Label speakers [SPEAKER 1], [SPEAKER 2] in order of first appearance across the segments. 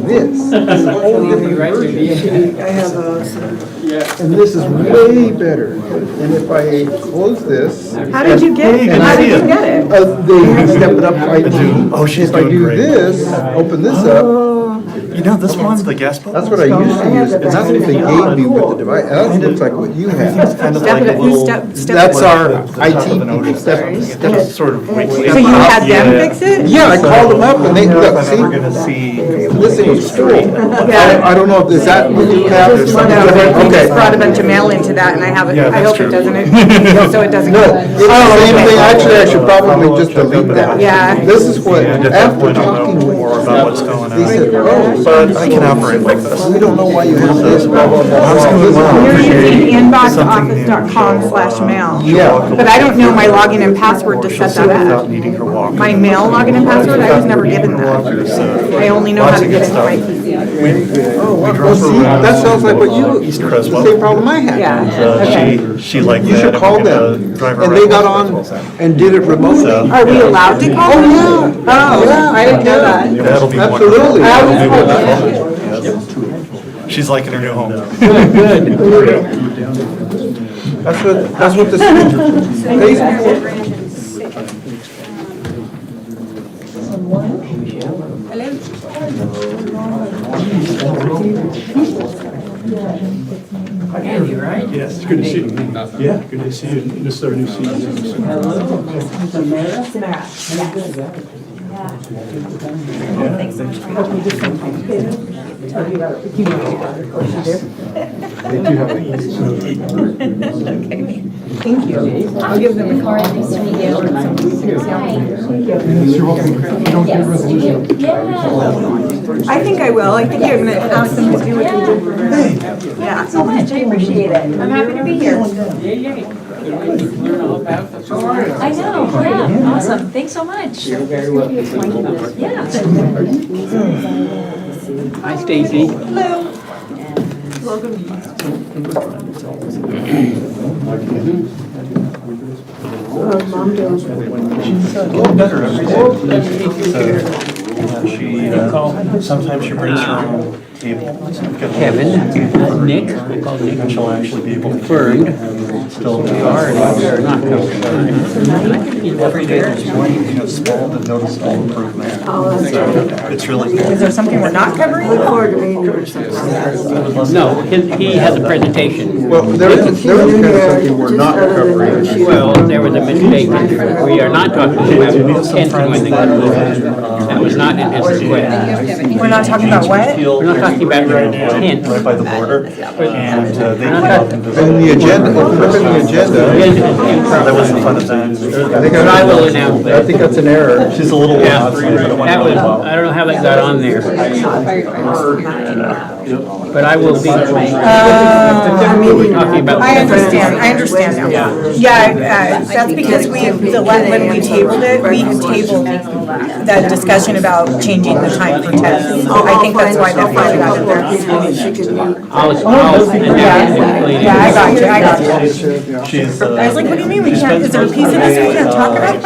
[SPEAKER 1] this. This is a whole different version.
[SPEAKER 2] I have those.
[SPEAKER 1] And this is way better. And if I close this.
[SPEAKER 2] How did you get it? How did you get it?
[SPEAKER 1] They step it up right to.
[SPEAKER 3] Oh, she's
[SPEAKER 1] If I
[SPEAKER 3] doing
[SPEAKER 1] do
[SPEAKER 3] great.
[SPEAKER 1] this, open this up.
[SPEAKER 3] You know, this one's the guest book.
[SPEAKER 1] That's what I used to use, and that's what they gave me with the device. And that looks like what you have.
[SPEAKER 3] Kind of
[SPEAKER 2] Step
[SPEAKER 3] like
[SPEAKER 2] it
[SPEAKER 3] a
[SPEAKER 2] up.
[SPEAKER 3] little.
[SPEAKER 1] That's our
[SPEAKER 3] the top of
[SPEAKER 1] IT
[SPEAKER 3] an
[SPEAKER 1] people.
[SPEAKER 3] ocean.
[SPEAKER 1] Step.
[SPEAKER 3] Sort of.
[SPEAKER 2] So you had them fix it?
[SPEAKER 1] Yeah, I called them up and they, look,
[SPEAKER 3] I'm
[SPEAKER 1] see,
[SPEAKER 3] never gonna see.
[SPEAKER 1] this ain't full.
[SPEAKER 2] Yeah.
[SPEAKER 1] I don't know, is that what you have? There's something
[SPEAKER 2] No, we
[SPEAKER 1] different?
[SPEAKER 2] just
[SPEAKER 1] Okay.
[SPEAKER 2] brought a bunch of mail into that and I have it,
[SPEAKER 3] Yeah,
[SPEAKER 2] I
[SPEAKER 3] that's
[SPEAKER 2] hope
[SPEAKER 3] true.
[SPEAKER 2] it doesn't, so it doesn't.
[SPEAKER 1] No,
[SPEAKER 2] go.
[SPEAKER 1] it's the same thing, actually, I should probably just delete that.
[SPEAKER 2] Yeah.
[SPEAKER 1] This is what,
[SPEAKER 3] And at that
[SPEAKER 1] after
[SPEAKER 3] point, I'll
[SPEAKER 1] talking
[SPEAKER 3] know
[SPEAKER 1] with
[SPEAKER 3] more about what's going
[SPEAKER 1] they said,
[SPEAKER 3] on.
[SPEAKER 1] oh,
[SPEAKER 3] But I can operate like this.
[SPEAKER 1] we don't know why you have this, blah, blah, blah,
[SPEAKER 3] That's
[SPEAKER 1] blah.
[SPEAKER 3] doing well.
[SPEAKER 2] You're using
[SPEAKER 3] Something new.
[SPEAKER 2] inboxoffice.com/mail.
[SPEAKER 1] Yeah.
[SPEAKER 2] But I don't know my login and password to set that
[SPEAKER 3] Without
[SPEAKER 2] up.
[SPEAKER 3] needing her walk.
[SPEAKER 2] My mail login and password, I was never given that. I only know how to get into my PC.
[SPEAKER 1] Well, see, that sounds like what you,
[SPEAKER 3] East
[SPEAKER 1] the
[SPEAKER 3] Creswell.
[SPEAKER 1] same problem I had.
[SPEAKER 2] Yeah, okay.
[SPEAKER 3] She liked
[SPEAKER 1] You
[SPEAKER 3] that.
[SPEAKER 1] should
[SPEAKER 3] and
[SPEAKER 1] call
[SPEAKER 3] we're gonna
[SPEAKER 1] them,
[SPEAKER 3] drive her
[SPEAKER 1] and they
[SPEAKER 3] around.
[SPEAKER 1] got on and did it remotely.
[SPEAKER 2] Are we allowed to call them?
[SPEAKER 1] yeah.
[SPEAKER 2] Oh, I didn't know that.
[SPEAKER 3] That'll be
[SPEAKER 1] Absolutely.
[SPEAKER 3] wonderful. She's liking her new home.
[SPEAKER 1] That's what this Facebook.
[SPEAKER 4] Andy, right?
[SPEAKER 5] Yes, it's good to see you. Yeah, good to see you. This is our new season.
[SPEAKER 2] Thank you. I'll give them a call.
[SPEAKER 6] Nice to meet you.
[SPEAKER 2] I think I will. I think you're gonna ask them to do what you did for me. Yeah.
[SPEAKER 6] So much, I appreciate it. I'm happy to be here. I know, yeah, awesome, thanks so much. You're very welcome. Yeah.
[SPEAKER 4] Hi, Stacy.
[SPEAKER 2] Hello.
[SPEAKER 3] Better every day. Sometimes she brings her own table.
[SPEAKER 4] Kevin, Nick, I call Nick.
[SPEAKER 3] And she'll actually be able to.
[SPEAKER 4] Fern.
[SPEAKER 3] Still.
[SPEAKER 4] They're not covered.
[SPEAKER 3] Every day there's one, small but noticeable improvement. It's really.
[SPEAKER 2] Is there something we're not covering?
[SPEAKER 4] No, he has a presentation.
[SPEAKER 1] Well, there is kind of something we're not covering.
[SPEAKER 4] Well, there was a mistake. We are not talking about Kent doing the that was not in his request.
[SPEAKER 2] We're not talking about what?
[SPEAKER 4] We're not talking about Kent.
[SPEAKER 3] Right by the border, and they come up and visit.
[SPEAKER 1] And the agenda, if you look at the agenda,
[SPEAKER 3] That was the fun of that.
[SPEAKER 4] But I will announce
[SPEAKER 1] I
[SPEAKER 4] that.
[SPEAKER 1] think that's an error.
[SPEAKER 3] She's a little.
[SPEAKER 4] Yeah, that was, I don't know how that got on there. But I will be. We're talking about.
[SPEAKER 2] I understand now. Yeah, that's because when we tabled it, we had tabled that discussion about changing the time for tests. I think that's why that part got in there.
[SPEAKER 4] I'll
[SPEAKER 2] Yeah, I got you.
[SPEAKER 3] She's.
[SPEAKER 2] I was like, what do you mean we can't, is there a piece of this we can't talk about?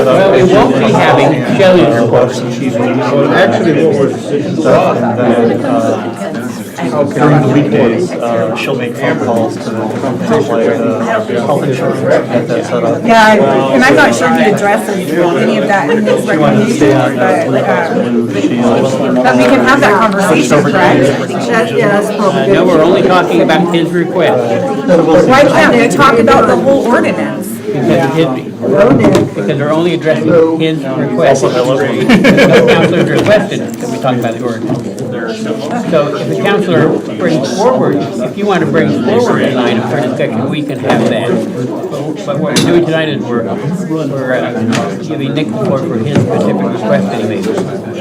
[SPEAKER 4] Well, we won't be having Shelley's report.
[SPEAKER 1] Actually, what was,
[SPEAKER 3] During the weekdays, she'll make phone calls to the companies like health insurance, get that set up.
[SPEAKER 2] Yeah, and I'm not sure he addresses any of that in his recommendations, but we can have that conversation, correct?
[SPEAKER 4] No, we're only talking about his request.
[SPEAKER 2] Why can't we talk about the whole ordinance?
[SPEAKER 4] Because they're only addressing his request. The counselors requested that we talk about the ordinance. So if the counselor brings forward, if you want to bring forward an item for discussion, we can have that. But what we're doing tonight is we're giving Nick the floor for his specific request that he made.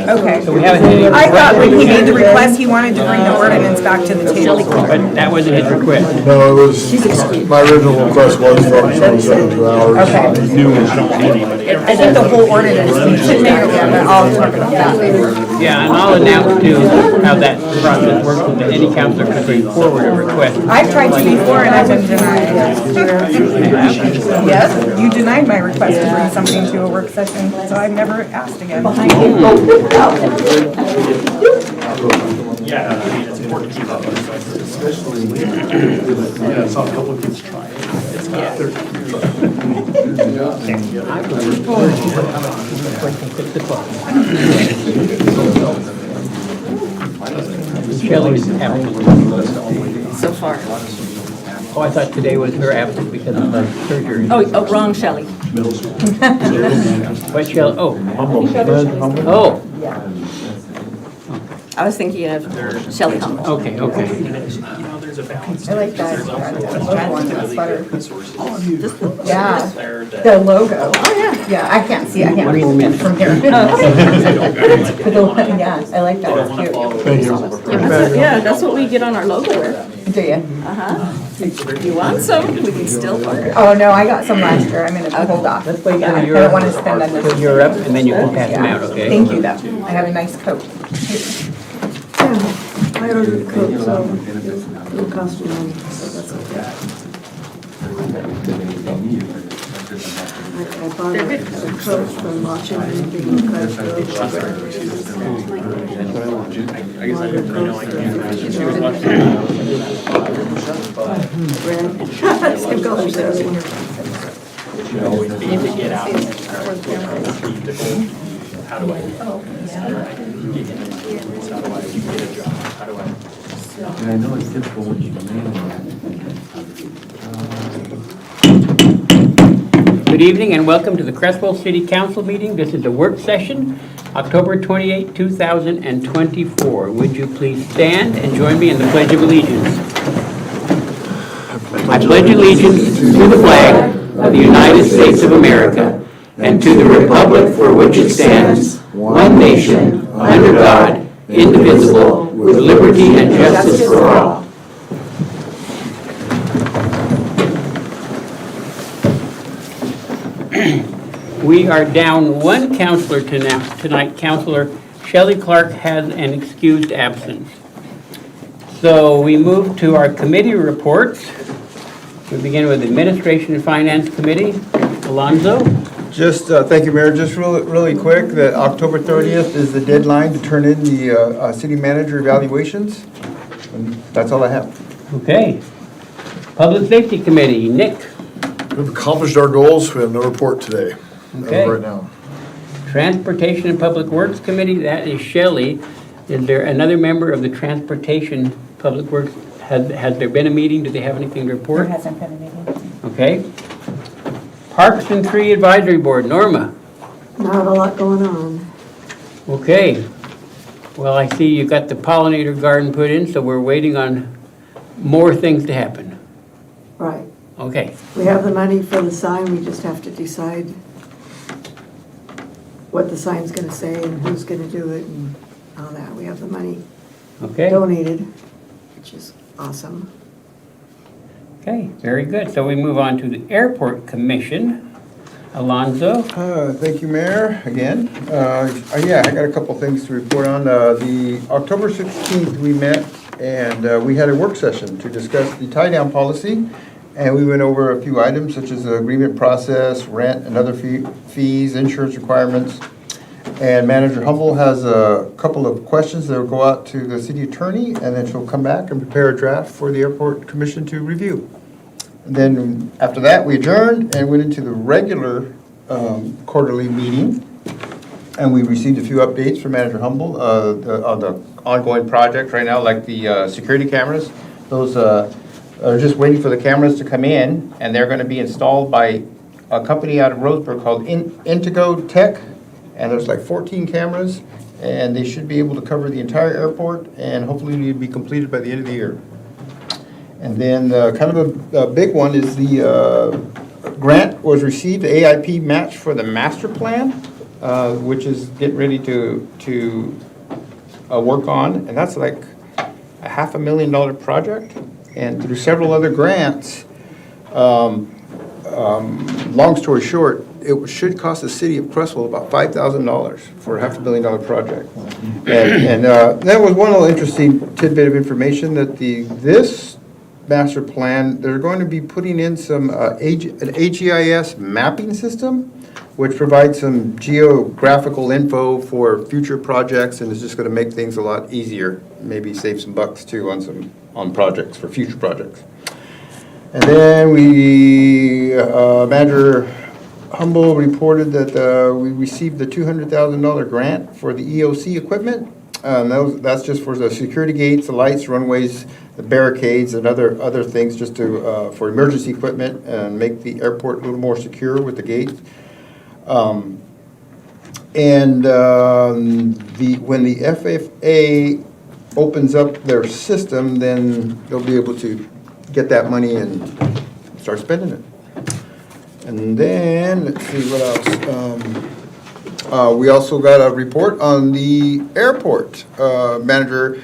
[SPEAKER 2] Okay.
[SPEAKER 4] So we haven't had any.
[SPEAKER 2] I thought when he made the request, he wanted to bring the ordinance back to the table.
[SPEAKER 4] But that wasn't his request.
[SPEAKER 7] No, it was, my original request was from 27 to hours.
[SPEAKER 2] Okay.
[SPEAKER 5] new ones, I don't want anybody.
[SPEAKER 2] I think the whole ordinance needs to be, yeah, but I'll talk about that later.
[SPEAKER 4] Yeah, and I'll announce too how that process works, and that any counselor can bring forward a request.
[SPEAKER 2] I've tried to before and I've been denied. Yes, you denied my request to bring something to a work session, so I've never asked again.
[SPEAKER 3] Yeah, I mean, it's important to keep up. Especially.
[SPEAKER 5] Yeah, I saw a couple of kids try it. It's not their.
[SPEAKER 4] Shelley's absent.
[SPEAKER 7] So far.
[SPEAKER 4] Oh, I thought today was her absence because of her surgery.
[SPEAKER 7] Oh, wrong Shelley.
[SPEAKER 4] What Shelley, oh. Oh,
[SPEAKER 7] I was thinking of Shelley Humble.
[SPEAKER 4] okay.
[SPEAKER 2] I like that. That one, that's better. Yeah, the logo. Oh, yeah. Yeah, I can't see, I can't read it from here. Yeah, I like that, it's cute.
[SPEAKER 5] Thank you.
[SPEAKER 7] Yeah, that's what we get on our logo with.
[SPEAKER 2] Do you?
[SPEAKER 7] If you want some, we can still order.
[SPEAKER 2] Oh, no, I got some last year, I'm gonna hold off.
[SPEAKER 4] Let's wait
[SPEAKER 2] Yeah, I
[SPEAKER 4] till
[SPEAKER 2] don't wanna spend
[SPEAKER 4] till
[SPEAKER 2] that.
[SPEAKER 4] you're up, and then you can pass them out, okay?
[SPEAKER 2] Thank you, though. I have a nice coat.
[SPEAKER 8] I ordered a coat, so it'll cost me money, so that's okay. I bought a coat from Washington, big Creswell. Same color as that.
[SPEAKER 3] How do I get a job? How do I?
[SPEAKER 9] And I know it's difficult when you demand
[SPEAKER 4] Good evening and welcome to the Creswell City Council meeting. This is a work session, October 28, 2024. Would you please stand and join me in the Pledge of Allegiance? I pledge allegiance to the flag of the United States of America and to the republic for which it stands, one nation, under God, indivisible, with liberty and justice for all. We are down one counselor tonight. Counselor Shelley Clark has an excused absence. So we move to our committee reports. We begin with Administration and Finance Committee. Alonzo?
[SPEAKER 1] Just, thank you, Mayor. Just really quick, that October 30th is the deadline to turn in the city manager evaluations. And that's all I have.
[SPEAKER 4] Okay. Public Safety Committee, Nick.
[SPEAKER 5] We've accomplished our goals. We have no report today.
[SPEAKER 4] Okay.
[SPEAKER 5] Right now.
[SPEAKER 4] Transportation and Public Works Committee, that is Shelley. Is there another member of the Transportation Public Works? Has there been a meeting? Do they have anything to report?
[SPEAKER 2] There hasn't been a meeting.
[SPEAKER 4] Okay. Parks and Tree Advisory Board, Norma.
[SPEAKER 8] Not a lot going on.
[SPEAKER 4] Okay. Well, I see you got the pollinator garden put in, so we're waiting on more things to happen.
[SPEAKER 8] Right.
[SPEAKER 4] Okay.
[SPEAKER 8] We have the money for the sign, we just have to decide what the sign's gonna say and who's gonna do it and all that. We have the money
[SPEAKER 4] Okay.
[SPEAKER 8] donated, which is awesome.
[SPEAKER 4] Okay, very good. So we move on to the Airport Commission. Alonzo?
[SPEAKER 1] Thank you, Mayor, again. Yeah, I got a couple things to report on. The October 16th, we met and we had a work session to discuss the tie-down policy. And we went over a few items such as the agreement process, rent and other fees, insurance requirements. And Manager Humble has a couple of questions that will go out to the city attorney, and then she'll come back and prepare a draft for the Airport Commission to review. And then after that, we adjourned and went into the regular quarterly meeting. And we received a few updates from Manager Humble on the ongoing project right now, like the security cameras. Those are just waiting for the cameras to come in, and they're going to be installed by a company out of Roseburg called Intego Tech. And there's like 14 cameras, and they should be able to cover the entire airport, and hopefully it'll be completed by the end of the year. And then kind of a big one is the grant was received, the AIP match for the master plan, which is getting ready to work on, and that's like a $500,000 project. And through several other grants, long story short, it should cost the city of Creswell about $5,000 for a $500,000 project. And that was one little interesting tidbit of information that this master plan, they're going to be putting in some an AGIS mapping system, which provides some geographical info for future projects, and is just going to make things a lot easier. Maybe save some bucks too on projects for future projects. And then Manager Humble reported that we received the $200,000 grant for the EOC equipment. That's just for the security gates, the lights, runways, the barricades, and other things, just to for emergency equipment and make the airport a little more secure with the gates. When the FFA opens up their system, then they'll be able to get that money and start spending it. And then, let's see what else. We also got a report on the airport. Manager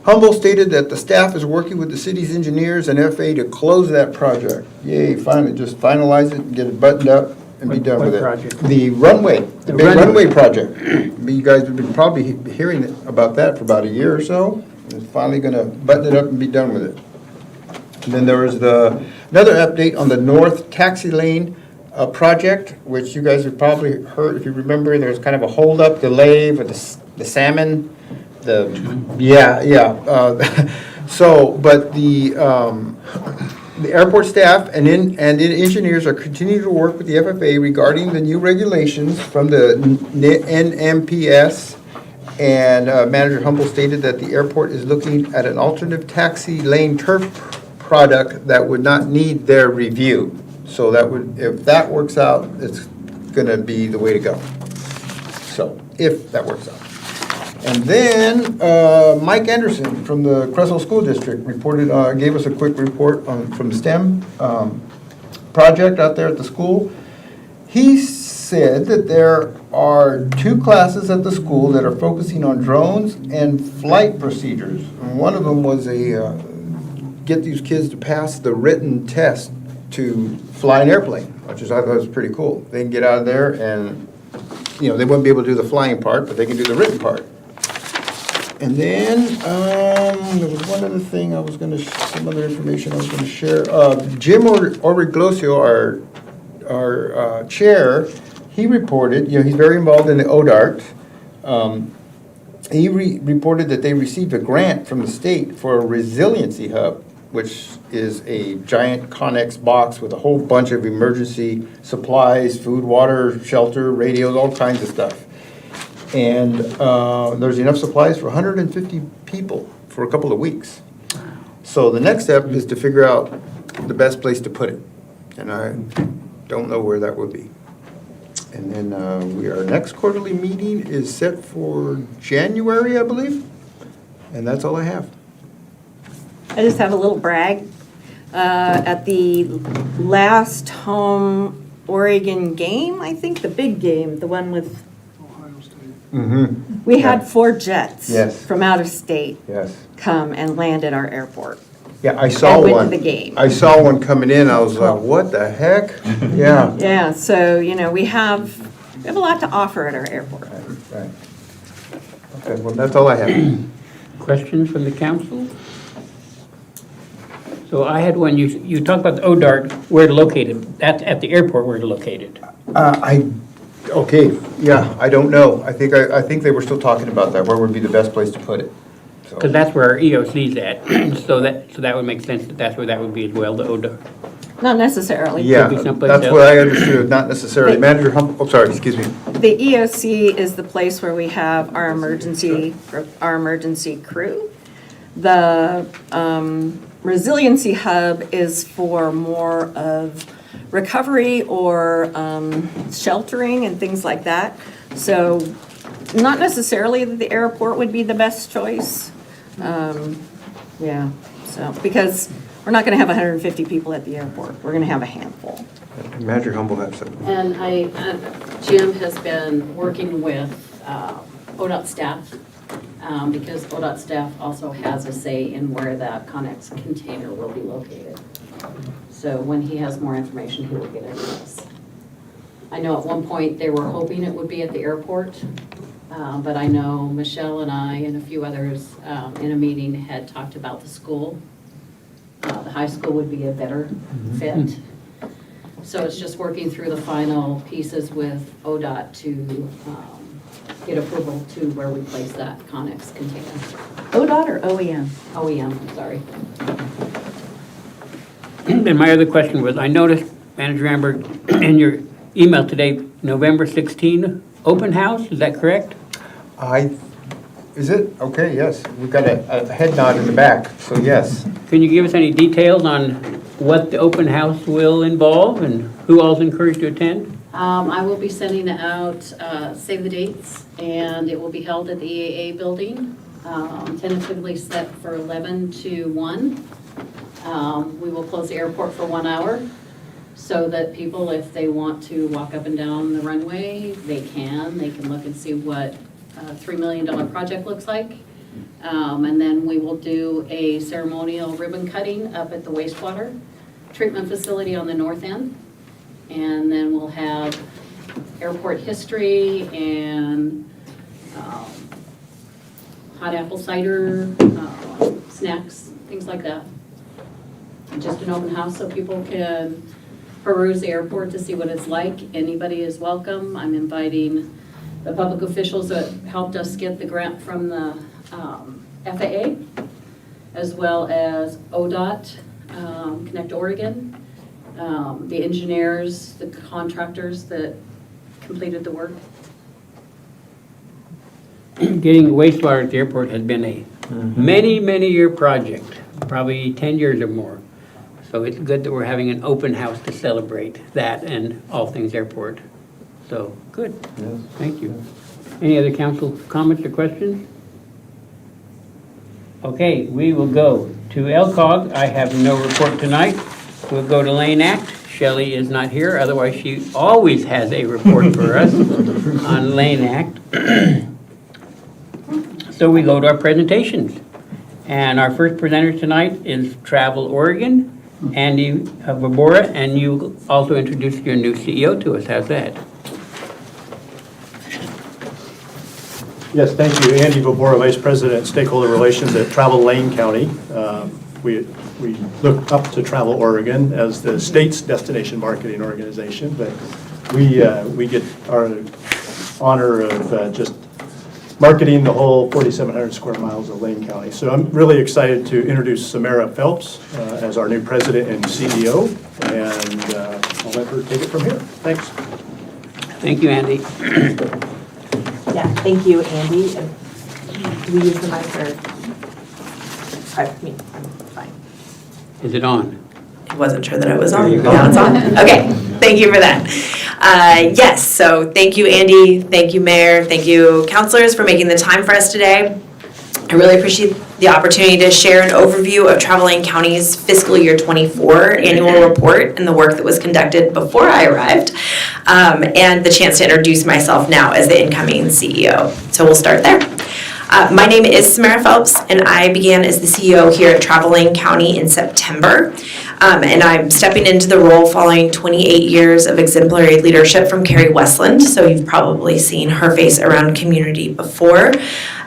[SPEAKER 1] Humble stated that the staff is working with the city's engineers and FAA to close that project. Yay, finally, just finalize it and get it buttoned up and be done with it.
[SPEAKER 4] Project?
[SPEAKER 1] The runway, the big runway project. You guys have been probably hearing about that for about a year or so. It's finally gonna button it up and be done with it. And then there was another update on the North Taxi Lane project, which you guys have probably heard. If you remember, there's kind of a hold-up delay for the salmon. But the airport staff and engineers are continuing to work with the FFA regarding the new regulations from the NMPS. And Manager Humble stated that the airport is looking at an alternative taxi lane turf product that would not need their review. So if that works out, it's gonna be the way to go. So, if that works out. And then, Mike Anderson from the Creswell School District gave us a quick report from the STEM project out there at the school. He said that there are 2 classes at the school that are focusing on drones and flight procedures. And one of them was get these kids to pass the written test to fly an airplane, which I thought was pretty cool. They can get out of there and, they wouldn't be able to do the flying part, but they can do the written part. And then, there was one other thing some other information I was gonna share. Jim Origlocio, our chair, he reported, he's very involved in the ODART. He reported that they received a grant from the state for a resiliency hub, which is a giant Connex box with a whole bunch of emergency supplies, food, water, shelter, radios, all kinds of stuff. And there's enough supplies for 150 people for a couple of weeks. So the next step is to figure out the best place to put it. And I don't know where that would be. And then our next quarterly meeting is set for January, I believe. And that's all I have.
[SPEAKER 7] I just have a little brag. At the last home Oregon game, I think, the big game, the one with, we had 4 jets from out of state come and land at our airport.
[SPEAKER 1] Yeah, I saw
[SPEAKER 7] and
[SPEAKER 1] one.
[SPEAKER 7] went to the game.
[SPEAKER 1] I saw one coming in. I was like, what the heck? Yeah.
[SPEAKER 7] Yeah, so, we have a lot to offer at our airport.
[SPEAKER 1] Right. Okay, well, that's all I have.
[SPEAKER 4] Questions from the council? So I had one, you talked about the ODART, where to locate it. That's at the airport where to locate it.
[SPEAKER 1] I don't know. I think they were still talking about that. Where would be the best place to put it? So.
[SPEAKER 4] Because that's where our EOC's at. so that would make sense that's where that would be as well, the ODART.
[SPEAKER 7] Not necessarily.
[SPEAKER 1] Yeah,
[SPEAKER 4] Could be someplace
[SPEAKER 1] that's
[SPEAKER 4] else.
[SPEAKER 1] what I understood, not necessarily. Manager Humble, sorry, excuse me.
[SPEAKER 7] The EOC is the place where we have our emergency crew. The resiliency hub is for more of recovery or sheltering and things like that. So not necessarily that the airport would be the best choice. Because we're not going to have 150 people at the airport. We're going to have a handful.
[SPEAKER 1] Manager Humble has something.
[SPEAKER 10] And Jim has been working with ODOT staff because ODOT staff also has a say in where that Connex container will be located. So when he has more information, he will get it to us. I know at one point they were hoping it would be at the airport, but I know Michelle and I and a few others in a meeting had talked about the school. The high school would be a better fit. So it's just working through the final pieces with ODOT to get approval to where we place that Connex container.
[SPEAKER 6] ODOT or OEM?
[SPEAKER 10] OEM, sorry.
[SPEAKER 4] And my other question was, I noticed, Manager Amber, in your email today, November 16, open house, is that correct?
[SPEAKER 1] Is it? Okay, yes. We've got a head nod in the back, so yes.
[SPEAKER 4] Can you give us any details on what the open house will involve and who all's encouraged to attend?
[SPEAKER 10] I will be sending out save the dates, and it will be held at the EAA building, tentatively set for 11 to 1. We will close the airport for 1 hour so that people, if they want to walk up and down the runway, they can. They can look and see what a $3 million project looks like. And then we will do a ceremonial ribbon cutting up at the wastewater treatment facility on the north end. And then we'll have airport history and hot apple cider, snacks, things like that. Just an open house so people can peruse the airport to see what it's like. Anybody is welcome. I'm inviting the public officials that helped us get the grant from the FAA, as well as ODOT, Connect Oregon, the engineers, the contractors that completed the work.
[SPEAKER 4] Getting wastewater at the airport has been a many year project, probably 10 years or more. So it's good that we're having an open house to celebrate that and all things airport. So, good.
[SPEAKER 1] Yes.
[SPEAKER 4] Thank you. Any other council comments or questions? Okay, we will go to LCOG. I have no report tonight. We'll go to Lane Act. Shelley is not here, otherwise she always has a report for us on Lane Act. So we go to our presentations. And our first presenter tonight is Travel Oregon, Andy Vabora, and you also introduced your new CEO to us. How's that?
[SPEAKER 5] Yes, thank you. Andy Vabora, Vice President, Stakeholder Relations at Travel Lane County. We look up to Travel Oregon as the state's destination marketing organization, but we get our honor of just marketing the whole 4,700 square miles of Lane County. So I'm really excited to introduce Samara Phelps as our new president and CEO, and I'll let her take it from here. Thanks.
[SPEAKER 4] Thank you, Andy.
[SPEAKER 2] Yeah, thank you, Andy. Do we use the mic or? I'm fine.
[SPEAKER 4] Is it on?
[SPEAKER 2] I wasn't sure that it was on.
[SPEAKER 4] There you go.
[SPEAKER 2] Now it's on. Okay, thank you for that. Yes, so thank you, Andy. Thank you, Mayor. Thank you, councilors, for making the time for us today. I really appreciate the opportunity to share an overview of Travel Lane County's fiscal year 24 annual report and the work that was conducted before I arrived, and the chance to introduce myself now as the incoming CEO. So we'll start there. My name is Samara Phelps, and I began as the CEO here at Travel Lane County in September. And I'm stepping into the role following 28 years of exemplary leadership from Carrie Westland, so you've probably seen her face around community before.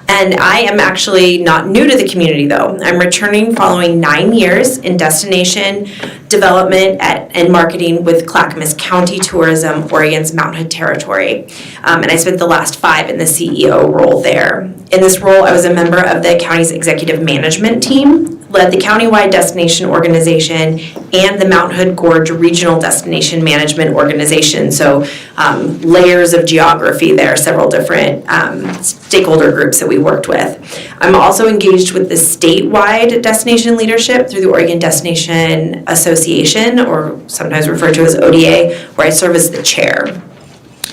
[SPEAKER 2] And I am actually not new to the community, though. I'm returning following 9 years in destination development and marketing with Clackamas County Tourism, Oregon's Mount Hood territory. And I spent the last 5 in the CEO role there. In this role, I was a member of the county's executive management team, led the countywide destination organization and the Mount Hood Gorge Regional Destination Management Organization. So layers of geography there, several different stakeholder groups that we worked with. I'm also engaged with the statewide destination leadership through the Oregon Destination Association, or sometimes referred to as ODA, where I serve as the chair.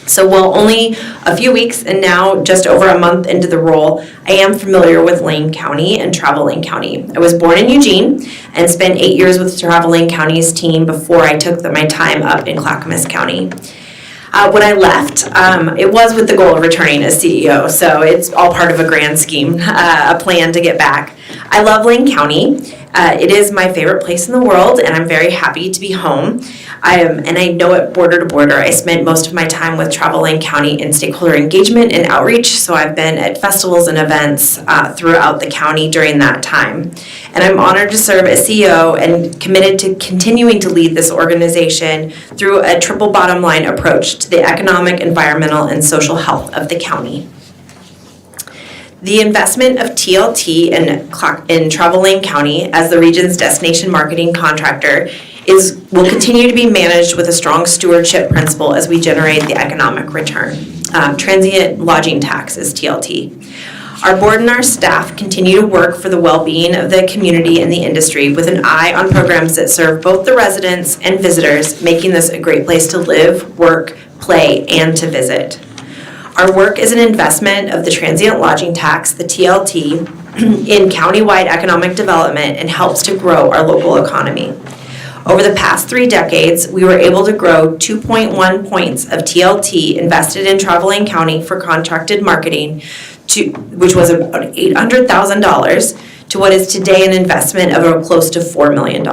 [SPEAKER 2] So while only a few weeks and now just over a month into the role, I am familiar with Lane County and Travel Lane County. I was born in Eugene and spent 8 years with Travel Lane County's team before I took my time up in Clackamas County. When I left, it was with the goal of returning as CEO, so it's all part of a grand scheme, a plan to get back. I love Lane County,
[SPEAKER 11] It is my favorite place in the world, and I'm very happy to be home. And I know it border to border. I spent most of my time with Travel Lane County in stakeholder engagement and outreach, so I've been at festivals and events throughout the county during that time. And I'm honored to serve as CEO and committed to continuing to lead this organization through a triple bottom line approach to the economic, environmental, and social health of the county. The investment of TLT in Travel Lane County as the region's destination marketing contractor will continue to be managed with a strong stewardship principle as we generate the economic return. Transient lodging tax is TLT. Our board and our staff continue to work for the well-being of the community and the industry with an eye on programs that serve both the residents and visitors, making this a great place to live, work, play, and to visit. Our work is an investment of the transient lodging tax, the TLT, in countywide economic development and helps to grow our local economy. Over the past 3 decades, we were able to grow 2.1 points of TLT invested in Travel Lane County for contracted marketing, which was about $800,000, to what is today an investment of close to $4 million.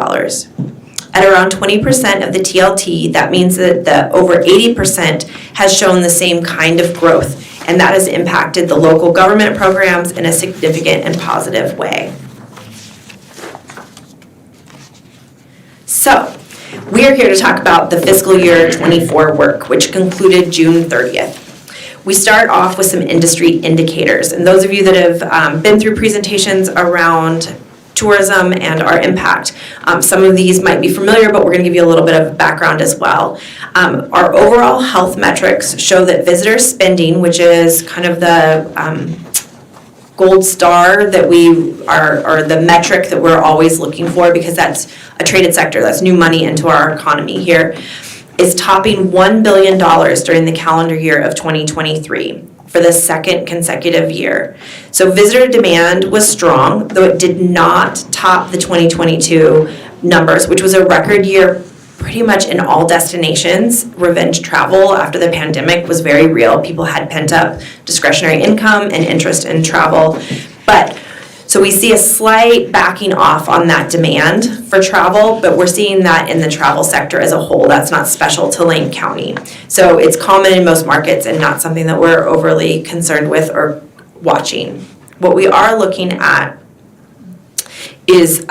[SPEAKER 11] At around 20% of the TLT, that means that over 80% has shown the same kind of growth, and that has impacted the local government programs in a significant and positive way. So, we are here to talk about the fiscal year 24 work, which concluded June 30th. We start off with some industry indicators, and those of you that have been through presentations around tourism and our impact, some of these might be familiar, but we're going to give you a little bit of background as well. Our overall health metrics show that visitor spending, which is kind of the gold star that we are, or the metric that we're always looking for, because that's a traded sector, that's new money into our economy here, is topping $1 billion during the calendar year of 2023 for the second consecutive year. So visitor demand was strong, though it did not top the 2022 numbers, which was a record year pretty much in all destinations. Revenge travel after the pandemic was very real. People had pent up discretionary income and interest in travel. So we see a slight backing off on that demand for travel, but we're seeing that in the travel sector as a whole. That's not special to Lane County. So it's common in most markets and not something that we're overly concerned with or watching. What we are looking at is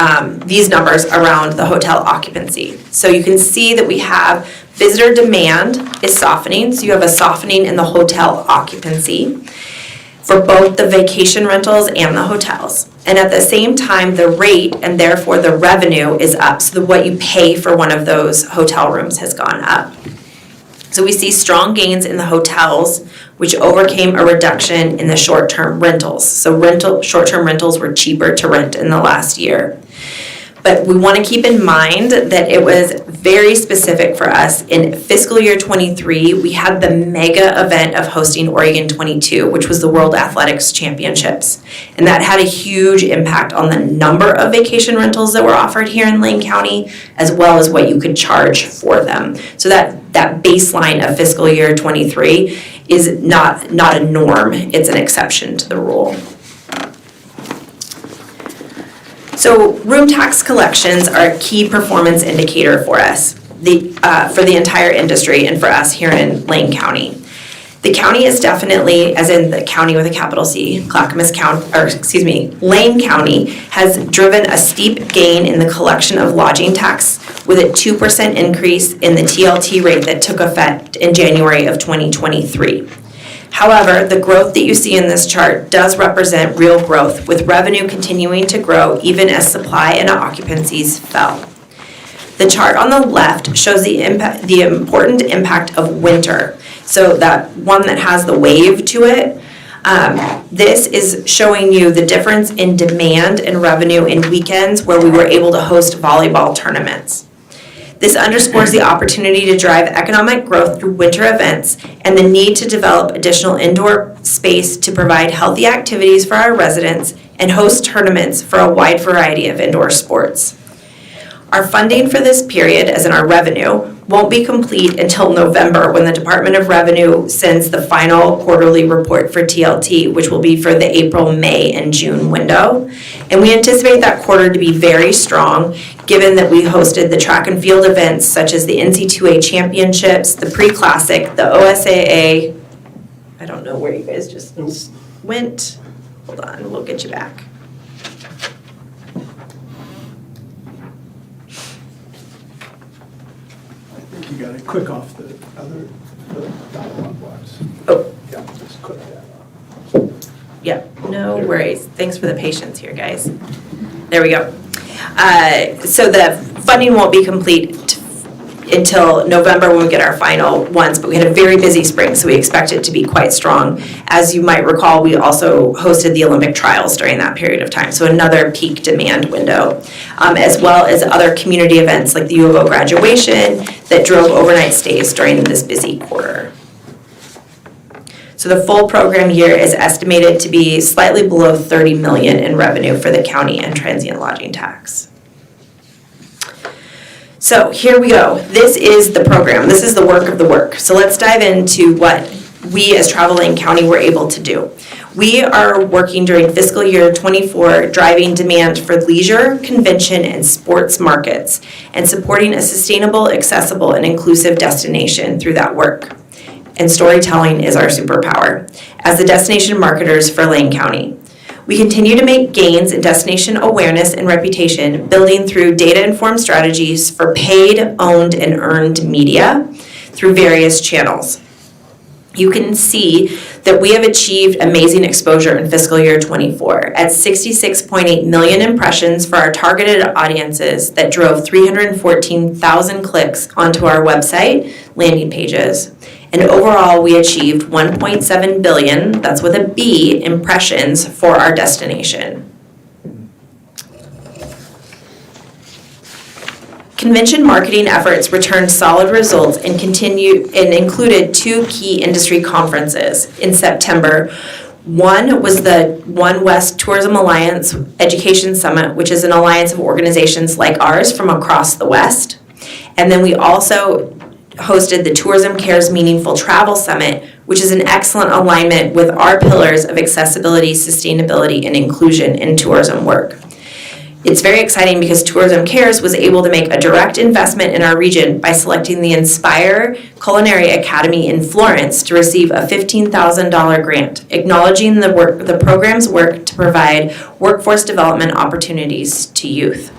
[SPEAKER 11] these numbers around the hotel occupancy. So you can see that we have visitor demand is softening, so you have a softening in the hotel occupancy for both the vacation rentals and the hotels. And at the same time, the rate and therefore the revenue is up, so what you pay for one of those hotel rooms has gone up. So we see strong gains in the hotels, which overcame a reduction in the short-term rentals. So short-term rentals were cheaper to rent in the last year. But we want to keep in mind that it was very specific for us. In fiscal year 23, we had the mega event of hosting Oregon 22, which was the World Athletics Championships. And that had a huge impact on the number of vacation rentals that were offered here in Lane County, as well as what you could charge for them. So that baseline of fiscal year 23 is not a norm, it's an exception to the rule. So room tax collections are a key performance indicator for us, for the entire industry and for us here in Lane County. The county is definitely, as in the county with a capital C, Lane County has driven a steep gain in the collection of lodging tax with a 2% increase in the TLT rate that took effect in January of 2023. However, the growth that you see in this chart does represent real growth, with revenue continuing to grow even as supply and occupancies fell. The chart on the left shows the important impact of winter. So that one that has the wave to it, this is showing you the difference in demand and revenue in weekends where we were able to host volleyball tournaments. This underscores the opportunity to drive economic growth through winter events and the need to develop additional indoor space to provide healthy activities for our residents and host tournaments for a wide variety of indoor sports. Our funding for this period, as in our revenue, won't be complete until November when the Department of Revenue sends the final quarterly report for TLT, which will be for the April, May, and June window. And we anticipate that quarter to be very strong, given that we hosted the track and field events such as the NC2A Championships, the Pre-Classic, the OSAA. I don't know where you guys just went. Hold on, we'll get you back.
[SPEAKER 5] You got to click off the other dialogue box.
[SPEAKER 11] Oh.
[SPEAKER 5] Yeah, just click that off.
[SPEAKER 11] Yep, no worries. Thanks for the patience here, guys. There we go. So the funding won't be complete until November when we get our final ones, but we had a very busy spring, so we expect it to be quite strong. As you might recall, we also hosted the Olympic trials during that period of time, so another peak demand window, as well as other community events like the U of O graduation that drove overnight stays during this busy quarter. So the full program year is estimated to be slightly below $30 million in revenue for the county and transient lodging tax. So here we go. This is the program. This is the work of the work. So let's dive into what we as Travel Lane County were able to do. We are working during fiscal year 24, driving demand for leisure, convention, and sports markets, and supporting a sustainable, accessible, and inclusive destination through that work. And storytelling is our superpower as the destination marketers for Lane County. We continue to make gains in destination awareness and reputation, building through data-informed strategies for paid, owned, and earned media through various channels. You can see that we have achieved amazing exposure in fiscal year 24 at 66.8 million impressions for our targeted audiences that drove 314,000 clicks onto our website landing pages. And overall, we achieved 1.7 billion, that's with a B, impressions for our destination. Convention marketing efforts returned solid results and included 2 key industry conferences in September. One was the One West Tourism Alliance Education Summit, which is an alliance of organizations like ours from across the West. And then we also hosted the Tourism Cares Meaningful Travel Summit, which is an excellent alignment with our pillars of accessibility, sustainability, and inclusion in tourism work. It's very exciting because Tourism Cares was able to make a direct investment in our region by selecting the Inspire Culinary Academy in Florence to receive a $15,000 grant, acknowledging the program's work to provide workforce development opportunities to youth.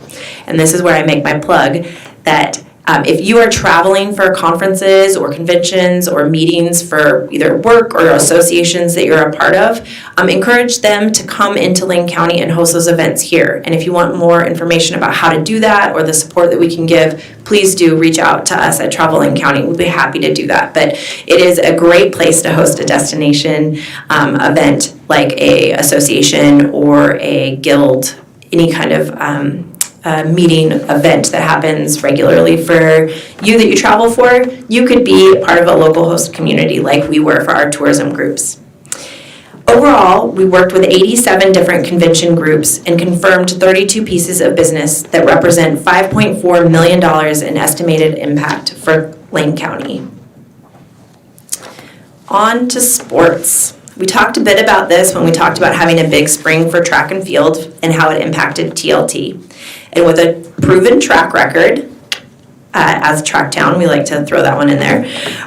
[SPEAKER 11] And this is where I make my plug that if you are traveling for conferences or conventions or meetings for either work or associations that you're a part of, encourage them to come into Lane County and host those events here. And if you want more information about how to do that or the support that we can give, please do reach out to us at Travel Lane County. We'll be happy to do that. But it is a great place to host a destination event like a association or a guild, any kind of meeting event that happens regularly for you that you travel for. You could be part of a local host community like we were for our tourism groups. Overall, we worked with 87 different convention groups and confirmed 32 pieces of business that represent $5.4 million in estimated impact for Lane County. On to sports. We talked a bit about this when we talked about having a big spring for track and field and how it impacted TLT. And with a proven track record, as Tracktown, we like to throw that one in there,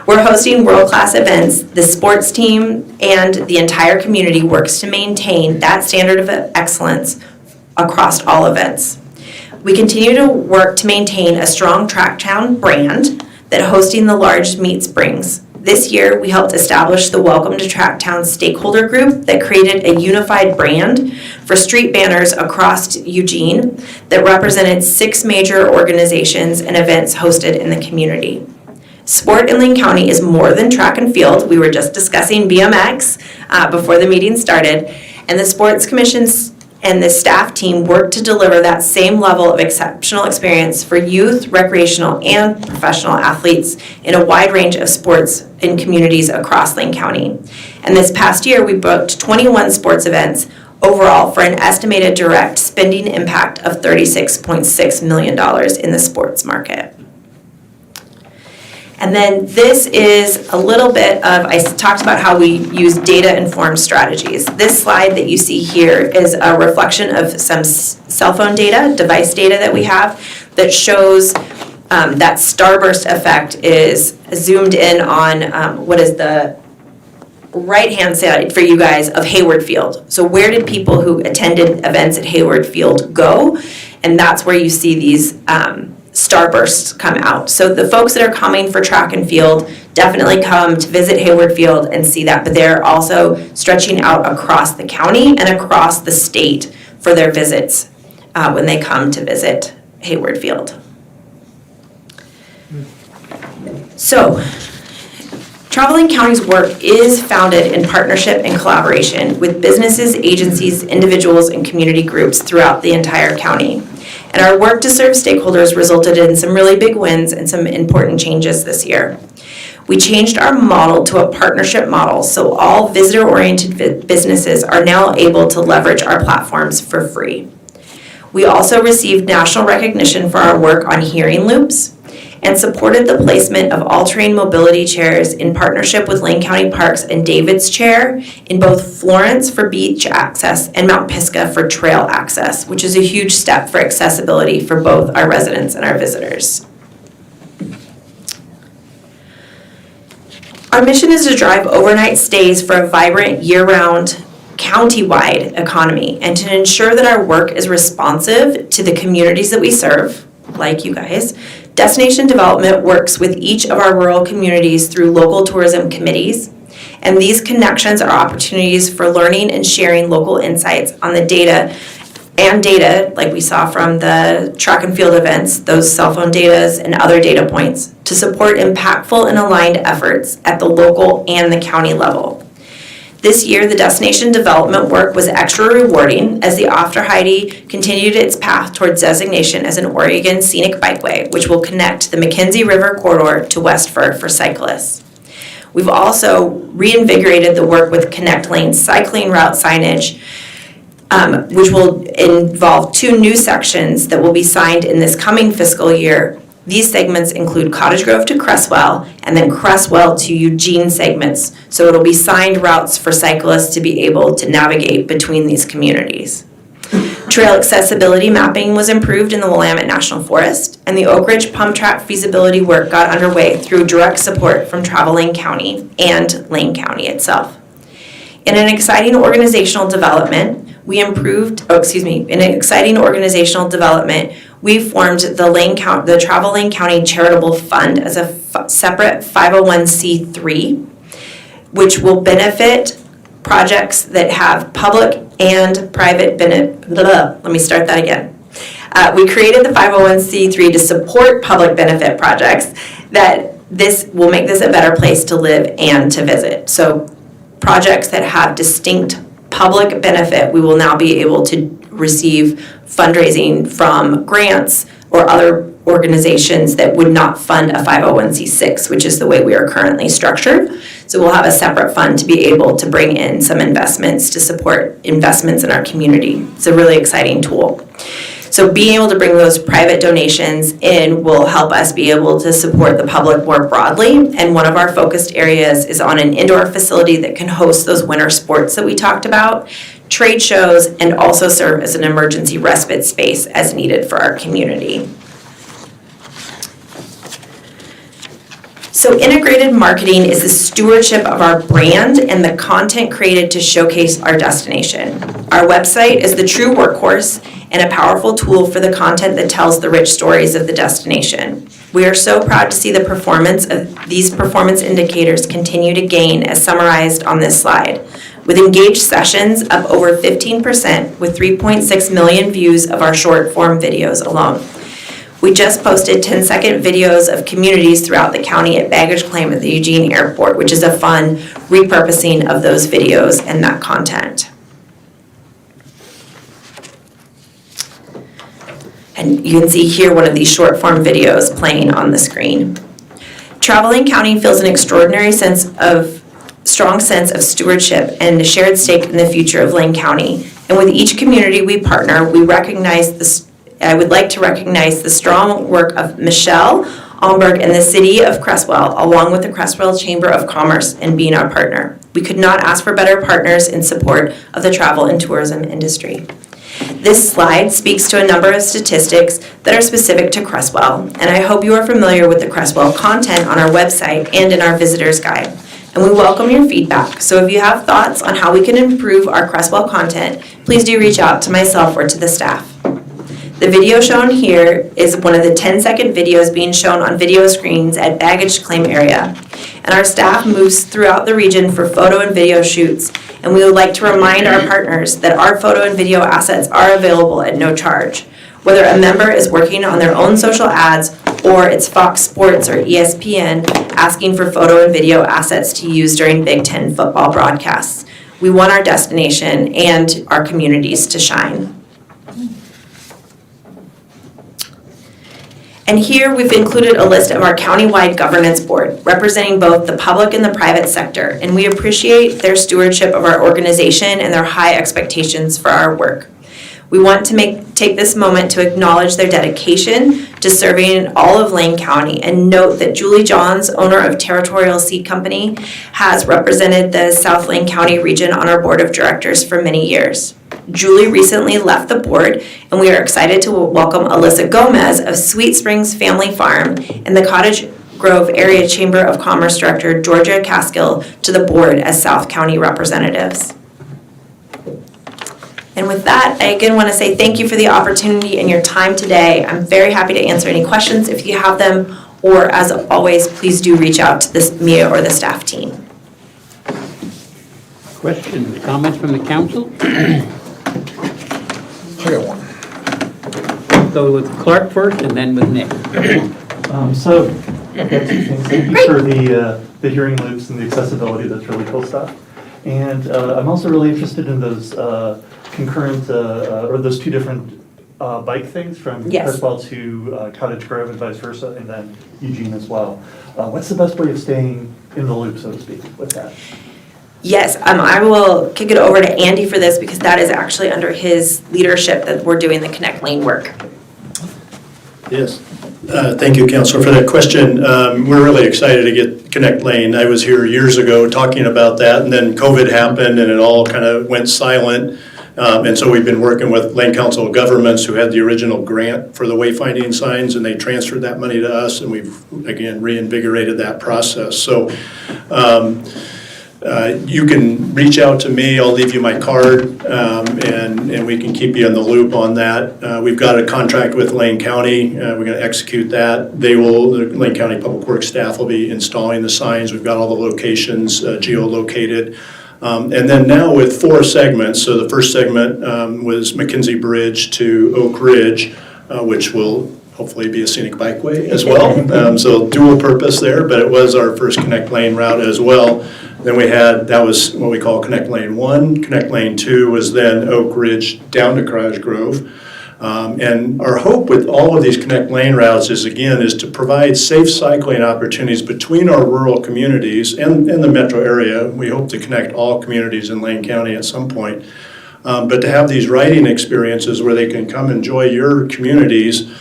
[SPEAKER 11] we're hosting world-class events. The sports team and the entire community works to maintain that standard of excellence across all events. We continue to work to maintain a strong Tracktown brand that hosting the large meets brings. This year, we helped establish the Welcome to Tracktown stakeholder group that created a unified brand for street banners across Eugene that represented 6 major organizations and events hosted in the community. Sport in Lane County is more than track and field. We were just discussing BMX before the meeting started, and the Sports Commission's and the staff team worked to deliver that same level of exceptional experience for youth, recreational, and professional athletes in a wide range of sports in communities across Lane County. And this past year, we booked 21 sports events, overall for an estimated direct spending impact of $36.6 million in the sports market. And then this is a little bit of, I talked about how we use data-informed strategies. This slide that you see here is a reflection of some cell phone data, device data that we have that shows that starburst effect is zoomed in on what is the right-hand side for you guys of Hayward Field. So where did people who attended events at Hayward Field go? And that's where you see these starbursts come out. So the folks that are coming for track and field definitely come to visit Hayward Field and see that, but they're also stretching out across the county and across the state for their visits when they come to visit Hayward Field. So, Travel Lane County's work is founded in partnership and collaboration with businesses, agencies, individuals, and community groups throughout the entire county. And our work to serve stakeholders resulted in some really big wins and some important changes this year. We changed our model to a partnership model, so all visitor-oriented businesses are now able to leverage our platforms for free. We also received national recognition for our work on hearing loops, and supported the placement of all-terrain mobility chairs in partnership with Lane County Parks and David's Chair in both Florence for beach access and Mount Pisgah for trail access, which is a huge step for accessibility for both our residents and our visitors. Our mission is to drive overnight stays for a vibrant, year-round, county-wide economy and to ensure that our work is responsive to the communities that we serve, like you guys. Destination development works with each of our rural communities through local tourism committees, and these connections are opportunities for learning and sharing local insights on the data, like we saw from the track and field events, those cell phone data and other data points, to support impactful and aligned efforts at the local and the county level. This year, the destination development work was extra rewarding as the After-Heide continued its path towards designation as an Oregon Scenic Bikeway, which will connect the McKenzie River corridor to West Fir for cyclists. We've also reinvigorated the work with Connect Lane cycling route signage, which will involve 2 new sections that will be signed in this coming fiscal year. These segments include Cottage Grove to Creswell and then Creswell to Eugene segments. So it'll be signed routes for cyclists to be able to navigate between these communities. Trail accessibility mapping was improved in the Willamette National Forest, and the Oak Ridge Pump Track feasibility work got underway through direct support from Travel Lane County and Lane County itself. In an exciting organizational development, we formed the Travel Lane County Charitable Fund as a separate 501c3, which will benefit projects that have public and private benefit. Let me start that again. We created the 501c3 to support public benefit projects that this will make this a better place to live and to visit. So projects that have distinct public benefit, we will now be able to receive fundraising from grants or other organizations that would not fund a 501c6, which is the way we are currently structured. So we'll have a separate fund to be able to bring in some investments to support investments in our community. It's a really exciting tool. So being able to bring those private donations in will help us be able to support the public more broadly. And one of our focused areas is on an indoor facility that can host those winter sports that we talked about, trade shows, and also serve as an emergency respite space as needed for our community. So integrated marketing is the stewardship of our brand and the content created to showcase our destination. Our website is the true workhorse and a powerful tool for the content that tells the rich stories of the destination. We are so proud to see the performance of these performance indicators continue to gain as summarized on this slide, with engaged sessions up over 15% with 3.6 million views of our short form videos alone. We just posted 10-second videos of communities throughout the county at baggage claim at the Eugene Airport, which is a fun repurposing of those videos and that content. And you can see here one of these short form videos playing on the screen. Travel Lane County feels an extraordinary strong sense of stewardship and a shared stake in the future of Lane County. And with each community we partner, I would like to recognize the strong work of Michelle Almberg and the City of Creswell, along with the Creswell Chamber of Commerce, in being our partner. We could not ask for better partners in support of the travel and tourism industry. This slide speaks to a number of statistics that are specific to Creswell, and I hope you are familiar with the Creswell content on our website and in our visitor's guide. And we welcome your feedback, so if you have thoughts on how we can improve our Creswell content, please do reach out to myself or to the staff. The video shown here is one of the 10-second videos being shown on video screens at baggage claim area. And our staff moves throughout the region for photo and video shoots, and we would like to remind our partners that our photo and video assets are available at no charge. Whether a member is working on their own social ads or it's Fox Sports or ESPN asking for photo and video assets to use during Big Ten football broadcasts. We want our destination and our communities to shine. And here we've included a list of our countywide governance board, representing both the public and the private sector, and we appreciate their stewardship of our organization and their high expectations for our work. We want to take this moment to acknowledge their dedication to serving in all of Lane County, and note that Julie Johns, owner of Territorial Seed Company, has represented the South Lane County region on our board of directors for many years. Julie recently left the board, and we are excited to welcome Alyssa Gomez of Sweet Springs Family Farm and the Cottage Grove Area Chamber of Commerce Director Georgia Caskill to the board as South County representatives. And with that, I again want to say thank you for the opportunity and your time today. I'm very happy to answer any questions if you have them, or as always, please do reach out to me or the staff team.
[SPEAKER 4] Questions, comments from the council?
[SPEAKER 1] I got one.
[SPEAKER 4] Go with Clark first and then with Nick.
[SPEAKER 3] So, I've got two things. Thank you for the hearing loops and the accessibility. That's really cool stuff. And I'm also really interested in those concurrent, or those two different bike things from
[SPEAKER 11] Yes.
[SPEAKER 3] Creswell to Cottage Grove and vice versa, and then Eugene as well. What's the best way of staying in the loop, so to speak, with that?
[SPEAKER 11] Yes, I will kick it over to Andy for this because that is actually under his leadership that we're doing the Connect Lane work.
[SPEAKER 5] Yes. Thank you, Councilor, for that question. We're really excited to get Connect Lane. I was here years ago talking about that, and then COVID happened and it all kind of went silent. And so we've been working with Lane Council of Governments, who had the original grant for the wayfinding signs, and they transferred that money to us, and we've, again, reinvigorated that process. So you can reach out to me. I'll leave you my card, and we can keep you in the loop on that. We've got a contract with Lane County. We're going to execute that. The Lane County Public Works staff will be installing the signs. We've got all the locations geolocated. And then now with 4 segments, so the first segment was McKenzie Bridge to Oak Ridge, which will hopefully be a scenic bikeway as well. So dual purpose there, but it was our first Connect Lane route as well. Then that was what we call Connect Lane 1. Connect Lane 2 was then Oak Ridge down to Cottage Grove. And our hope with all of these Connect Lane routes is to provide safe cycling opportunities between our rural communities and the metro area. We hope to connect all communities in Lane County at some point. But to have these riding experiences where they can come enjoy your communities,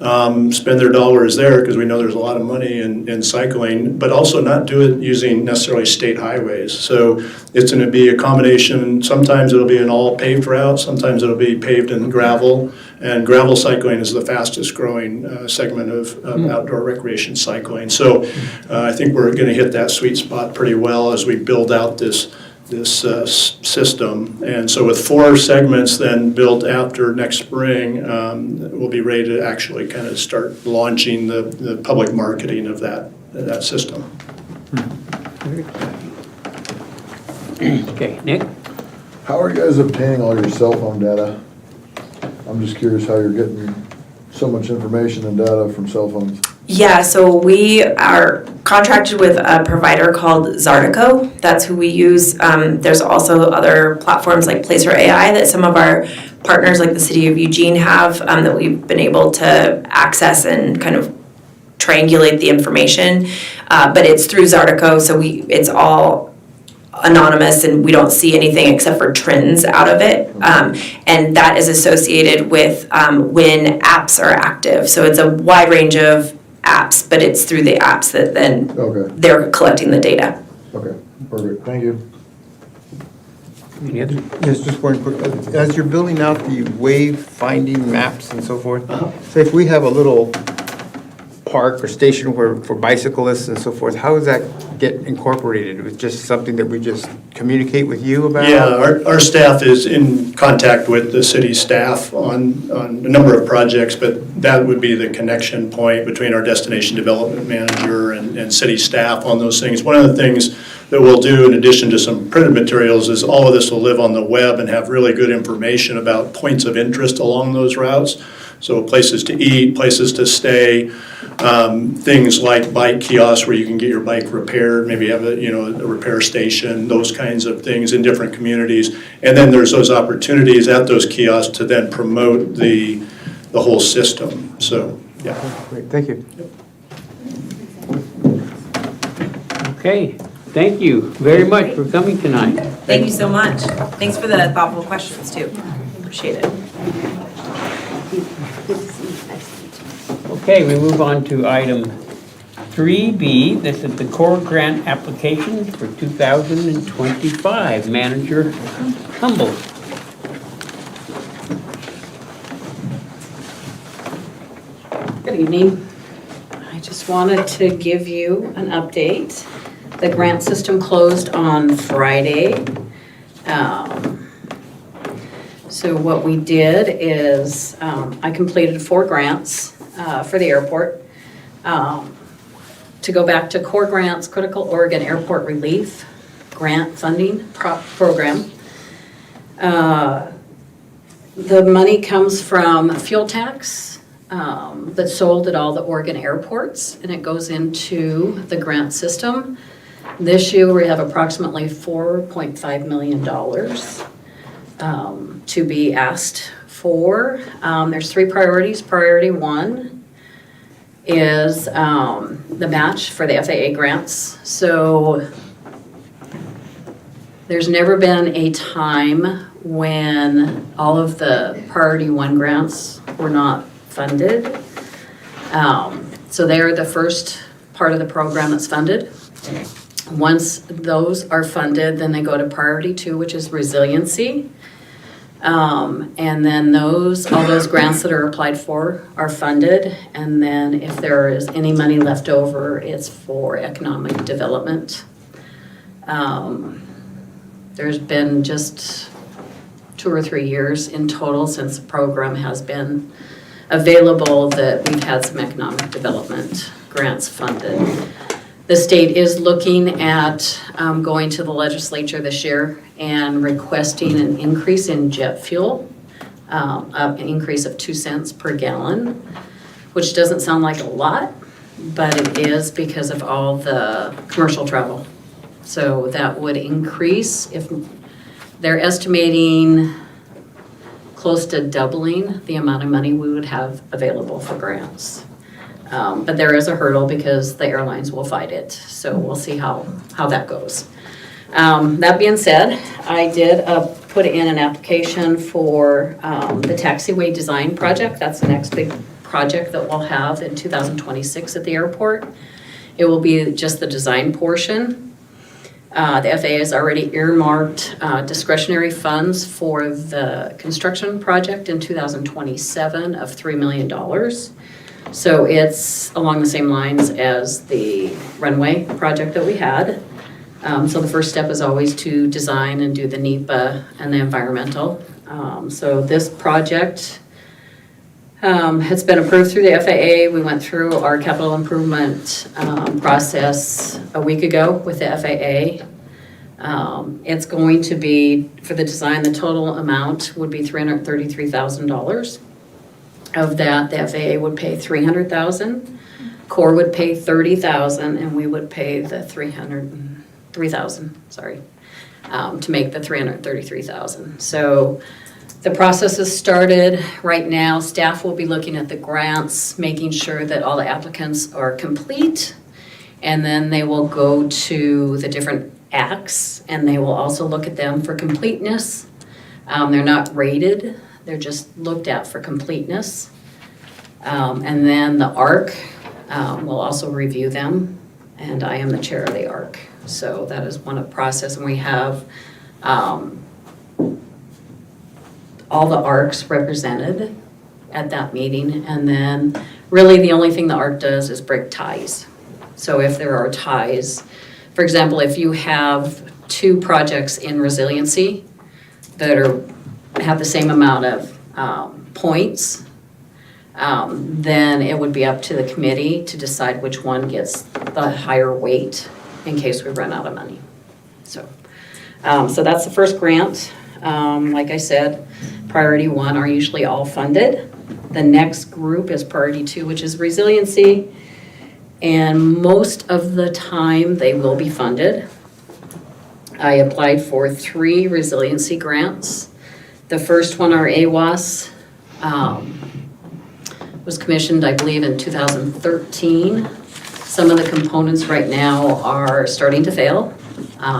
[SPEAKER 5] spend their dollars there, because we know there's a lot of money in cycling, but also not do it using necessarily state highways. So it's going to be a combination. Sometimes it'll be an all paved route, sometimes it'll be paved in gravel, and gravel cycling is the fastest growing segment of outdoor recreation cycling. So I think we're going to hit that sweet spot pretty well as we build out this system. And so with 4 segments then built after next spring, we'll be ready to actually kind of start launching the public marketing of that system.
[SPEAKER 4] Okay, Nick?
[SPEAKER 12] How are you guys obtaining all your cell phone data? I'm just curious how you're getting so much information and data from cell phones.
[SPEAKER 11] Yeah, so we are contracted with a provider called Zartico. That's who we use. There's also other platforms like Placer AI that some of our partners like the City of Eugene have that we've been able to access and kind of triangulate the information. But it's through Zartico, so it's all anonymous and we don't see anything except for trends out of it. And that is associated with when apps are active. So it's a wide range of apps, but it's through the apps that then
[SPEAKER 12] Okay,
[SPEAKER 11] they're collecting the data.
[SPEAKER 12] okay, perfect, thank you.
[SPEAKER 4] Any other?
[SPEAKER 1] Yes, just one quick, as you're building out the wave finding maps and so forth, say if we have a little park or station for bicyclists and so forth, how does that get incorporated? It was just something that we just communicate with you about?
[SPEAKER 5] Yeah, our staff is in contact with the city staff on a number of projects, but that would be the connection point between our destination development manager and city staff on those things. One of the things that we'll do in addition to some printed materials is all of this will live on the web and have really good information about points of interest along those routes. So places to eat, places to stay, things like bike kiosks where you can get your bike repaired, maybe have a repair station, those kinds of things in different communities. And then there's those opportunities at those kiosks to then promote the whole system. So, yeah.
[SPEAKER 1] Great, thank you.
[SPEAKER 4] Okay, thank you very much for coming tonight.
[SPEAKER 11] Thank you so much. Thanks for the thoughtful questions too. Appreciate it.
[SPEAKER 4] Okay, we move on to item 3B. This is the core grant application for 2025. Manager Humble.
[SPEAKER 10] Good evening. I just wanted to give you an update. The grant system closed on Friday. So what we did is I completed 4 grants for the airport. To go back to core grants, Critical Oregon Airport Relief Grant Funding Program. The money comes from fuel tax that's sold at all the Oregon airports, and it goes into the grant system. This year, we have approximately $4.5 million to be asked for. There's 3 priorities. Priority 1 is the match for the FAA grants. So there's never been a time when all of the priority 1 grants were not funded. So they're the first part of the program that's funded. Once those are funded, then they go to priority 2, which is resiliency. And then all those grants that are applied for are funded. And then if there is any money left over, it's for economic development. There's been just 2 or 3 years in total since the program has been available that we've had some economic development grants funded. The state is looking at going to the legislature this year and requesting an increase in jet fuel, an increase of 2 cents per gallon, which doesn't sound like a lot, but it is because of all the commercial travel. So that would increase, if they're estimating close to doubling the amount of money we would have available for grants. But there is a hurdle because the airlines will fight it. So we'll see how that goes. That being said, I did put in an application for the taxiway design project. That's the next big project that we'll have in 2026 at the airport. It will be just the design portion. The FAA has already earmarked discretionary funds for the construction project in 2027 of $3 million. So it's along the same lines as the runway project that we had. So the first step is always to design and do the NEPA and the environmental. So this project has been approved through the FAA. We went through our capital improvement process a week ago with the FAA. It's going to be, for the design, the total amount would be $333,000. Of that, the FAA would pay $300,000, Corps would pay $30,000, and we would pay the $3,000, sorry, to make the $333,000. So the process has started right now. Staff will be looking at the grants, making sure that all the applicants are complete, and then they will go to the different acts, and they will also look at them for completeness. They're not rated, they're just looked at for completeness. And then the ARC will also review them, and I am the chair of the ARC. So that is one of the process, and we have all the ARCs represented at that meeting. And then really the only thing the ARC does is break ties. So if there are ties, for example, if you have 2 projects in resiliency that have the same amount of points, then it would be up to the committee to decide which one gets the higher weight in case we run out of money. So that's the first grant. Like I said, priority 1 are usually all funded. The next group is priority 2, which is resiliency. And most of the time they will be funded. I applied for 3 resiliency grants. The first one, our AWAS, was commissioned, I believe, in 2013. Some of the components right now are starting to fail.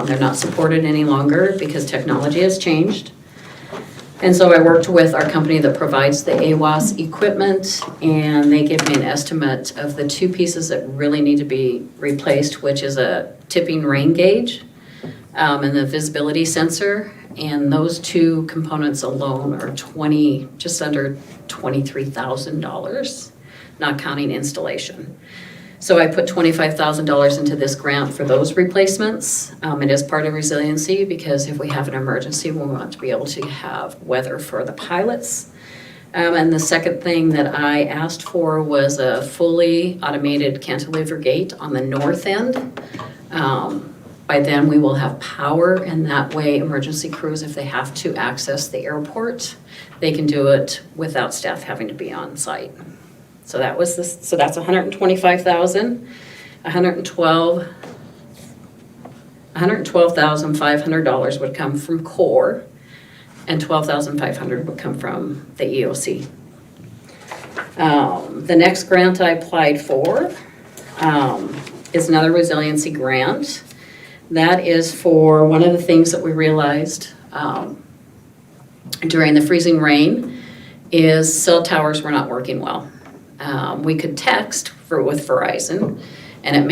[SPEAKER 10] They're not supported any longer because technology has changed. And so I worked with our company that provides the AWAS equipment, and they gave me an estimate of the 2 pieces that really need to be replaced, which is a tipping rain gauge and the visibility sensor. And those 2 components alone are just under $23,000, not counting installation. So I put $25,000 into this grant for those replacements. It is part of resiliency because if we have an emergency, we want to be able to have weather for the pilots. And the second thing that I asked for was a fully automated cantilever gate on the north end. By then we will have power, and that way emergency crews, if they have to access the airport, they can do it without staff having to be on site. So that was this. So that's $125,000. $112,500 would come from core, and $12,500 would come from the EOC. The next grant I applied for is another resiliency grant. That is for one of the things that we realized during the freezing rain is cell towers were not working well. We could text with Verizon, and it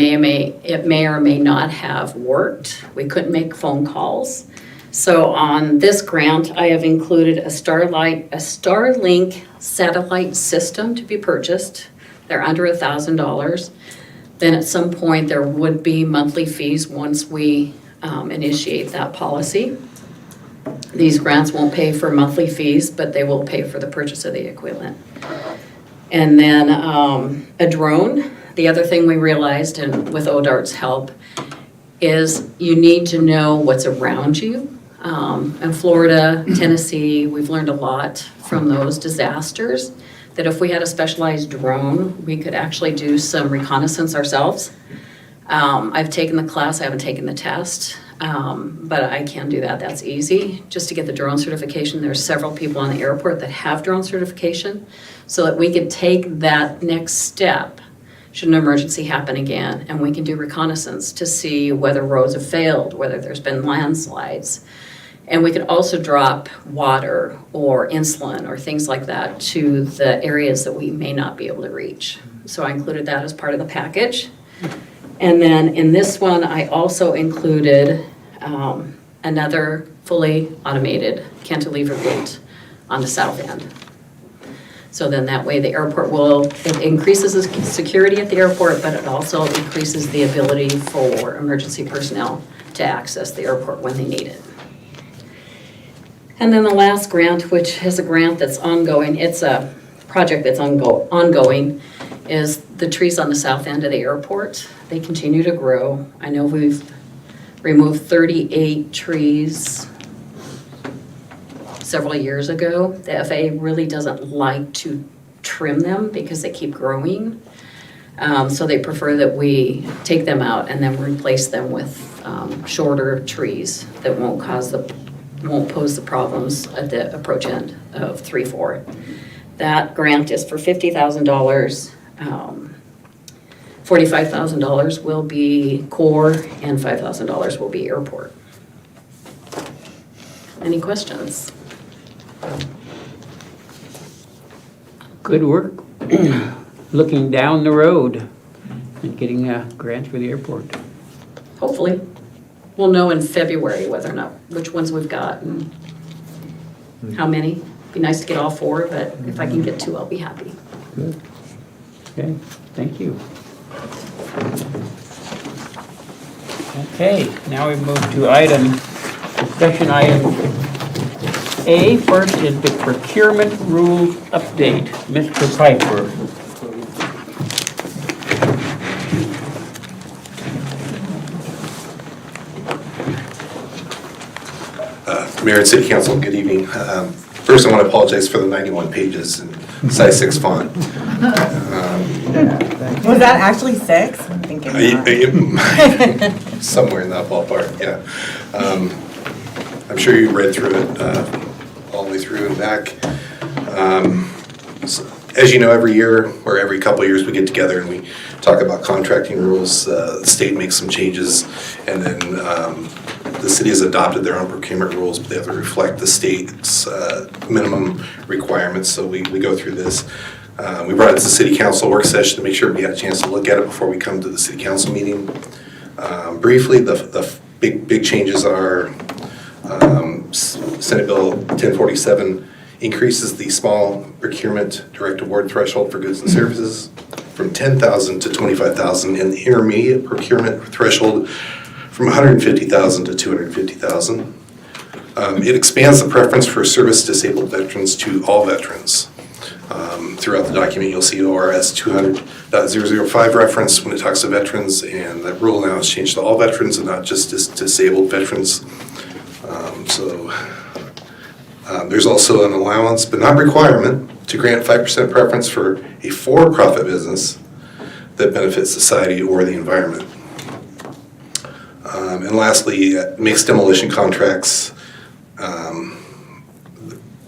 [SPEAKER 10] may or may not have worked. We couldn't make phone calls. So on this grant, I have included a Starlink satellite system to be purchased. They're under $1,000. Then at some point, there would be monthly fees once we initiate that policy. These grants won't pay for monthly fees, but they will pay for the purchase of the equipment. And then a drone. The other thing we realized, and with ODART's help, is you need to know what's around you. In Florida, Tennessee, we've learned a lot from those disasters, that if we had a specialized drone, we could actually do some reconnaissance ourselves. I've taken the class, I haven't taken the test, but I can do that, that's easy. Just to get the drone certification, there's several people on the airport that have drone certification, so that we could take that next step should an emergency happen again, and we can do reconnaissance to see whether roads have failed, whether there's been landslides. And we could also drop water or insulin or things like that to the areas that we may not be able to reach. So I included that as part of the package. And then in this one, I also included another fully automated cantilever gate on the south end. So then that way the airport it increases the security at the airport, but it also increases the ability for emergency personnel to access the airport when they need it. And then the last grant, which is a grant that's ongoing, it's a project that's ongoing, is the trees on the south end of the airport. They continue to grow. I know we've removed 38 trees several years ago. The FAA really doesn't like to trim them because they keep growing. So they prefer that we take them out and then replace them with shorter trees that won't pose the problems at the approach end of 3-4. That grant is for $50,000 $45,000 will be core and $5,000 will be airport. Any questions?
[SPEAKER 4] Good work. Looking down the road and getting grants for the airport.
[SPEAKER 10] Hopefully. We'll know in February whether or not, which ones we've got and how many. Be nice to get all 4, but if I can get 2, I'll be happy.
[SPEAKER 4] Good. Okay, thank you. Okay, now we move to discussion item A. First is the procurement rules update. Mr. Piper.
[SPEAKER 13] Mayor and City Council, good evening. First, I want to apologize for the 91 pages in size 6 font.
[SPEAKER 2] Was that actually 6? I'm thinking not.
[SPEAKER 13] Somewhere in that ballpark, yeah. I'm sure you read through it all the way through and back. As you know, every year or every couple of years we get together and we talk about contracting rules. The state makes some changes, and then the city has adopted their own procurement rules, but they have to reflect the state's minimum requirements. So we go through this. We brought it to the City Council work session to make sure we had a chance to look at it before we come to the City Council meeting. Briefly, the big changes are Senate Bill 1047 increases the small procurement direct award threshold for goods and services from $10,000 to $25,000, and the intermediate procurement threshold from $150,000 to $250,000. It expands the preference for service-disabled veterans to all veterans. Throughout the document, you'll see ORS 200.005 reference when it talks to veterans, and that rule now has changed to all veterans and not just disabled veterans. There's also an allowance, but not requirement, to grant 5% preference for a for-profit business that benefits society or the environment. And lastly, makes demolition contracts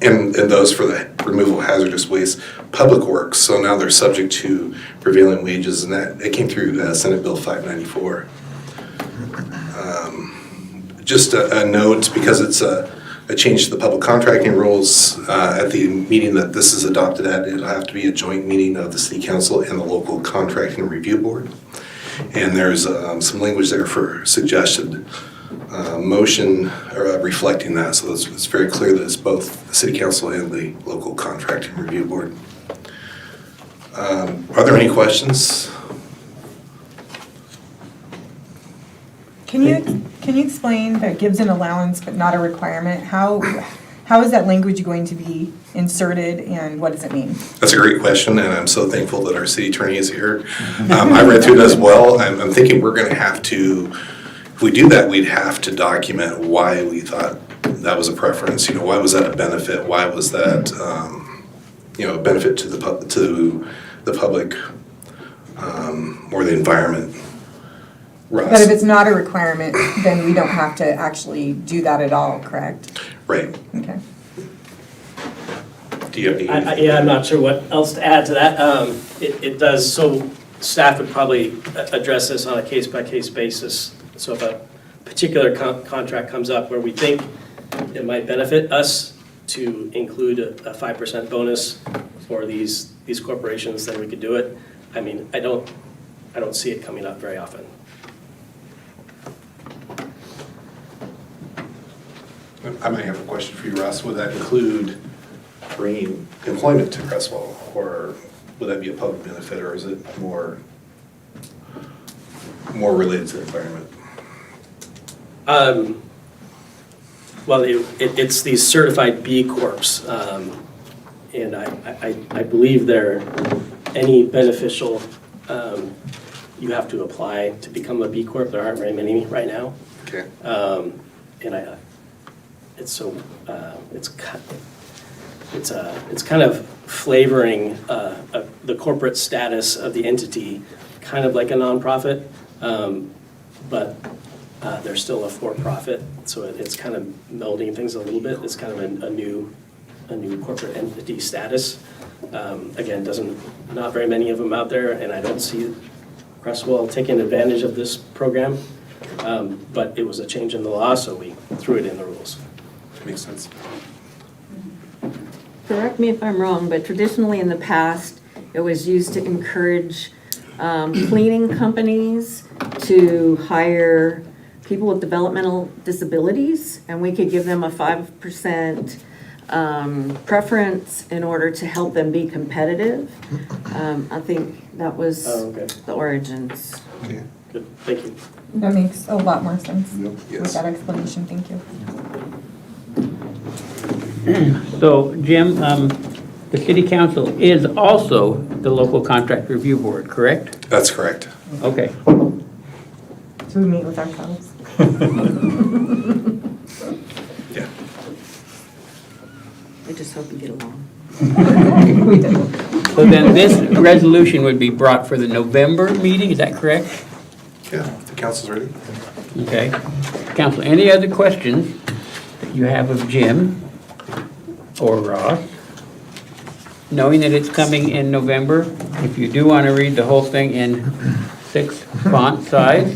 [SPEAKER 13] and those for the removal of hazardous waste public works. So now they're subject to prevailing wages, and that it came through Senate Bill 594. Just a note, because it's a change to the public contracting rules, at the meeting that this is adopted at, it'll have to be a joint meeting of the City Council and the local contracting review board. And there's some language there for suggested motion reflecting that, so it's very clear that it's both the City Council and the local contracting review board. Are there any questions?
[SPEAKER 2] Can you explain that gives an allowance but not a requirement? How is that language going to be inserted, and what does it mean?
[SPEAKER 13] That's a great question, and I'm so thankful that our city attorney is here. I read through it as well. I'm thinking we're going to have to, if we do that, we'd have to document why we thought that was a preference. You know, why was that a benefit? Why was that, a benefit to the public or the environment? Russ?
[SPEAKER 2] But if it's not a requirement, then we don't have to actually do that at all, correct?
[SPEAKER 13] Right.
[SPEAKER 2] Okay.
[SPEAKER 13] Do you have any?
[SPEAKER 14] I'm not sure what else to add to that. It does, so staff would probably address this on a case-by-case basis. So if a particular contract comes up where we think it might benefit us to include a 5% bonus for these corporations, then we could do it. I mean, I don't see it coming up very often.
[SPEAKER 13] I might have a question for you, Russ. Would that include bringing employment to Creswell, or would that be a public benefit, or is it more related to the environment?
[SPEAKER 14] Well, it's these certified B Corps, and I believe any beneficial, you have to apply to become a B Corp. There aren't very many right now.
[SPEAKER 13] Okay.
[SPEAKER 14] And it's kind of flavoring the corporate status of the entity, kind of like a nonprofit, but they're still a for-profit, so it's kind of melding things a little bit. It's kind of a new corporate entity status. Again, not very many of them out there, and I don't see Creswell taking advantage of this program, but it was a change in the law, so we threw it in the rules.
[SPEAKER 13] Makes sense.
[SPEAKER 7] Correct me if I'm wrong, but traditionally in the past, it was used to encourage cleaning companies to hire people with developmental disabilities, and we could give them a 5% preference in order to help them be competitive. I think that was
[SPEAKER 14] Okay.
[SPEAKER 7] the origins.
[SPEAKER 13] Okay.
[SPEAKER 14] Good, thank you.
[SPEAKER 2] That makes a lot more sense
[SPEAKER 12] Yep.
[SPEAKER 13] Yes.
[SPEAKER 2] with that explanation, thank you.
[SPEAKER 4] So, Jim, the city council is also the local contract review board, correct?
[SPEAKER 13] That's correct.
[SPEAKER 4] Okay.
[SPEAKER 2] So we meet with ourselves.
[SPEAKER 13] Yeah.
[SPEAKER 7] I just hope you get along.
[SPEAKER 2] We do.
[SPEAKER 4] So then this resolution would be brought for the November meeting, is that correct?
[SPEAKER 13] Yeah, the council's ready.
[SPEAKER 4] Okay. Council, any other questions that you have of Jim or Ross? Knowing that it's coming in November, if you do want to read the whole thing in 6 font size,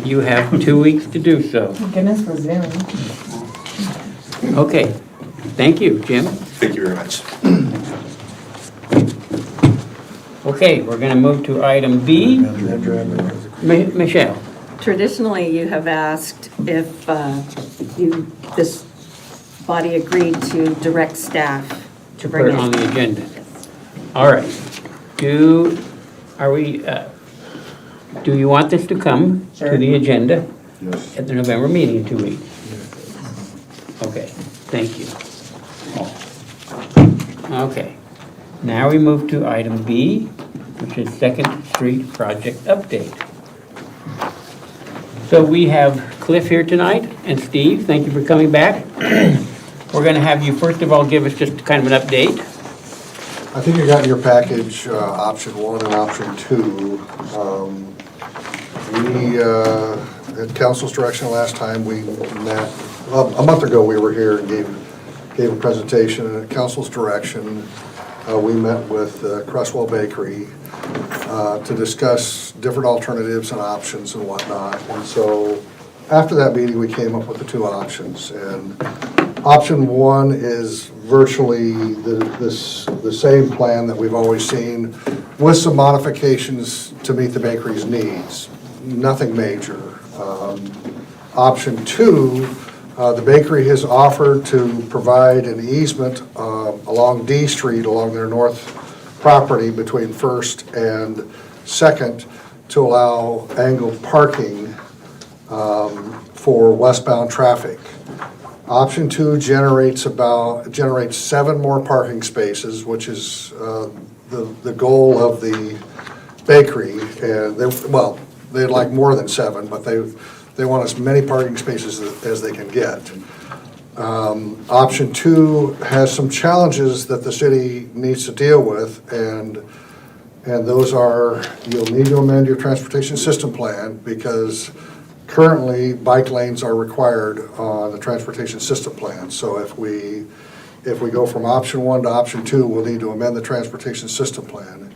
[SPEAKER 4] you have 2 weeks to do so.
[SPEAKER 2] Goodness for Zoom.
[SPEAKER 4] Okay, thank you, Jim.
[SPEAKER 13] Thank you very much.
[SPEAKER 4] Okay, we're going to move to item B. Michelle?
[SPEAKER 7] Traditionally, you have asked if this body agreed to direct staff to
[SPEAKER 4] Put
[SPEAKER 7] bring
[SPEAKER 4] it on
[SPEAKER 7] in.
[SPEAKER 4] the agenda. All right. Do you want this to come to the agenda
[SPEAKER 12] Yes.
[SPEAKER 4] at the November meeting in 2 weeks? Okay, thank you. Okay, now we move to item B, which is Second Street Project Update. So we have Cliff here tonight, and Steve, thank you for coming back. We're gonna have you, first of all, give us just kind of an update.
[SPEAKER 12] I think you got in your package, option 1 and option 2. We, at council's direction last time, we met, well, a month ago, we were here and gave a presentation, and at council's direction, we met with Creswell Bakery to discuss different alternatives and options and whatnot. And so, after that meeting, we came up with the 2 options. And option 1 is virtually the same plan that we've always seen, with some modifications to meet the bakery's needs. Nothing major. Option 2, the bakery has offered to provide an easement along D Street, along their north property between First and 2nd, to allow angled parking for westbound traffic. Option 2 generates 7 more parking spaces, which is the goal of the bakery. And they'd like more than 7, but they want as many parking spaces as they can get. Option 2 has some challenges that the city needs to deal with, and those are, you'll need to amend your transportation system plan, because currently bike lanes are required on the transportation system plan. So if we go from option 1 to option 2, we'll need to amend the transportation system plan.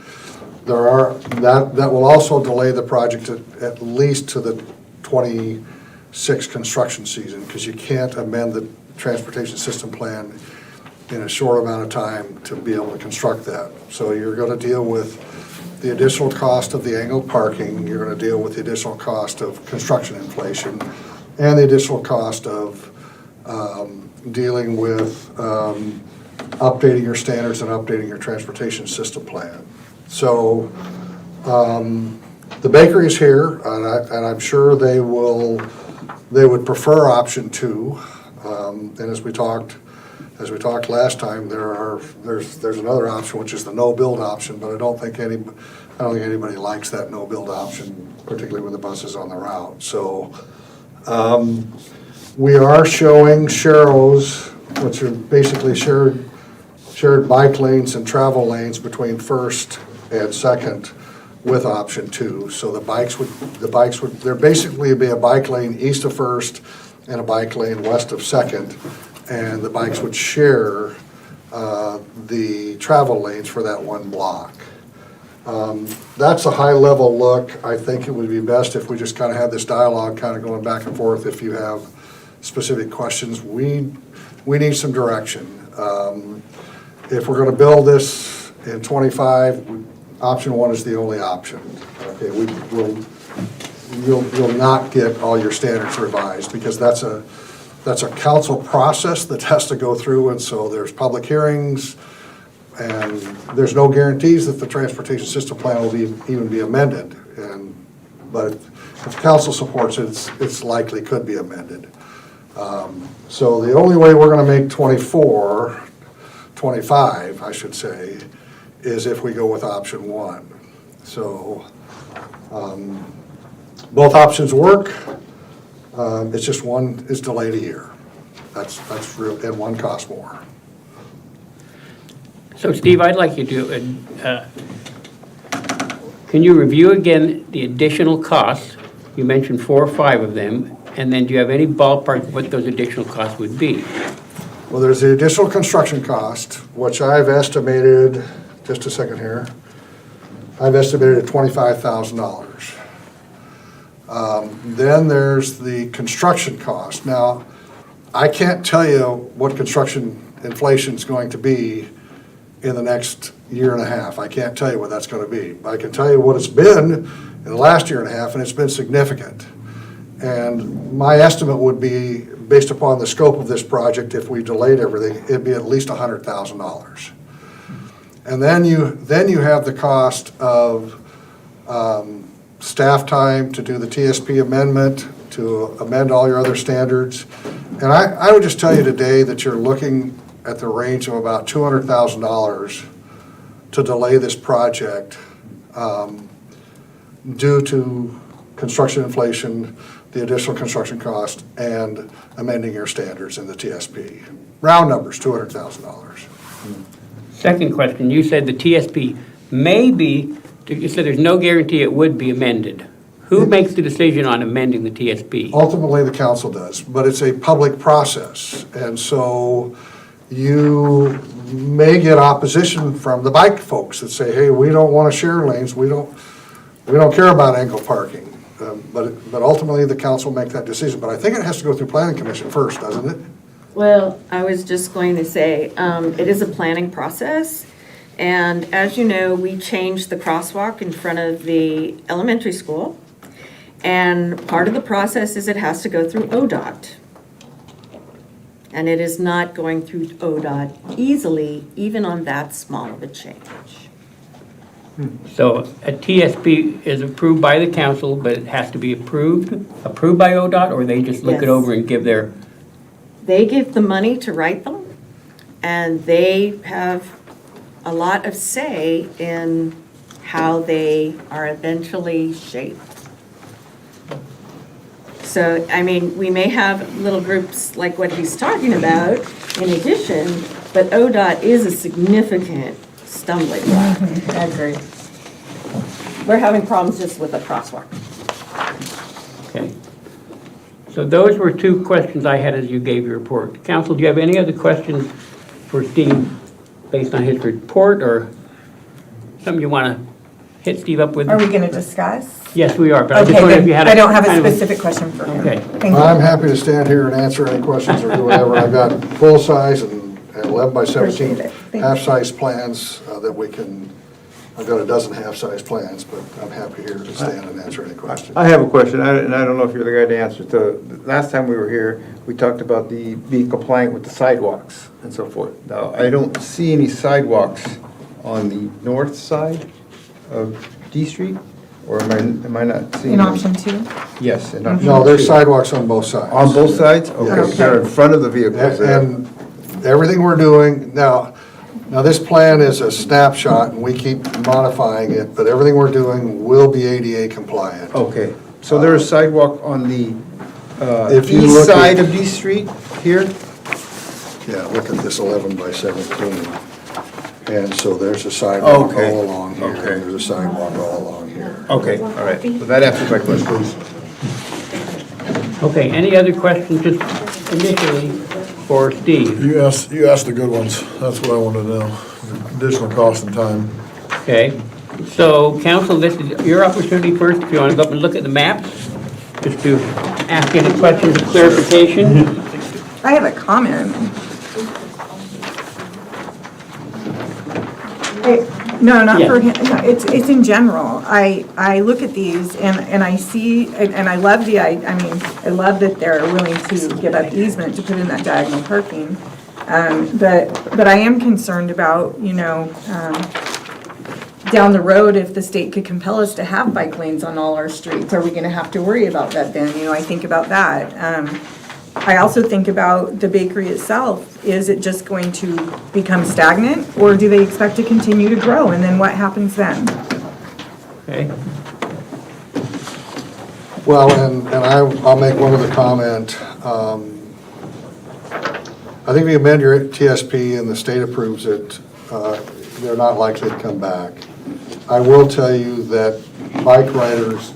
[SPEAKER 12] That will also delay the project at least to the 26 construction season, because you can't amend the transportation system plan in a short amount of time to be able to construct that. So you're going to deal with the additional cost of the angled parking, you're going to deal with the additional cost of construction inflation, and the additional cost of dealing with updating your standards and updating your transportation system plan. So the bakery is here, and I'm sure they would prefer option 2. And as we talked last time, there's another option, which is the no-build option, but I don't think anybody likes that no-build option, particularly with the buses on the route. So we are showing sharrows, which are basically shared bike lanes and travel lanes between First and 2nd with option 2. So the bikes would there basically be a bike lane east of First and a bike lane west of 2nd, and the bikes would share the travel lanes for that one block. That's a high-level look. I think it would be best if we just kind of had this dialogue kind of going back and forth. If you have specific questions, we need some direction. If we're going to build this in '25, option 1 is the only option. Okay, you'll not get all your standards revised because that's a council process that has to go through, and so there's public hearings, and there's no guarantees that the transportation system plan will even be amended. But if the council supports it, it's likely could be amended. So the only way we're going to make 25, I should say, is if we go with option 1. So both options work. It's just one is delayed a year. That's real, and one costs more.
[SPEAKER 4] So Steve, I'd like you to, can you review again the additional costs? You mentioned 4 or 5 of them, and then do you have any ballpark of what those additional costs would be?
[SPEAKER 12] Well, there's the additional construction cost, which I've estimated, just a second here, I've estimated at $25,000. Then there's the construction cost. Now, I can't tell you what construction inflation is going to be in the next year and a half. I can't tell you what that's going to be. I can tell you what it's been in the last year and a half, and it's been significant. And my estimate would be, based upon the scope of this project, if we delayed everything, it'd be at least $100,000. And then you have the cost of staff time to do the TSP amendment, to amend all your other standards. And I would just tell you today that you're looking at the range of about $200,000 to delay this project due to construction inflation, the additional construction cost, and amending your standards in the TSP. Round numbers, $200,000.
[SPEAKER 4] Second question, you said the TSP may be, you said there's no guarantee it would be amended. Who makes the decision on amending the TSP?
[SPEAKER 12] Ultimately, the council does, but it's a public process. And so you may get opposition from the bike folks that say, hey, we don't want to share lanes, we don't care about ankle parking. But ultimately, the council make that decision. But I think it has to go through planning commission first, doesn't it?
[SPEAKER 7] Well, I was just going to say, it is a planning process. And as you know, we changed the crosswalk in front of the elementary school. And part of the process is it has to go through ODOT. And it is not going through ODOT easily, even on that small of a change.
[SPEAKER 4] So a TSP is approved by the council, but it has to be approved by ODOT, or they just look it
[SPEAKER 7] Yes.
[SPEAKER 4] over and give their?
[SPEAKER 7] They give the money to write them, and they have a lot of say in how they are eventually shaped. So, I mean, we may have little groups like what he's talking about in addition, but ODOT is a significant stumbling block.
[SPEAKER 2] I agree.
[SPEAKER 7] We're having problems just with the crosswalk.
[SPEAKER 4] Okay. So those were 2 questions I had as you gave your report. Council, do you have any other questions for Steve based on his report, or something you want to hit Steve up with?
[SPEAKER 2] Are we going to discuss?
[SPEAKER 4] Yes, we are, but I just
[SPEAKER 2] Okay,
[SPEAKER 4] wondered if you
[SPEAKER 2] then
[SPEAKER 4] had
[SPEAKER 2] I don't have
[SPEAKER 4] kind
[SPEAKER 2] a
[SPEAKER 4] of
[SPEAKER 2] specific question for him.
[SPEAKER 4] Okay.
[SPEAKER 2] Thank
[SPEAKER 12] I'm
[SPEAKER 2] you.
[SPEAKER 12] happy to stand here and answer any questions or do whatever. I've got full-size and 11 by 17
[SPEAKER 2] Appreciate it. Thank you.
[SPEAKER 12] half-size plans that we can, I've got a dozen half-size plans, but I'm happy here to stand and answer any questions.
[SPEAKER 1] I have a question, and I don't know if you're the guy to answer. So last time we were here, we talked about being compliant with the sidewalks and so forth. Now, I don't see any sidewalks on the north side of D Street, or am I not seeing
[SPEAKER 2] In
[SPEAKER 1] them?
[SPEAKER 2] option 2?
[SPEAKER 1] Yes, in option
[SPEAKER 12] No, there's
[SPEAKER 1] 2.
[SPEAKER 12] sidewalks on both sides.
[SPEAKER 1] On both sides? Okay,
[SPEAKER 12] Yes.
[SPEAKER 1] they're in front of the vehicles.
[SPEAKER 12] And everything we're doing, now this plan is a snapshot and we keep modifying it, but everything we're doing will be ADA compliant.
[SPEAKER 1] Okay, so there is sidewalk on the
[SPEAKER 12] If you
[SPEAKER 1] east
[SPEAKER 12] look at-
[SPEAKER 1] side of D Street here?
[SPEAKER 12] Yeah, look at this 11 by 17. And so there's a sidewalk
[SPEAKER 1] Okay.
[SPEAKER 12] all along here.
[SPEAKER 1] Okay.
[SPEAKER 12] There's a sidewalk all along here.
[SPEAKER 1] Okay, all right, so that answers my question.
[SPEAKER 4] Okay, any other questions just initially for Steve?
[SPEAKER 15] You asked the good ones. That's what I wanted to know. Additional cost and time.
[SPEAKER 4] Okay, So council, this is your opportunity first, if you want to go up and look at the maps, just to ask any questions of clarification.
[SPEAKER 2] I have a comment. No, not for him, no, it's in general. I look at these and I see, and I love I love that they're willing to give up easement to put in that diagonal parking. But I am concerned about, down the road, if the state could compel us to have bike lanes on all our streets, are we gonna have to worry about that then? I think about that. I also think about the bakery itself. Is it just going to become stagnant, or do they expect to continue to grow, and then what happens then?
[SPEAKER 4] Okay.
[SPEAKER 12] Well, and I'll make one other comment. I think if you amend your TSP and the state approves it, they're not likely to come back. I will tell you that bike riders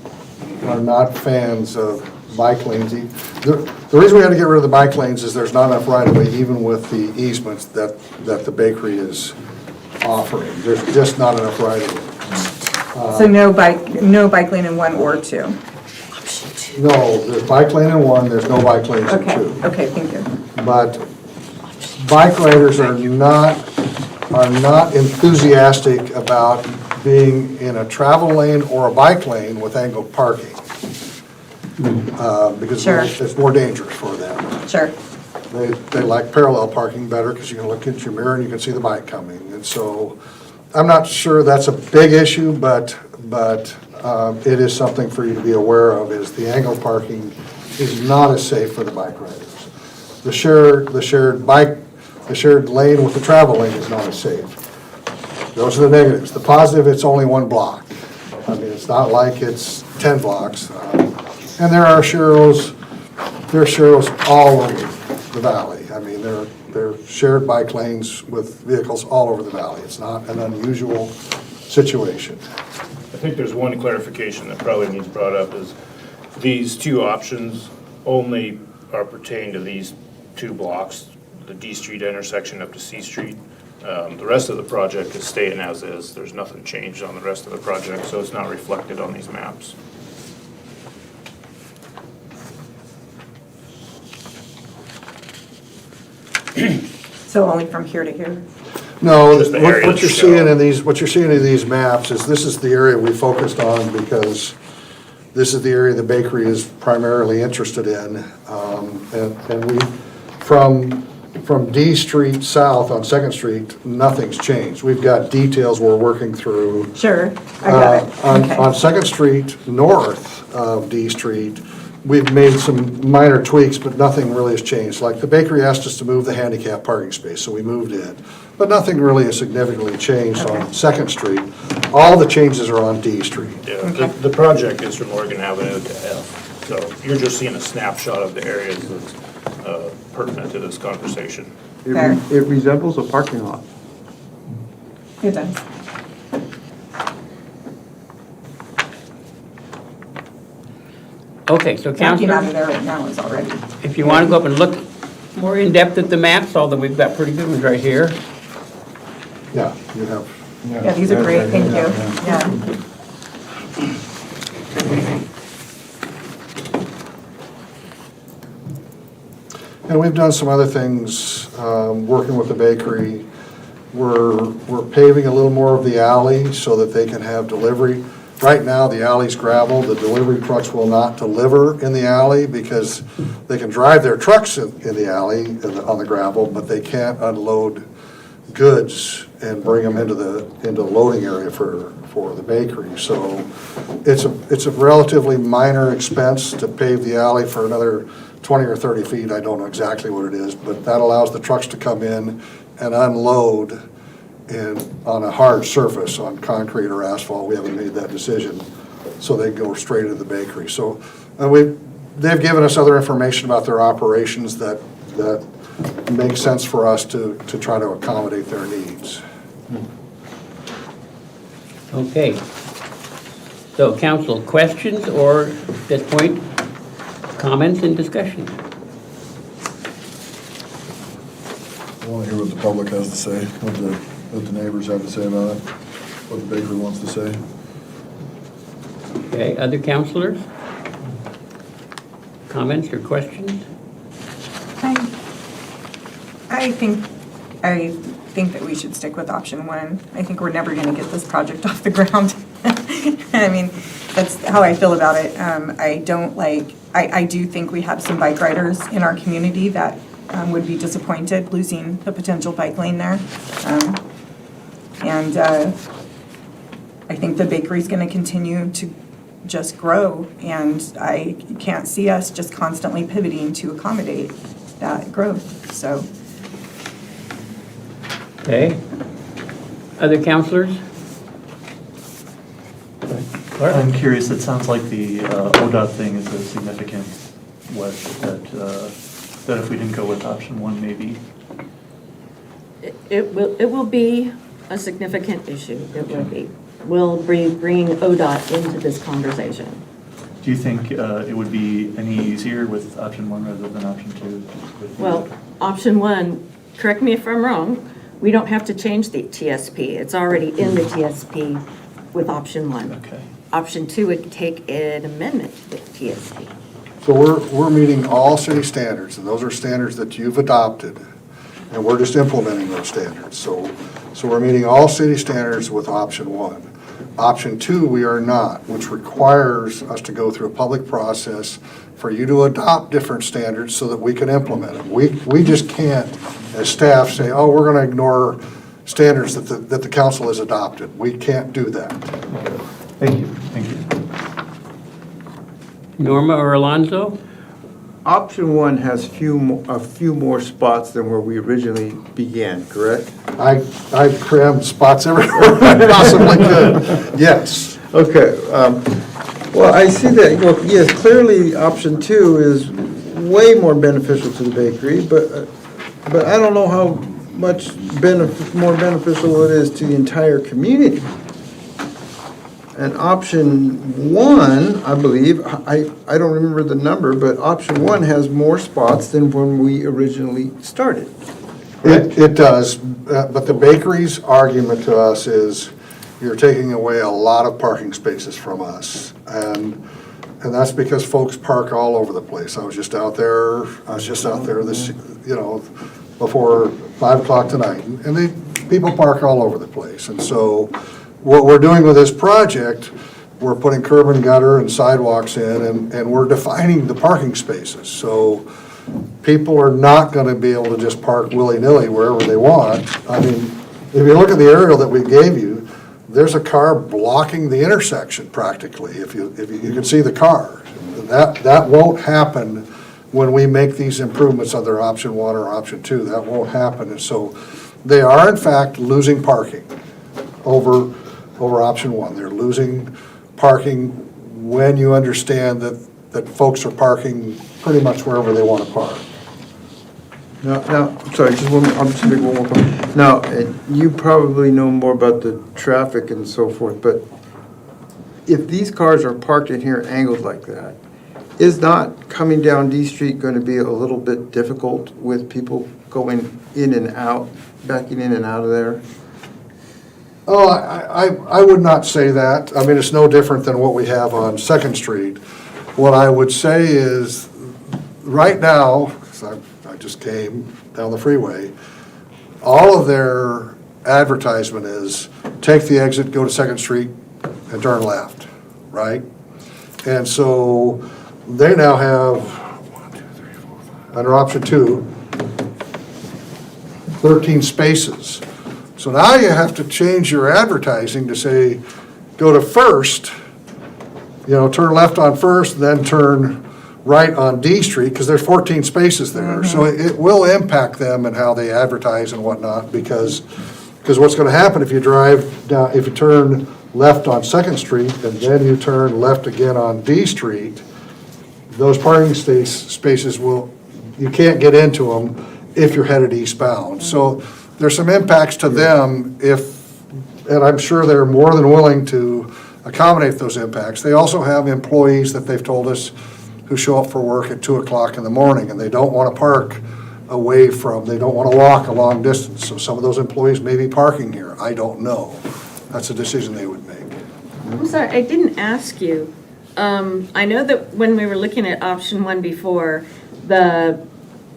[SPEAKER 12] are not fans of bike lanes. The reason we had to get rid of the bike lanes is there's not enough right-of-way, even with the easements that the bakery is offering. There's just not enough right-of-way.
[SPEAKER 2] So no bike lane in 1 or 2?
[SPEAKER 12] No, there's bike lane in 1, there's no bike lanes in 2.
[SPEAKER 2] Okay, thank you.
[SPEAKER 12] But bike riders are not enthusiastic about being in a travel lane or a bike lane with angled parking. Because it's more dangerous for them.
[SPEAKER 2] Sure.
[SPEAKER 12] They like parallel parking better because you can look into your mirror and you can see the bike coming. And so I'm not sure that's a big issue, but it is something for you to be aware of, is the angled parking is not as safe for the bike riders. The shared lane with the travel lane is not as safe. Those are the negatives. The positive, it's only 1 block. I mean, it's not like it's 10 blocks. And there are sharrows all over the valley. I mean, they're shared bike lanes with vehicles all over the valley. It's not an unusual situation.
[SPEAKER 15] I think there's one clarification that probably needs brought up, is these 2 options only are pertaining to these 2 blocks, the D Street intersection up to C Street. The rest of the project is staying as is. There's nothing changed on the rest of the project, so it's not reflected on these maps.
[SPEAKER 2] So only from here to here?
[SPEAKER 12] No,
[SPEAKER 15] Just the
[SPEAKER 12] what
[SPEAKER 15] areas
[SPEAKER 12] you're
[SPEAKER 15] shown.
[SPEAKER 12] seeing in these maps is this is the area we focused on because this is the area the bakery is primarily interested in. And we, from D Street south on 2nd Street, nothing's changed. We've got details we're working through.
[SPEAKER 2] Sure, I got it. Okay.
[SPEAKER 12] On 2nd Street, north of D Street, we've made some minor tweaks, but nothing really has changed. Like the bakery asked us to move the handicap parking space, so we moved it. But nothing really has significantly changed on 2nd Street. All the changes are on D Street.
[SPEAKER 15] Yeah, the project is from Oregon Avenue to F, so you're just seeing a snapshot of the areas that's pertinent to this conversation.
[SPEAKER 2] It
[SPEAKER 1] resembles a parking lot.
[SPEAKER 2] It does.
[SPEAKER 4] Okay, so
[SPEAKER 2] Backing out
[SPEAKER 4] councilor,
[SPEAKER 2] of there right now is already.
[SPEAKER 4] if you want to go up and look more in depth at the maps, although we've got pretty good ones right here.
[SPEAKER 12] Yeah, you have.
[SPEAKER 2] Yeah, these are great, thank you. Yeah.
[SPEAKER 12] And we've done some other things, working with the bakery. We're paving a little more of the alley so that they can have delivery. Right now, the alley's gravel. The delivery trucks will not deliver in the alley because they can drive their trucks in the alley on the gravel, but they can't unload goods and bring them into the loading area for the bakery. So it's a relatively minor expense to pave the alley for another 20 or 30 feet. I don't know exactly what it is, but that allows the trucks to come in and unload on a hard surface, on concrete or asphalt. We haven't made that decision, so they go straight into the bakery. So they've given us other information about their operations that makes sense for us to try to accommodate their needs.
[SPEAKER 4] Okay. So council, questions or at this point, comments and discussion?
[SPEAKER 16] I want to hear what the public has to say, what the neighbors have to say about it.
[SPEAKER 12] what the baker wants to say.
[SPEAKER 4] Okay, other counselors? Comments or questions?
[SPEAKER 2] I think that we should stick with option one. I think we're never gonna get this project off the ground. I mean, that's how I feel about it. I do think we have some bike riders in our community that would be disappointed losing the potential bike lane there. And I think the bakery's gonna continue to just grow, and I can't see us just constantly pivoting to accommodate that growth, so.
[SPEAKER 4] Okay. Other counselors?
[SPEAKER 3] I'm curious, it sounds like the ODOT thing is a significant wedge that if we didn't go with option one, maybe.
[SPEAKER 7] It will be a significant issue, it will be. We'll bring ODOT into this conversation.
[SPEAKER 3] Do you think it would be any easier with option one rather than option two?
[SPEAKER 7] Well, option one, correct me if I'm wrong, we don't have to change the TSP. It's already in the TSP with option one.
[SPEAKER 3] Okay.
[SPEAKER 7] Option two would take an amendment to the TSP.
[SPEAKER 12] So we're meeting all city standards, and those are standards that you've adopted, and we're just implementing those standards. So we're meeting all city standards with option one. Option two, we are not, which requires us to go through a public process for you to adopt different standards so that we can implement them. We just can't, as staff, say, oh, we're gonna ignore standards that the council has adopted. We can't do that.
[SPEAKER 3] Thank you, thank you.
[SPEAKER 4] Norma or Alonzo?
[SPEAKER 1] Option one has a few more spots than where we originally began, correct?
[SPEAKER 12] I crammed spots everywhere I possibly could, yes.
[SPEAKER 1] Okay, well, I see that, well, yes, clearly, option two is way more beneficial to the bakery, but I don't know how much more beneficial it is to the entire community. And option one, I believe, I don't remember the number, but option one has more spots than when we originally started.
[SPEAKER 12] It does, but the bakery's argument to us is you're taking away a lot of parking spaces from us. And that's because folks park all over the place. I was just out there this, before 5 o'clock tonight, and people park all over the place. And so what we're doing with this project, we're putting curb and gutter and sidewalks in, and we're defining the parking spaces. So people are not gonna be able to just park willy-nilly wherever they want. I mean, if you look at the aerial that we gave you, there's a car blocking the intersection practically, if you can see the car. That won't happen when we make these improvements under option one or option two. That won't happen. And so they are in fact losing parking over option one. They're losing parking when you understand that folks are parking pretty much wherever they want to park.
[SPEAKER 1] Now, sorry, just one more, I'm just gonna make one more point. Now, you probably know more about the traffic and so forth, but if these cars are parked in here angled like that, is not coming down D Street going to be a little bit difficult with people going in and out, backing in and out of there?
[SPEAKER 12] Oh, I would not say that. I mean, it's no different than what we have on 2nd Street. What I would say is, right now, because I just came down the freeway, all of their advertisement is, take the exit, go to 2nd Street, and turn left, right? And so they now have, 1, 2, 3, 4, 5, under option 2, 13 spaces. So now you have to change your advertising to say, go to First, turn left on First, then turn right on D Street, because there's 14 spaces there. So it will impact them and how they advertise and whatnot, because what's going to happen if you drive down, if you turn left on 2nd Street and then you turn left again on D Street, those parking spaces you can't get into them if you're headed eastbound. So there's some impacts to them and I'm sure they're more than willing to accommodate those impacts. They also have employees that they've told us who show up for work at 2 o'clock in the morning, and they don't want to park they don't want to walk a long distance. So some of those employees may be parking here. I don't know. That's a decision they would make.
[SPEAKER 7] I'm sorry, I didn't ask you. I know that when we were looking at option one before, the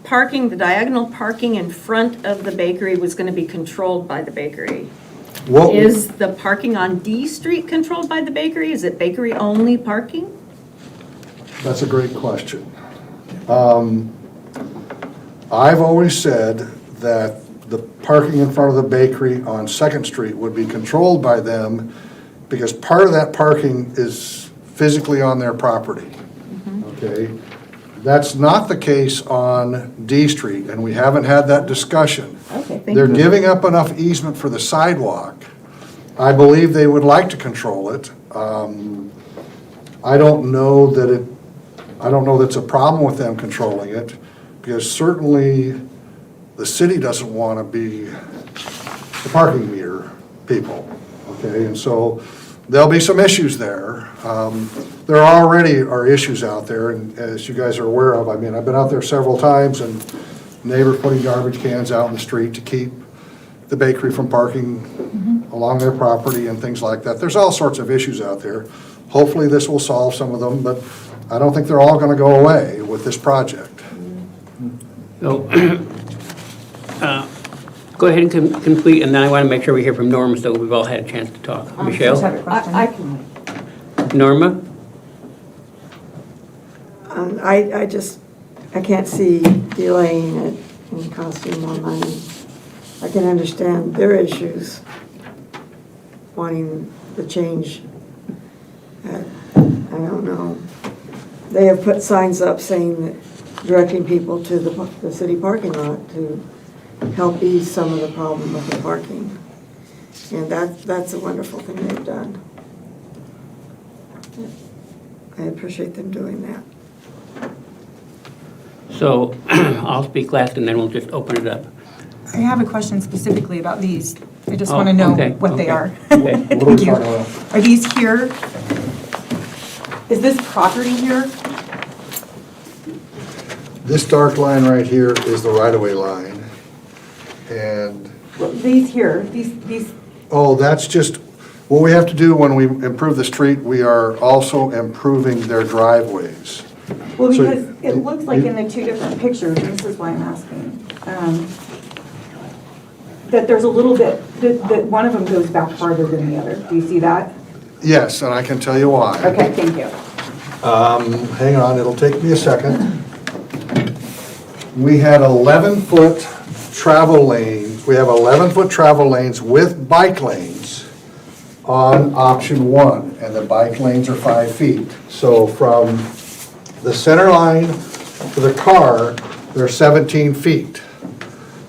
[SPEAKER 7] parking, the diagonal parking in front of the bakery was going to be controlled by the bakery.
[SPEAKER 12] What-
[SPEAKER 7] Is the parking on D Street controlled by the bakery? Is it bakery-only parking?
[SPEAKER 12] That's a great question. I've always said that the parking in front of the bakery on Second Street would be controlled by them because part of that parking is physically on their property. Okay? That's not the case on D Street, and we haven't had that discussion.
[SPEAKER 7] Okay, thank
[SPEAKER 12] They're
[SPEAKER 7] you.
[SPEAKER 12] giving up enough easement for the sidewalk. I believe they would like to control it. I don't know that's a problem with them controlling it, because certainly the city doesn't want to be the parking meter people, okay? And so there'll be some issues there. There already are issues out there, and as you guys are aware of, I mean, I've been out there several times, and neighbors putting garbage cans out in the street to keep the bakery from parking along their property and things like that. There's all sorts of issues out there. Hopefully this will solve some of them, but I don't think they're all going to go away with this project.
[SPEAKER 4] So, go ahead and complete, and then I want to make sure we hear from Norma, so we've all had a chance to talk. Michelle?
[SPEAKER 8] I can.
[SPEAKER 4] Norma?
[SPEAKER 8] I can't see delaying it and costing more money. I can understand their issues, wanting the change. I don't know. They have put signs up saying that, directing people to the city parking lot to help ease some of the problem with the parking. And that's a wonderful thing they've done. I appreciate them doing that.
[SPEAKER 4] So I'll speak last, and then we'll just open it up.
[SPEAKER 2] I have a question specifically about these. I just
[SPEAKER 4] Oh,
[SPEAKER 2] want to know
[SPEAKER 4] okay,
[SPEAKER 2] what they
[SPEAKER 4] okay.
[SPEAKER 2] are.
[SPEAKER 4] Okay.
[SPEAKER 12] What are we
[SPEAKER 2] Thank you.
[SPEAKER 12] talking about?
[SPEAKER 2] Are these here? Is this property here?
[SPEAKER 12] This dark line right here is the right-of-way line. And,
[SPEAKER 2] These here, these,
[SPEAKER 12] oh, that's just, what we have to do when we improve the street, we are also improving their driveways.
[SPEAKER 2] well,
[SPEAKER 12] So-
[SPEAKER 2] because it looks like in the two different pictures, and this is why I'm asking, that there's a little bit, that one of them goes back farther than the other. Do you see that?
[SPEAKER 12] Yes, and I can tell you why.
[SPEAKER 2] Okay, thank you.
[SPEAKER 12] Hang on, it'll take me a second. We had 11-foot travel lanes, we have 11-foot travel lanes with bike lanes on option one, and the bike lanes are 5 feet. So from the center line to the car, they're 17 feet.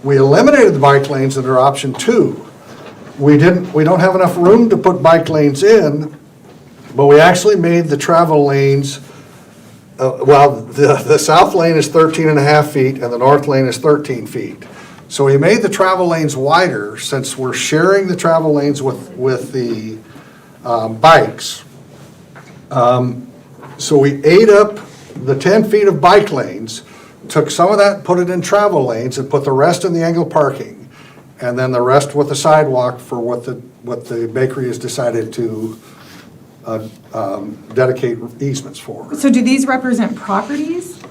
[SPEAKER 12] We eliminated the bike lanes under option two. We don't have enough room to put bike lanes in, but we actually made the travel lanes, the south lane is 13 and a half feet and the north lane is 13 feet. So we made the travel lanes wider since we're sharing the travel lanes with the bikes. So we ate up the 10 feet of bike lanes, took some of that, put it in travel lanes, and put the rest in the angled parking, and then the rest with the sidewalk for what the bakery has decided to dedicate easements for.
[SPEAKER 2] So do these represent properties?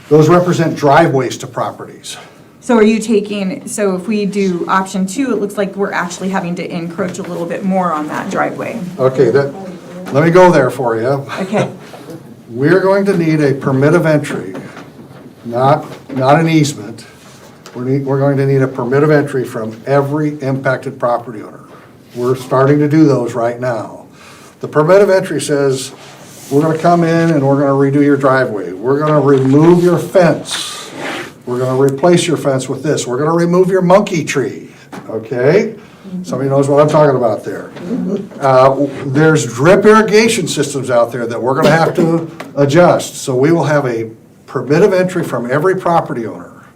[SPEAKER 12] Those represent driveways to properties.
[SPEAKER 2] So are you taking, so if we do option two, it looks like we're actually having to encroach a little bit more on that driveway.
[SPEAKER 12] Okay, let me go there for you.
[SPEAKER 2] Okay,
[SPEAKER 12] We're going to need a permit of entry, not an easement. We're going to need a permit of entry from every impacted property owner. We're starting to do those right now. The permit of entry says, we're gonna come in and we're gonna redo your driveway. We're gonna remove your fence. We're gonna replace your fence with this. We're gonna remove your monkey tree, okay? Somebody knows what I'm talking about there. There's drip irrigation systems out there that we're gonna have to adjust. So we will have a permit of entry from every property owner.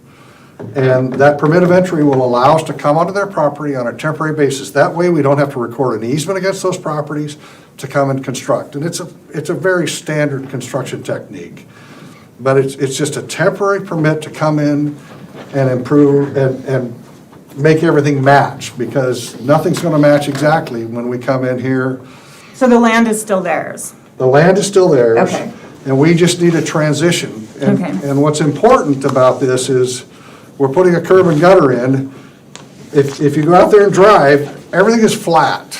[SPEAKER 12] And that permit of entry will allow us to come onto their property on a temporary basis. That way, we don't have to record an easement against those properties to come and construct. And it's a very standard construction technique. But it's just a temporary permit to come in and improve and make everything match, because nothing's gonna match exactly when we come in here.
[SPEAKER 2] So the land is still theirs?
[SPEAKER 12] The land is still theirs.
[SPEAKER 2] Okay.
[SPEAKER 12] And we just need a transition. And-
[SPEAKER 2] Okay.
[SPEAKER 12] And what's important about this is, we're putting a curb and gutter in. If you go out there and drive, everything is flat.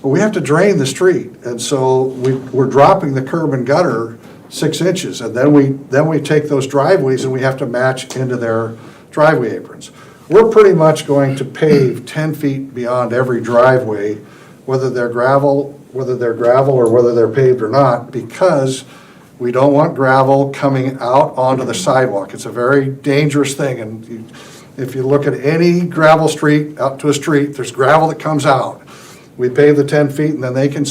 [SPEAKER 12] But we have to drain the street, and so we're dropping the curb and gutter 6 inches, and then we take those driveways and we have to match into their driveway aprons. We're pretty much going to pave 10 feet beyond every driveway, whether they're gravel or whether they're paved or not, because we don't want gravel coming out onto the sidewalk. It's a very dangerous thing, and if you look at any gravel street, out to a street, there's gravel that comes out. We pave the 10 feet, and then they can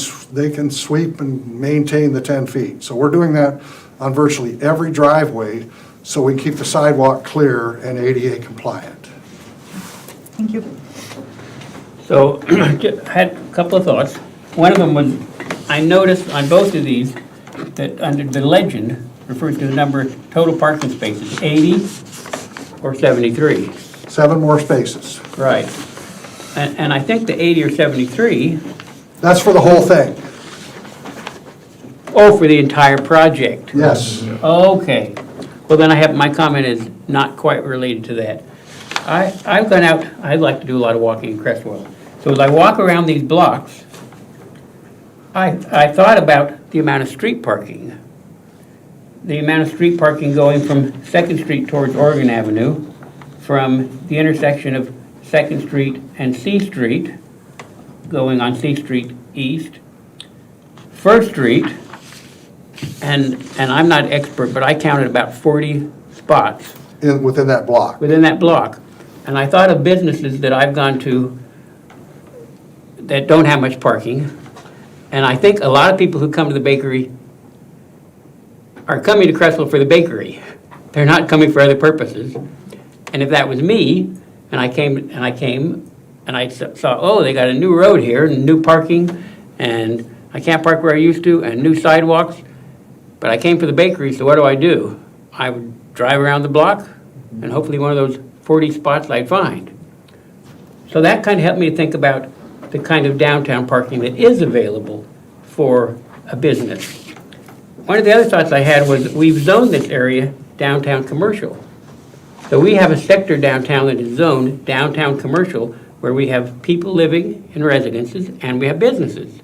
[SPEAKER 12] sweep and maintain the 10 feet. So we're doing that on virtually every driveway, so we can keep the sidewalk clear and ADA compliant.
[SPEAKER 2] Thank you.
[SPEAKER 4] So, I had a couple of thoughts. One of them was, I noticed on both of these that under the legend refers to the number of total parking spaces, 80 or 73.
[SPEAKER 12] 7 more spaces.
[SPEAKER 4] Right. And I think the 80 or 73,
[SPEAKER 12] That's for the whole thing.
[SPEAKER 4] oh, for the entire project.
[SPEAKER 12] Yes.
[SPEAKER 4] Okay. Well, then my comment is not quite related to that. I've gone out, I like to do a lot of walking in Creswell. So as I walk around these blocks, I thought about the amount of street parking. The amount of street parking going from 2nd Street towards Oregon Avenue, from the intersection of 2nd Street and C Street, going on C Street East, 1st Street, and I'm not expert, but I counted about 40 spots.
[SPEAKER 12] Within that block.
[SPEAKER 4] Within that block. And I thought of businesses that I've gone to that don't have much parking. And I think a lot of people who come to the bakery are coming to Creswell for the bakery. They're not coming for other purposes. And if that was me, and I came and I saw, oh, they got a new road here and new parking, and I can't park where I used to, and new sidewalks, but I came for the bakery, so what do? I would drive around the block, and hopefully one of those 40 spots I'd find. So that kind of helped me to think about the kind of downtown parking that is available for a business. One of the other thoughts I had was we've zoned this area downtown commercial. So we have a sector downtown that is zoned downtown commercial, where we have people living in residences and we have businesses.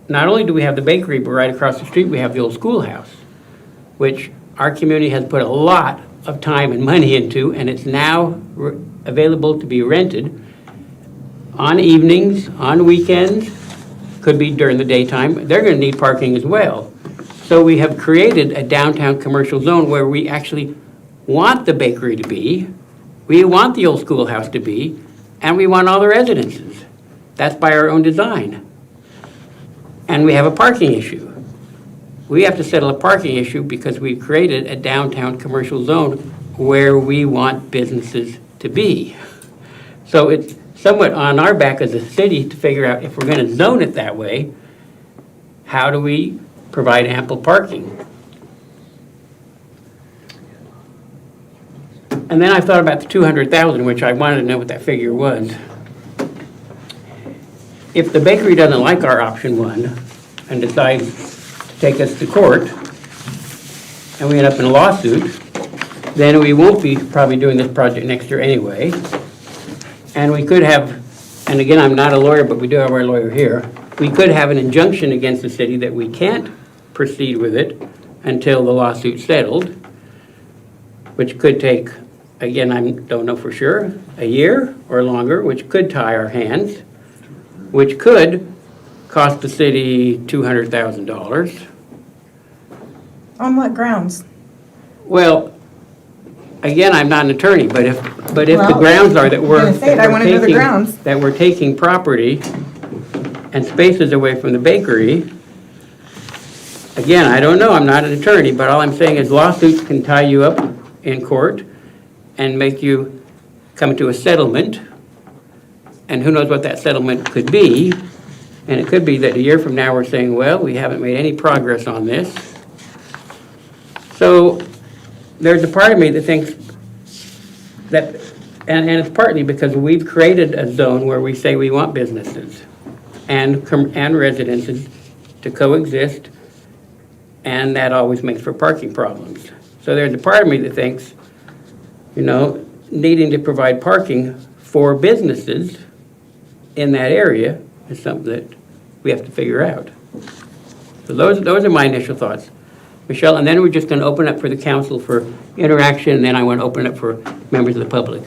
[SPEAKER 4] Not only do we have the bakery, but right across the street we have the old schoolhouse, which our community has put a lot of time and money into, and it's now available to be rented on evenings, on weekends, could be during the daytime. They're going to need parking as well. So we have created a downtown commercial zone where we actually want the bakery to be, we want the old schoolhouse to be, and we want all the residences. That's by our own design. And we have a parking issue. We have to settle a parking issue because we've created a downtown commercial zone where we want businesses to be. So it's somewhat on our back as a city to figure out, if we're going to zone it that way, how do we provide ample parking? And then I thought about the 200,000, which I wanted to know what that figure was. If the bakery doesn't like our option 1 and decides to take us to court, and we end up in a lawsuit, then we won't be probably doing this project next year anyway. And we could have, and again, I'm not a lawyer, but we do have our lawyer here, we could have an injunction against the city that we can't proceed with it until the lawsuit's settled, which could take, again, I don't know for sure, a year or longer, which could tie our hands, which could cost the city $200,000.
[SPEAKER 2] On what grounds?
[SPEAKER 4] Well, again, I'm not an attorney, but if the
[SPEAKER 2] Well,
[SPEAKER 4] grounds are that we're
[SPEAKER 2] I'm gonna say it, I wanna know the grounds.
[SPEAKER 4] that we're taking property and spaces away from the bakery, again, I don't know, I'm not an attorney, but all I'm saying is lawsuits can tie you up in court and make you come to a settlement, and who knows what that settlement could be, and it could be that a year from now we're saying, well, we haven't made any progress on this. So there's a part of me that thinks that and it's partly because we've created a zone where we say we want businesses and residences to coexist, and that always makes for parking problems. So there's a part of me that thinks, needing to provide parking for businesses in that area is something that we have to figure out. So those are my initial thoughts. Michelle, and then we're just going to open up for the council for interaction, and then I want to open up for members of the public.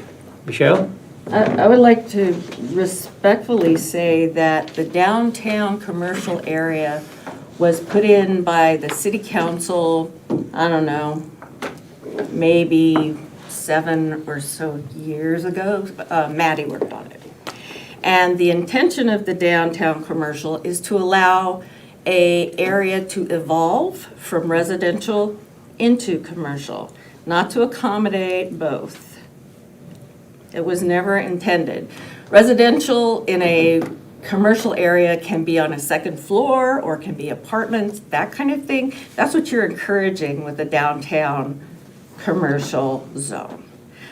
[SPEAKER 4] Michelle?
[SPEAKER 7] I would like to respectfully say that the downtown commercial area was put in by the city council, I don't know, maybe 7 or so years ago. Maddie worked on it. And the intention of the downtown commercial is to allow an area to evolve from residential into commercial, not to accommodate both. It was never intended. Residential in a commercial area can be on a second floor or can be apartments, that kind of thing. That's what you're encouraging with the downtown commercial zone.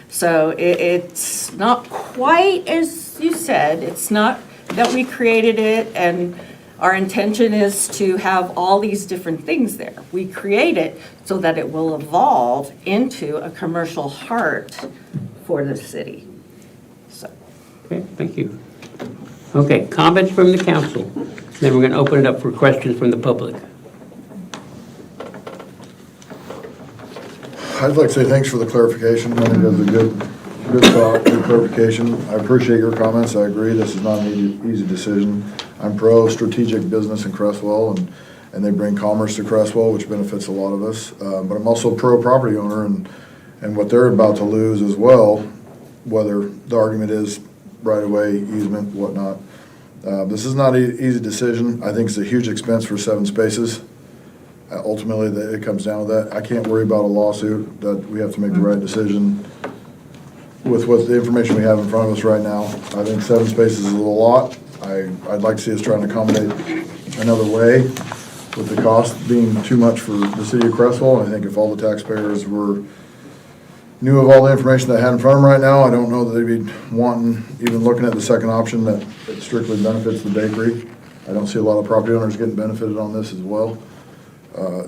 [SPEAKER 7] So it's not quite as you said. It's not that we created it and our intention is to have all these different things there. We create it so that it will evolve into a commercial heart for the city. So.
[SPEAKER 4] Okay, thank you. Okay, comments from the council. Then we're going to open it up for questions from the public.
[SPEAKER 12] I'd like to say thanks for the clarification. I think that's a good thought, good clarification. I appreciate your comments. I agree, this is not an easy decision. I'm pro strategic business in Creswell, and they bring commerce to Creswell, which benefits a lot of us. But I'm also pro property owner, and what they're about to lose as well, whether the argument is right of way, easement, whatnot. This is not an easy decision. I think it's a huge expense for 7 spaces. Ultimately, it comes down to that. I can't worry about a lawsuit, that we have to make the right decision with what the information we have in front of us right now. I think 7 spaces is a lot. I'd like to see us trying to accommodate another way, with the cost being too much for the city of Creswell. I think if all the taxpayers knew of all the information they had in front of them right now, I don't know that they'd be wanting, even looking at the second option that strictly benefits the bakery. I don't see a lot of property owners getting benefited on this as well.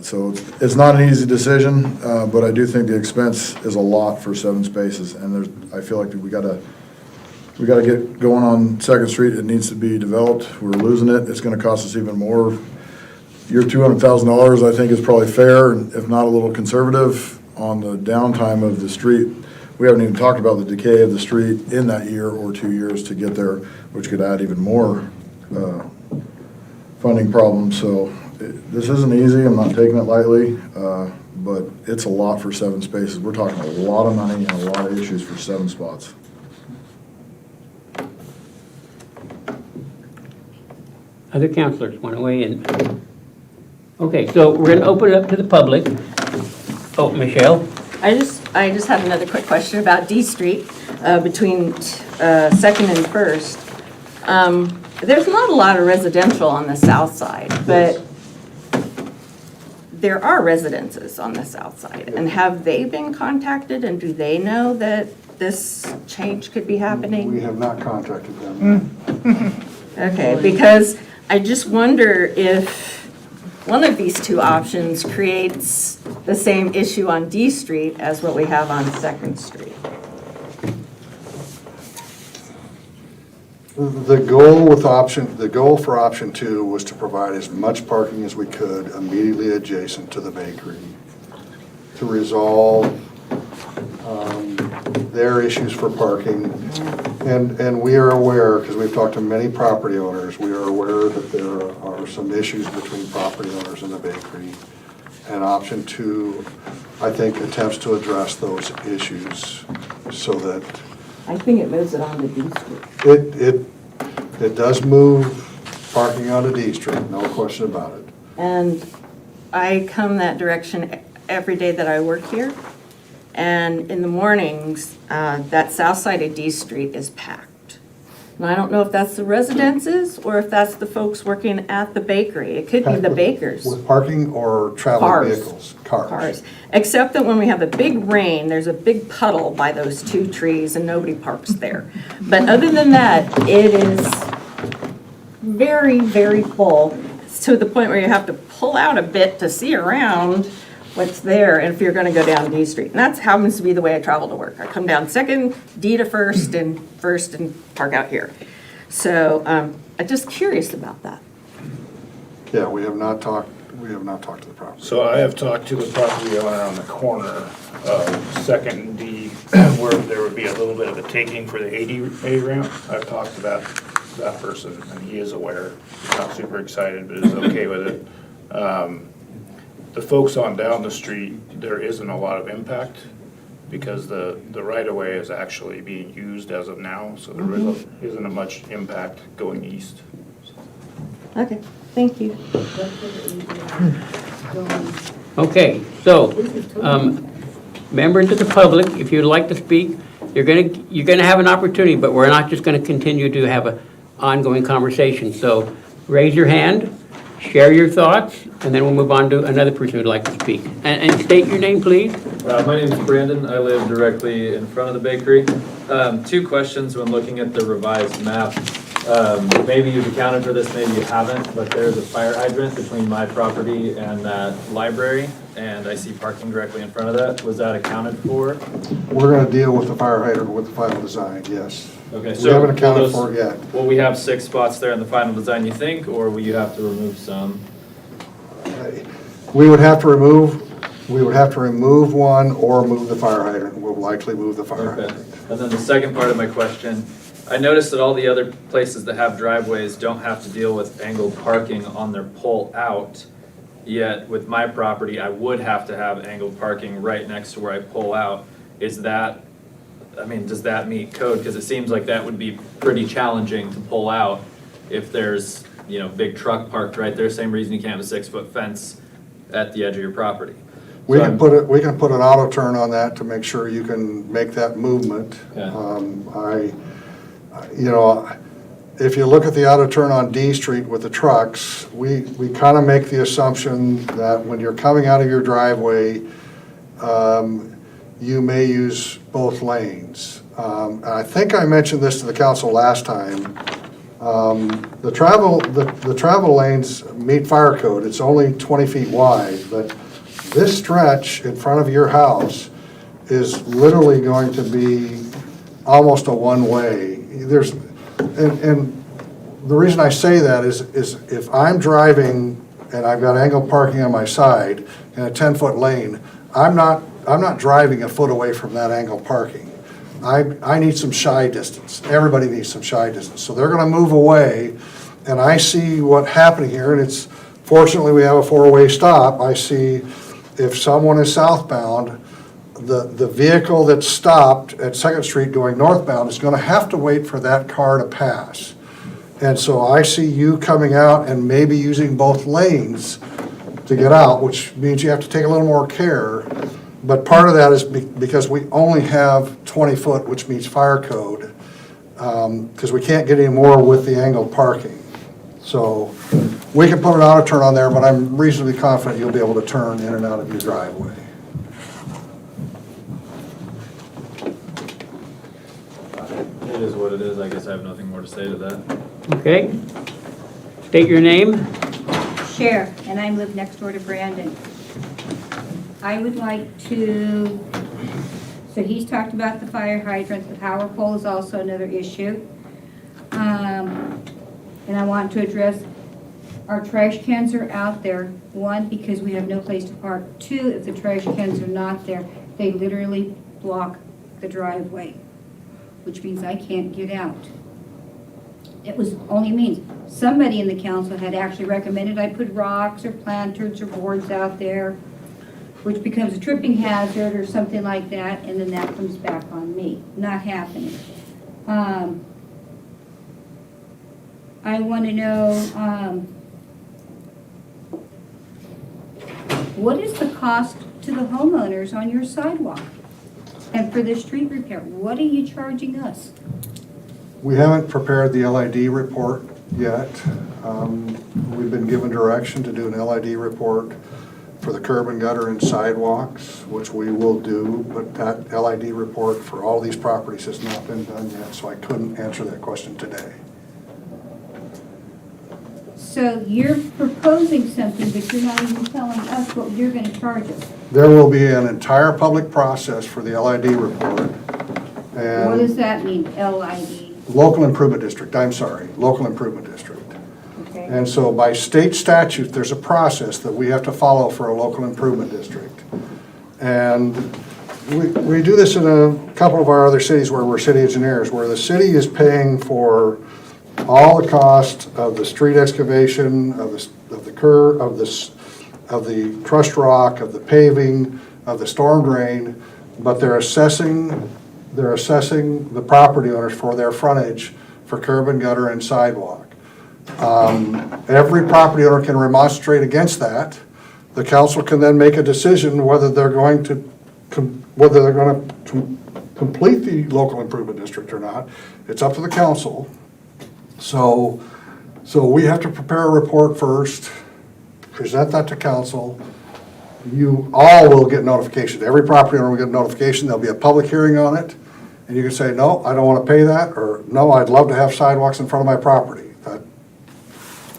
[SPEAKER 12] So it's not an easy decision, but I do think the expense is a lot for 7 spaces, and I feel like we gotta get going on 2nd Street. It needs to be developed. We're losing it. It's gonna cost us even more. Your $200,000, I think, is probably fair, if not a little conservative on the downtime of the street. We haven't even talked about the decay of the street in that year or 2 years to get there, which could add even more funding problems. So this isn't easy. I'm not taking it lightly, but it's a lot for 7 spaces. We're talking a lot of money and a lot of issues for 7 spots.
[SPEAKER 4] Other councilors want to weigh in? Okay, so we're going to open it up to the public. Oh, Michelle?
[SPEAKER 7] I just have another quick question about D Street between 2nd and 1st. There's not a lot of residential on the south side, but there are residences on the south side. And have they been contacted, and do they know that this change could be happening?
[SPEAKER 12] We have not contacted them.
[SPEAKER 7] Okay, because I just wonder if one of these 2 options creates the same issue on D Street as what we have on 2nd Street.
[SPEAKER 12] The goal for option 2 was to provide as much parking as we could immediately adjacent to the bakery to resolve their issues for parking. And we are aware, because we've talked to many property owners, we are aware that there are some issues between property owners and the bakery. And option 2, I think, attempts to address those issues so that
[SPEAKER 7] I think it moves it on to D Street.
[SPEAKER 12] it does move parking onto D Street, no question about it.
[SPEAKER 7] And I come that direction every day that I work here. And in the mornings, that south side of D Street is packed. And I don't know if that's the residences or if that's the folks working at the bakery. It could be the bakers.
[SPEAKER 12] With parking or traveling
[SPEAKER 7] Cars.
[SPEAKER 12] vehicles? Cars.
[SPEAKER 7] Except that when we have a big rain, there's a big puddle by those 2 trees and nobody parks there. But other than that, it is very, very full, to the point where you have to pull out a bit to see around what's there if you're gonna go down D Street. And that happens to be the way I travel to work. I come down Second, D to First and park out here. So I'm just curious about that.
[SPEAKER 12] Yeah, we have not talked to the property.
[SPEAKER 15] So I have talked to the property owner on the corner of Second and D, where there would be a little bit of a taking for the ADA ramp. I've talked to that person, and he is aware. He's not super excited, but is okay with it. The folks on down the street, there isn't a lot of impact because the right-of-way is actually being used as of now, so there really isn't much impact going east.
[SPEAKER 7] Okay, thank you.
[SPEAKER 4] Okay, so, members of the public, if you'd like to speak, you're gonna have an opportunity, but we're not just gonna continue to have an ongoing conversation. So raise your hand, share your thoughts, and then we'll move on to another person who'd like to speak. And state your name, please.
[SPEAKER 16] My name is Brandon. I live directly in front of the bakery. 2 questions when looking at the revised map. Maybe you've accounted for this, maybe you haven't, but there's a fire hydrant between my property and that library, and I see parking directly in front of that. Was that accounted for?
[SPEAKER 12] We're gonna deal with the fire hydrant with the final design, yes.
[SPEAKER 16] Okay,
[SPEAKER 12] We
[SPEAKER 16] so
[SPEAKER 12] haven't accounted for it yet.
[SPEAKER 16] Will we have 6 spots there in the final design, you think, or will you have to remove some?
[SPEAKER 12] We would have to remove one or move the fire hydrant. We'll likely move the fire
[SPEAKER 16] Okay.
[SPEAKER 12] hydrant.
[SPEAKER 16] And then the second part of my question, I noticed that all the other places that have driveways don't have to deal with angled parking on their pull out. Yet with my property, I would have to have angled parking right next to where I pull out. Does that meet code? Because it seems like that would be pretty challenging to pull out if there's, big truck parked right there. Same reason you can't have a 6-foot fence at the edge of your property.
[SPEAKER 12] We can put an auto turn on that to make sure you can make that movement.
[SPEAKER 16] Okay.
[SPEAKER 12] If you look at the auto turn on D Street with the trucks, we kind of make the assumption that when you're coming out of your driveway, you may use both lanes. And I think I mentioned this to the council last time. The travel lanes meet fire code. It's only 20 feet wide, but this stretch in front of your house is literally going to be almost a one-way. And the reason I say that is if I'm driving and I've got angled parking on my side in a 10-foot lane, I'm not driving a foot away from that angled parking. I need some shy distance. Everybody needs some shy distance. So they're gonna move away, and I see what's happening here, and fortunately we have a 4-way stop. I see if someone is southbound, the vehicle that's stopped at 2nd Street going northbound is gonna have to wait for that car to pass. And so I see you coming out and maybe using both lanes to get out, which means you have to take a little more care. But part of that is because we only have 20 foot, which meets fire code, because we can't get any more with the angled parking. So we can put an auto turn on there, but I'm reasonably confident you'll be able to turn in and out of your driveway.
[SPEAKER 16] It is what it is. I guess I have nothing more to say to that.
[SPEAKER 4] Okay. State your name.
[SPEAKER 17] Cher, and I live next door to Brandon. I would like to, so he's talked about the fire hydrant, the power pole is also another issue. And I want to address, our trash cans are out there. 1, because we have no place to park. 2, if the trash cans are not there, they literally block the driveway, which means I can't get out. It was only means, somebody in the council had actually recommended I put rocks or planters or boards out there, which becomes a tripping hazard or something like that, and then that comes back on me. Not happening. I want to know, what is the cost to the homeowners on your sidewalk? And for the street repair, what are you charging us?
[SPEAKER 12] We haven't prepared the LID report yet. We've been given direction to do an LID report for the curb and gutter and sidewalks, which we will do, but that LID report for all these properties has not been done yet, so I couldn't answer that question today.
[SPEAKER 17] So you're proposing something, but you're not even telling us what you're gonna charge us.
[SPEAKER 12] There will be an entire public process for the LID report.
[SPEAKER 17] What does
[SPEAKER 12] And
[SPEAKER 17] that mean, LID?
[SPEAKER 12] local improvement district, I'm sorry, local improvement district.
[SPEAKER 17] Okay.
[SPEAKER 12] And so by state statute, there's a process that we have to follow for a local improvement district. And we do this in a couple of our other cities where we're city engineers, where the city is paying for all the cost of the street excavation, of the curb, of the crushed rock, of the paving, of the storm drain, but they're assessing the property owners for their frontage for curb and gutter and sidewalk. Every property owner can remonstrate against that. The council can then make a decision whether they're going to complete the local improvement district or not. It's up to the council. So we have to prepare a report first, present that to council. You all will get notification. Every property owner will get notification. There'll be a public hearing on it. And you can say, no, I don't want to pay that, or no, I'd love to have sidewalks in front of my property.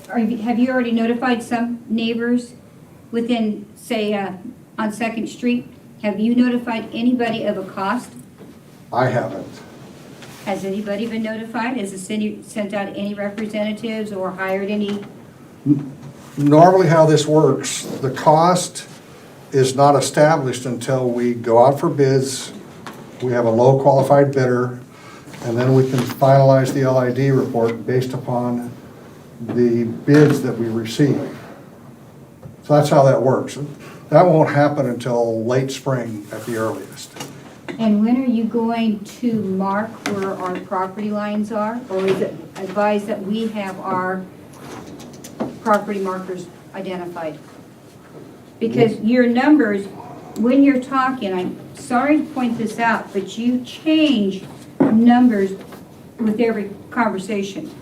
[SPEAKER 17] Have you already notified some neighbors within, say, on Second Street? Have you notified anybody of a cost?
[SPEAKER 12] I haven't.
[SPEAKER 17] Has anybody been notified? Has the city sent out any representatives or hired any?
[SPEAKER 12] Normally how this works, the cost is not established until we go out for bids, we have a low qualified bidder, and then we can finalize the LID report based upon the bids that we receive. So that's how that works. That won't happen until late spring at the earliest.
[SPEAKER 17] And when are you going to mark where our property lines are? Or is it advised that we have our property markers identified? Because your numbers, when you're talking, I'm sorry to point this out, but you change numbers with every conversation.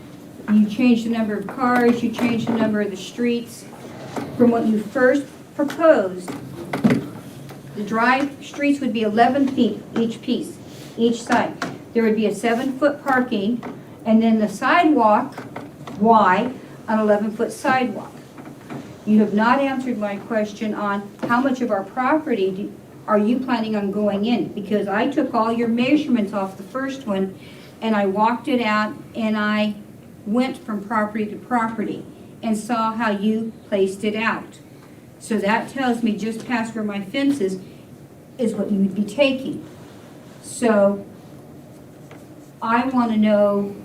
[SPEAKER 17] You change the number of cars, you change the number of the streets. From what you first proposed, the streets would be 11 feet each piece, each side. There would be a 7-foot parking, and then the sidewalk wide, an 11-foot sidewalk. You have not answered my question on how much of our property are you planning on going in? Because I took all your measurements off the first one, and I walked it out, and I went from property to property and saw how you placed it out. So that tells me just past where my fence is what you would be taking. So I want to know,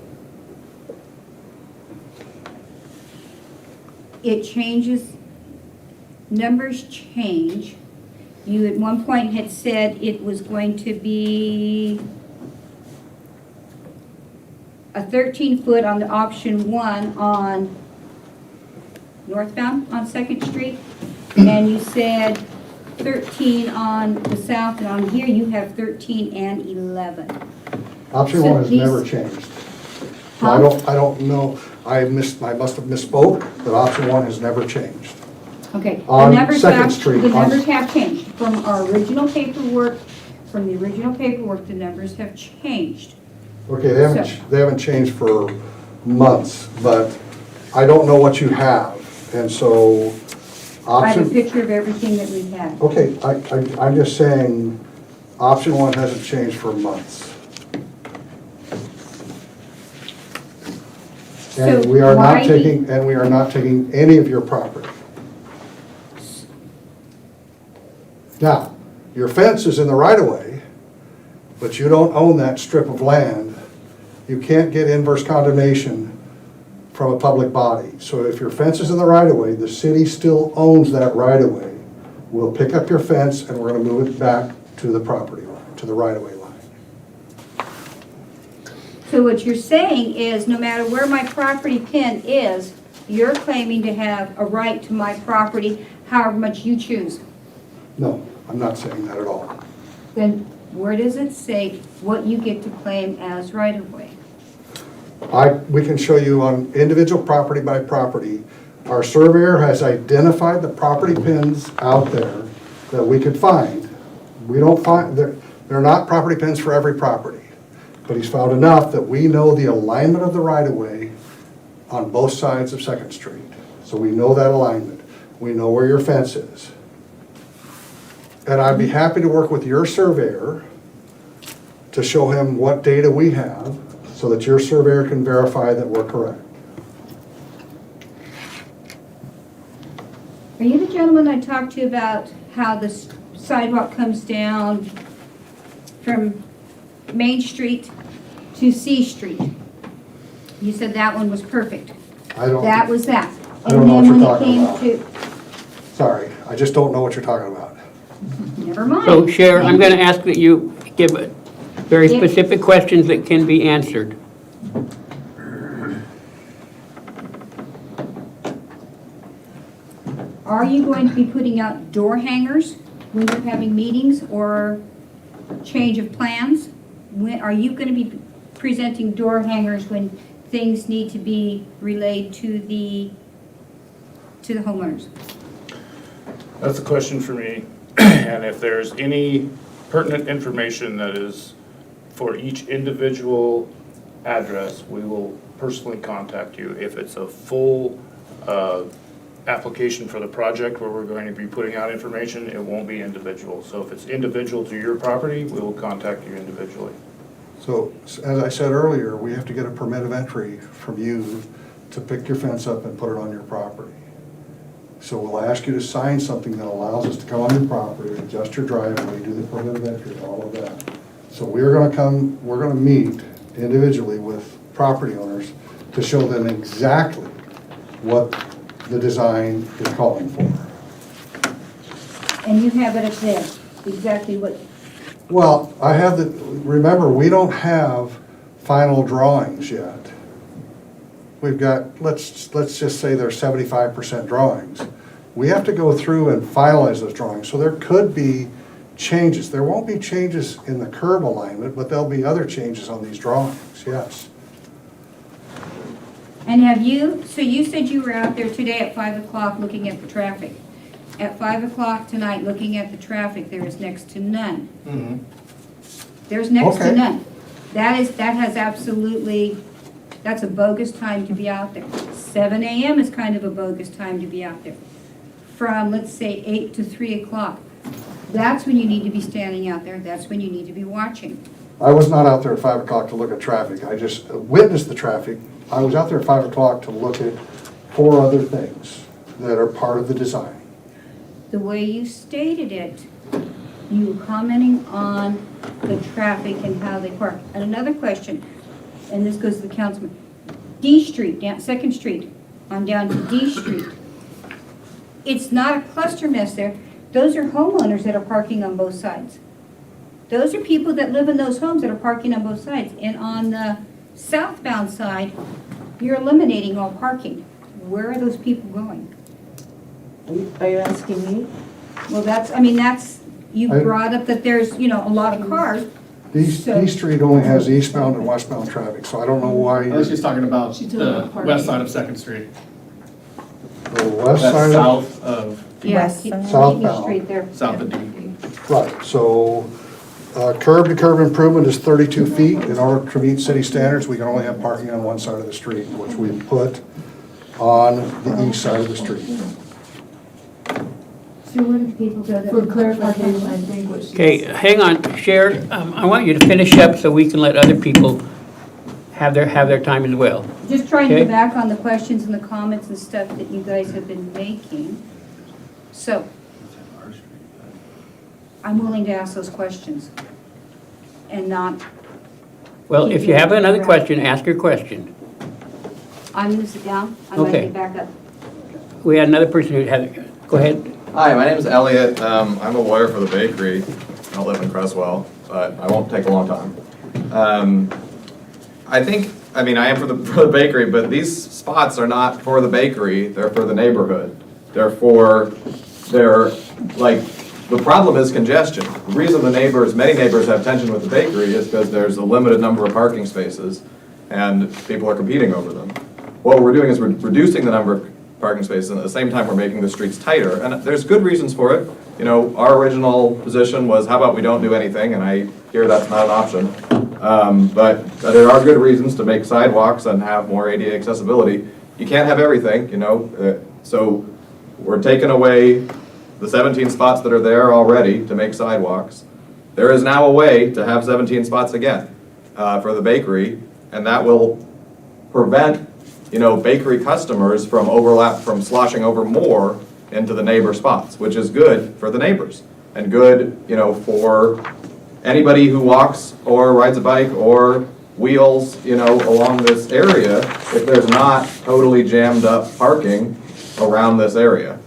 [SPEAKER 17] it changes, numbers change. You at one point had said it was going to be a 13-foot on the option 1 on northbound on 2nd Street, and you said 13 on the south, and on here you have 13 and 11.
[SPEAKER 12] Option
[SPEAKER 17] So
[SPEAKER 12] 1 has
[SPEAKER 17] these-
[SPEAKER 12] never changed.
[SPEAKER 17] Huh?
[SPEAKER 12] I don't know, I must have misspoke, but option 1 has never changed.
[SPEAKER 17] Okay,
[SPEAKER 12] On
[SPEAKER 17] the numbers
[SPEAKER 12] 2nd Street,
[SPEAKER 17] the
[SPEAKER 12] on-
[SPEAKER 17] numbers have changed. From our original paperwork, the numbers have changed.
[SPEAKER 12] Okay,
[SPEAKER 17] So-
[SPEAKER 12] they haven't changed for months, but I don't know what you have, and so
[SPEAKER 17] I have a
[SPEAKER 12] option,
[SPEAKER 17] picture of everything that we have.
[SPEAKER 12] okay, I'm just saying, option 1 hasn't changed for months. And
[SPEAKER 17] So
[SPEAKER 12] we are
[SPEAKER 17] why
[SPEAKER 12] not taking any of your property. Now, your fence is in the right of way, but you don't own that strip of land. You can't get inverse condemnation from a public body. So if your fence is in the right of way, the city still owns that right of way. We'll pick up your fence and we're gonna move it back to the property line, to the right of way line.
[SPEAKER 17] So what you're saying is, no matter where my property pin is, you're claiming to have a right to my property however much you choose.
[SPEAKER 12] No, I'm not saying that at all.
[SPEAKER 17] Then where does it say what you get to claim as right-of-way?
[SPEAKER 12] We can show you on individual property by property. Our surveyor has identified the property pins out there that we could find. We don't find, they're not property pins for every property, but he's found enough that we know the alignment of the right-of-way on both sides of Second Street. So we know that alignment. We know where your fence is. And I'd be happy to work with your surveyor to show him what data we have so that your surveyor can verify that we're correct.
[SPEAKER 17] Are you the gentleman I talked to about how the sidewalk comes down from Main Street to C Street? You said that one was perfect. That was that.
[SPEAKER 12] I don't know what you're talking
[SPEAKER 17] And then when it came
[SPEAKER 12] Sorry, I just don't know what you're talking about.
[SPEAKER 17] to, never mind.
[SPEAKER 4] So, Cher, I'm going to ask that you give very specific questions that can be answered.
[SPEAKER 17] Are you going to be putting out door hangers when you're having meetings or change of plans? When, are you going to be presenting door hangers when things need to be relayed to the homeowners?
[SPEAKER 15] That's a question for me. And if there's any pertinent information that is for each individual address, we will personally contact you. If it's a full application for the project where we're going to be putting out information, it won't be individual. So if it's individual to your property, we will contact you individually.
[SPEAKER 12] So, as I said earlier, we have to get a permit of entry from you to pick your fence up and put it on your property. So we'll ask you to sign something that allows us to come on your property, adjust your driveway, do the permit of entry, all of that. So we're gonna meet individually with property owners to show them exactly what the design is calling for.
[SPEAKER 17] And you have it up there, exactly what,
[SPEAKER 12] Well, remember, we don't have final drawings yet. We've got, let's just say there's 75% drawings. We have to go through and finalize those drawings, so there could be changes. There won't be changes in the curb alignment, but there'll be other changes on these drawings, yes.
[SPEAKER 17] and have you, so you said you were out there today at 5 o'clock looking at the traffic. At 5 o'clock tonight, looking at the traffic, there is next to none. There's next to
[SPEAKER 12] Okay.
[SPEAKER 17] none. That has absolutely, that's a bogus time to be out there. 7 a.m. is kind of a bogus time to be out there. From, let's say, 8 to 3 o'clock. That's when you need to be standing out there. That's when you need to be watching.
[SPEAKER 12] I was not out there at 5 o'clock to look at traffic. I just witnessed the traffic. I was out there at 5 o'clock to look at 4 other things that are part of the design.
[SPEAKER 17] The way you stated it, you were commenting on the traffic and how they park. And another question, and this goes to the councilman. D Street, down Second Street, on down to D Street. It's not a cluster mess there. Those are homeowners that are parking on both sides. Those are people that live in those homes that are parking on both sides. And on the southbound side, you're eliminating all parking. Where are those people going?
[SPEAKER 8] Are you asking me?
[SPEAKER 17] Well, you brought up that there's, a lot of cars.
[SPEAKER 12] D Street only has eastbound and westbound traffic, so I don't know why.
[SPEAKER 18] I was just talking about the west side of Second Street.
[SPEAKER 12] The west
[SPEAKER 18] That's
[SPEAKER 12] side
[SPEAKER 18] south of,
[SPEAKER 17] Yes,
[SPEAKER 12] Southbound.
[SPEAKER 17] Street there.
[SPEAKER 18] south of D.
[SPEAKER 12] Right, so curb to curb improvement is 32 feet. In order to meet city standards, we can only have parking on one side of the street, which we put on the east side of the street.
[SPEAKER 17] So where do people go that?
[SPEAKER 8] For clarification, I think what she
[SPEAKER 4] Okay, hang on, Cher, I want you to finish up so we can let other people have their time as well.
[SPEAKER 17] Just trying to
[SPEAKER 4] Okay.
[SPEAKER 17] go back on the questions and the comments and stuff that you guys have been making. So, I'm willing to ask those questions and not,
[SPEAKER 4] Well, if you have another question, ask your question.
[SPEAKER 17] I'm gonna sit down, I'm gonna
[SPEAKER 4] Okay.
[SPEAKER 17] get back up.
[SPEAKER 4] We had another person who had, go ahead.
[SPEAKER 19] Hi, my name is Elliot. I'm a lawyer for the bakery. I don't live in Creswell, but I won't take a long time. I am for the bakery, but these spots are not for the bakery, they're for the neighborhood. The problem is congestion. The reason many neighbors have tension with the bakery is because there's a limited number of parking spaces. and people are competing over them. What we're doing is we're reducing the number of parking spaces, and at the same time, we're making the streets tighter, and there's good reasons for it. You know, our original position was, how about we don't do anything, and I hear that's not an option. But there are good reasons to make sidewalks and have more ADA accessibility. You can't have everything, you know, so we're taking away the 17 spots that are there already to make sidewalks. There is now a way to have 17 spots again for the bakery, and that will prevent, you know, bakery customers from sloshing over more into the neighbor spots, which is good for the neighbors and good, you know, for anybody who walks or rides a bike or wheels, you know, along this area if there's not totally jammed up parking around this area.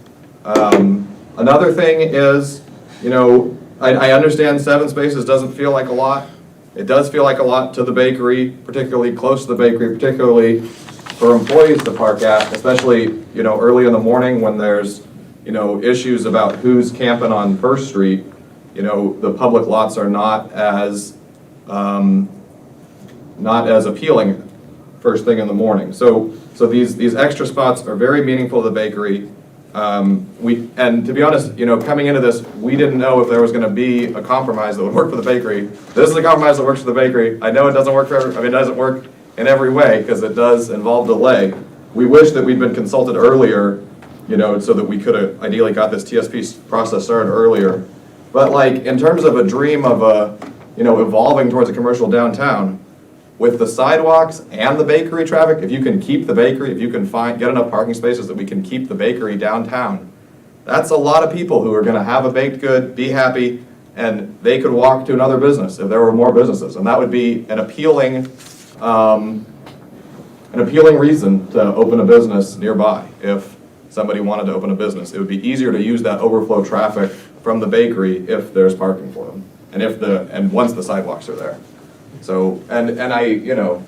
[SPEAKER 19] Another thing is, you know, I understand 7 spaces doesn't feel like a lot. It does feel like a lot to the bakery, particularly close to the bakery, particularly for employees to park at, especially, you know, early in the morning when there's, you know, issues about who's camping on First Street. You know, the public lots are not as appealing first thing in the morning. So these extra spots are very meaningful to the bakery. And to be honest, you know, coming into this, we didn't know if there was going to be a compromise that would work for the bakery. This is a compromise that works for the bakery. I know it doesn't work it doesn't work in every way because it does involve delay. We wish that we'd been consulted earlier, you know, so that we could have ideally got this TSP process started earlier. But like in terms of a dream of you know, evolving towards a commercial downtown, with the sidewalks and the bakery traffic, if you can keep the bakery, if you can get enough parking spaces that we can keep the bakery downtown, that's a lot of people who are gonna have a baked good, be happy, and they could walk to another business if there were more businesses. And that would be an appealing reason to open a business nearby. If somebody wanted to open a business, it would be easier to use that overflow traffic from the bakery if there's parking for them, and once the sidewalks are there. So, and I, you know,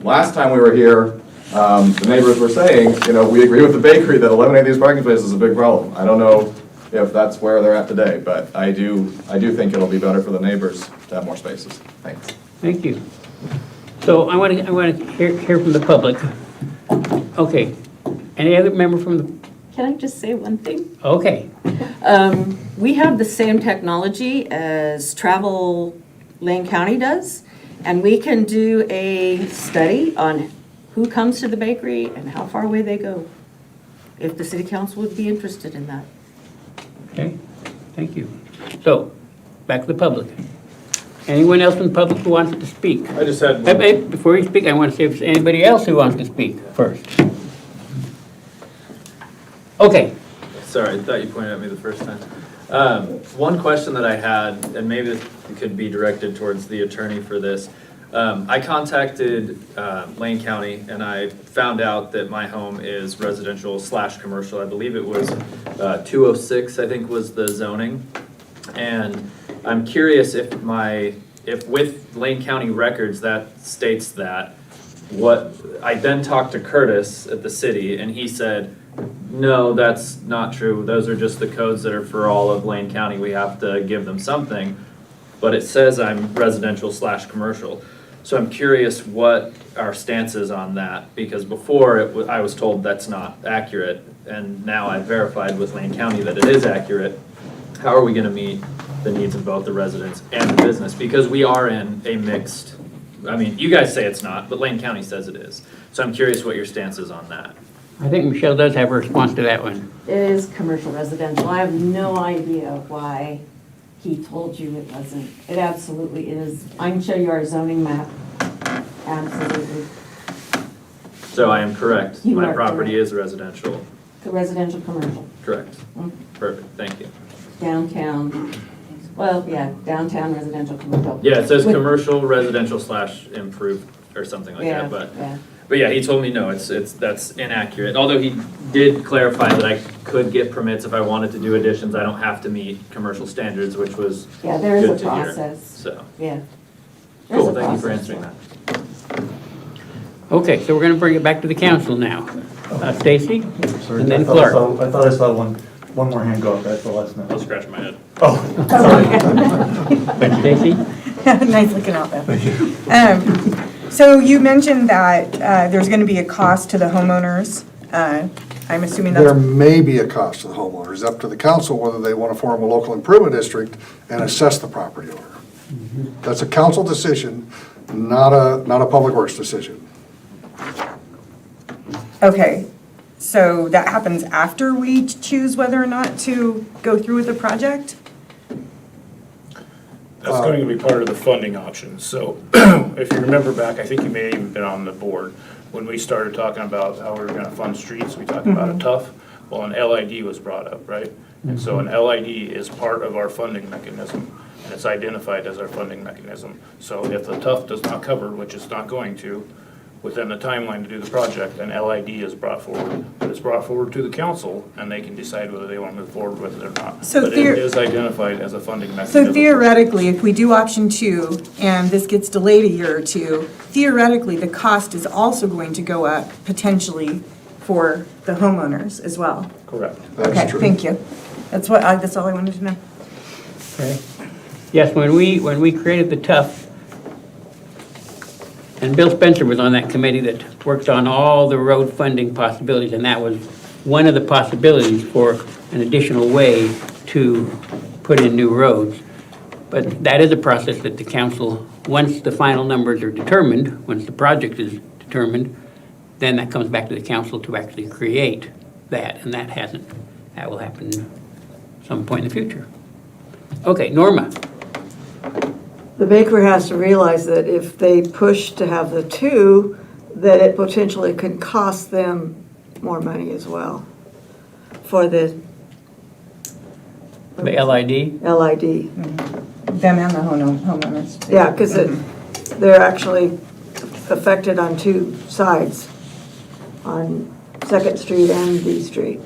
[SPEAKER 19] last time we were here, the neighbors were saying, you know, we agree with the bakery that eliminating these parking spaces is a big problem. I don't know if that's where they're at today, but I do think it'll be better for the neighbors to have more spaces. Thanks.
[SPEAKER 4] Thank you. So I want to hear from the public. Okay. Any other member from the?
[SPEAKER 7] Can I just say one thing?
[SPEAKER 4] Okay.
[SPEAKER 7] We have the same technology as Travel Lane County does, and we can do a study on who comes to the bakery and how far away they go, if the city council would be interested in that.
[SPEAKER 4] Okay, thank you. So, back to the public. Anyone else from the public who wants to speak?
[SPEAKER 16] I just had
[SPEAKER 4] Before you speak, I want to see if there's anybody else who wants to speak first. Okay.
[SPEAKER 16] Sorry, I thought you pointed at me the first time. One question that I had, and maybe this could be directed towards the attorney for this. I contacted Lane County and I found out that my home is residential / commercial. I believe it was 206, I think was the zoning. And I'm curious if with Lane County records that states that, I then talked to Curtis at the city and he said, no, that's not true. Those are just the codes that are for all of Lane County. We have to give them something. But it says I'm residential / commercial. So I'm curious what our stance is on that, because before I was told that's not accurate, and now I've verified with Lane County that it is accurate. How are we gonna meet the needs of both the residents and the business? Because we are in a mixed, I mean, you guys say it's not, but Lane County says it is. So I'm curious what your stance is on that.
[SPEAKER 4] I think Michelle does have a response to that one.
[SPEAKER 7] It is commercial residential. I have no idea why he told you it wasn't. It absolutely is. I can show you our zoning map. Absolutely.
[SPEAKER 16] So I am correct.
[SPEAKER 7] You
[SPEAKER 16] My
[SPEAKER 7] are
[SPEAKER 16] property
[SPEAKER 7] correct.
[SPEAKER 16] is residential.
[SPEAKER 7] The residential commercial.
[SPEAKER 16] Correct.
[SPEAKER 7] Mm.
[SPEAKER 16] Perfect, thank you.
[SPEAKER 7] Downtown. Well, yeah, downtown residential commercial.
[SPEAKER 16] Yeah, it says
[SPEAKER 7] With-
[SPEAKER 16] commercial, residential / improved or something like
[SPEAKER 7] Yeah,
[SPEAKER 16] that,
[SPEAKER 7] yeah.
[SPEAKER 16] but yeah, he told me no, that's inaccurate. Although he did clarify that I could get permits if I wanted to do additions. I don't have to meet commercial standards, which was
[SPEAKER 7] Yeah, there is
[SPEAKER 16] good
[SPEAKER 7] a
[SPEAKER 16] to hear.
[SPEAKER 7] process.
[SPEAKER 16] So,
[SPEAKER 7] Yeah. There's
[SPEAKER 16] cool,
[SPEAKER 7] a
[SPEAKER 16] thank you for
[SPEAKER 7] process,
[SPEAKER 16] answering
[SPEAKER 7] yeah.
[SPEAKER 16] that.
[SPEAKER 4] Okay, so we're going to bring it back to the council now. Stacy,
[SPEAKER 3] Sorry,
[SPEAKER 4] and then
[SPEAKER 3] I
[SPEAKER 4] Clark.
[SPEAKER 3] thought I saw one more hand go up at the last minute.
[SPEAKER 16] I'll scratch my head.
[SPEAKER 3] Oh, sorry. Thank you.
[SPEAKER 4] Stacy?
[SPEAKER 2] Nice looking out there. So you mentioned that there's going to be a cost to the homeowners. I'm assuming
[SPEAKER 12] There
[SPEAKER 2] that's,
[SPEAKER 12] may be a cost to the homeowners, up to the council whether they want to form a local improvement district and assess the property owner. That's a council decision, not a public works decision.
[SPEAKER 2] okay. So that happens after we choose whether or not to go through with the project?
[SPEAKER 15] That's going to be part of the funding options. So if you remember back, I think you may have even been on the board, when we started talking about how we were gonna fund streets, we talked about a TUF. Well, an LID was brought up, right? And so an LID is part of our funding mechanism, and it's identified as our funding mechanism. So if the TUF does not cover, which it's not going to, within the timeline to do the project, an LID is brought forward. But it's brought forward to the council, and they can decide whether they want to move forward with it or not.
[SPEAKER 2] So
[SPEAKER 15] But it is identified as a funding mechanism.
[SPEAKER 2] So theoretically, if we do option 2 and this gets delayed a year or two, theoretically, the cost is also going to go up potentially for the homeowners as well.
[SPEAKER 15] Correct.
[SPEAKER 2] Okay, thank you. That's all I wanted to know.
[SPEAKER 4] Okay. Yes, when we created the TUF, and Bill Spencer was on that committee that worked on all the road funding possibilities, and that was one of the possibilities for an additional way to put in new roads. But that is a process that the council, once the final numbers are determined, once the project is determined, then that comes back to the council to actually create that, and that will happen some point in the future. Okay, Norma.
[SPEAKER 8] The baker has to realize that if they push to have the 2, that it potentially could cost them more money as well for the
[SPEAKER 4] LID?
[SPEAKER 8] LID.
[SPEAKER 2] Them and the homeowners.
[SPEAKER 8] Yeah, because they're actually affected on 2 sides, on 2nd Street and D Street.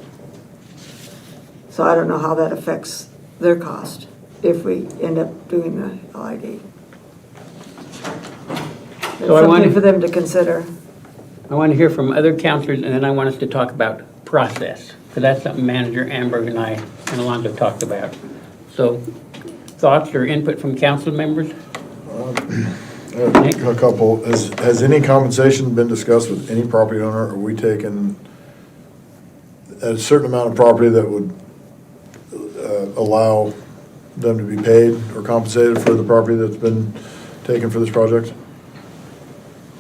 [SPEAKER 8] So I don't know how that affects their cost if we end up doing the LID. It's
[SPEAKER 4] So I want
[SPEAKER 8] something for them to consider.
[SPEAKER 4] I want to hear from other counselors, and then I want us to talk about process, because that's something Manager Amberg and I and Alonzo talked about. So thoughts or input from council members?
[SPEAKER 20] A couple. Has any compensation been discussed with any property owner? Are we taking a certain amount of property that would allow them to be paid or compensated for the property that's been taken for this project?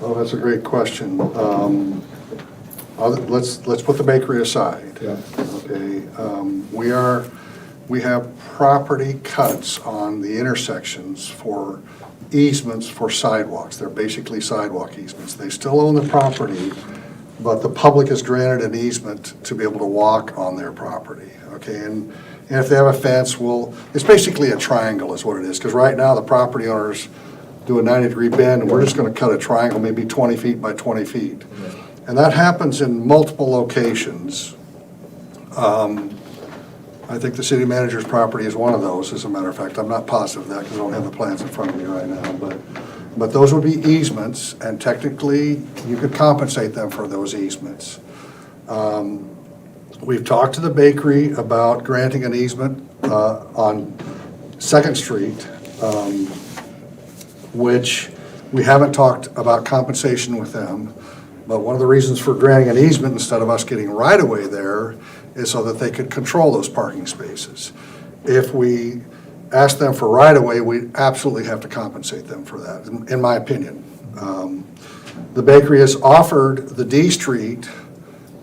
[SPEAKER 12] Oh, that's a great question. Let's put the bakery aside.
[SPEAKER 20] Yeah.
[SPEAKER 12] Okay, we have property cuts on the intersections for easements for sidewalks. They're basically sidewalk easements. They still own the property, but the public is granted an easement to be able to walk on their property, okay? And if they have a fence, it's basically a triangle is what it is, because right now the property owners do a 90-degree bend, and we're just gonna cut a triangle, maybe 20 feet by 20 feet. And that happens in multiple locations. I think the city manager's property is one of those, as a matter of fact. I'm not positive of that because I don't have the plans in front of me right now, but those would be easements, and technically, you could compensate them for those easements. We've talked to the bakery about granting an easement on 2nd Street, which we haven't talked about compensation with them. But one of the reasons for granting an easement instead of us getting right-of-way there is so that they could control those parking spaces. If we ask them for right-of-way, we absolutely have to compensate them for that, in my opinion. The bakery has offered the D Street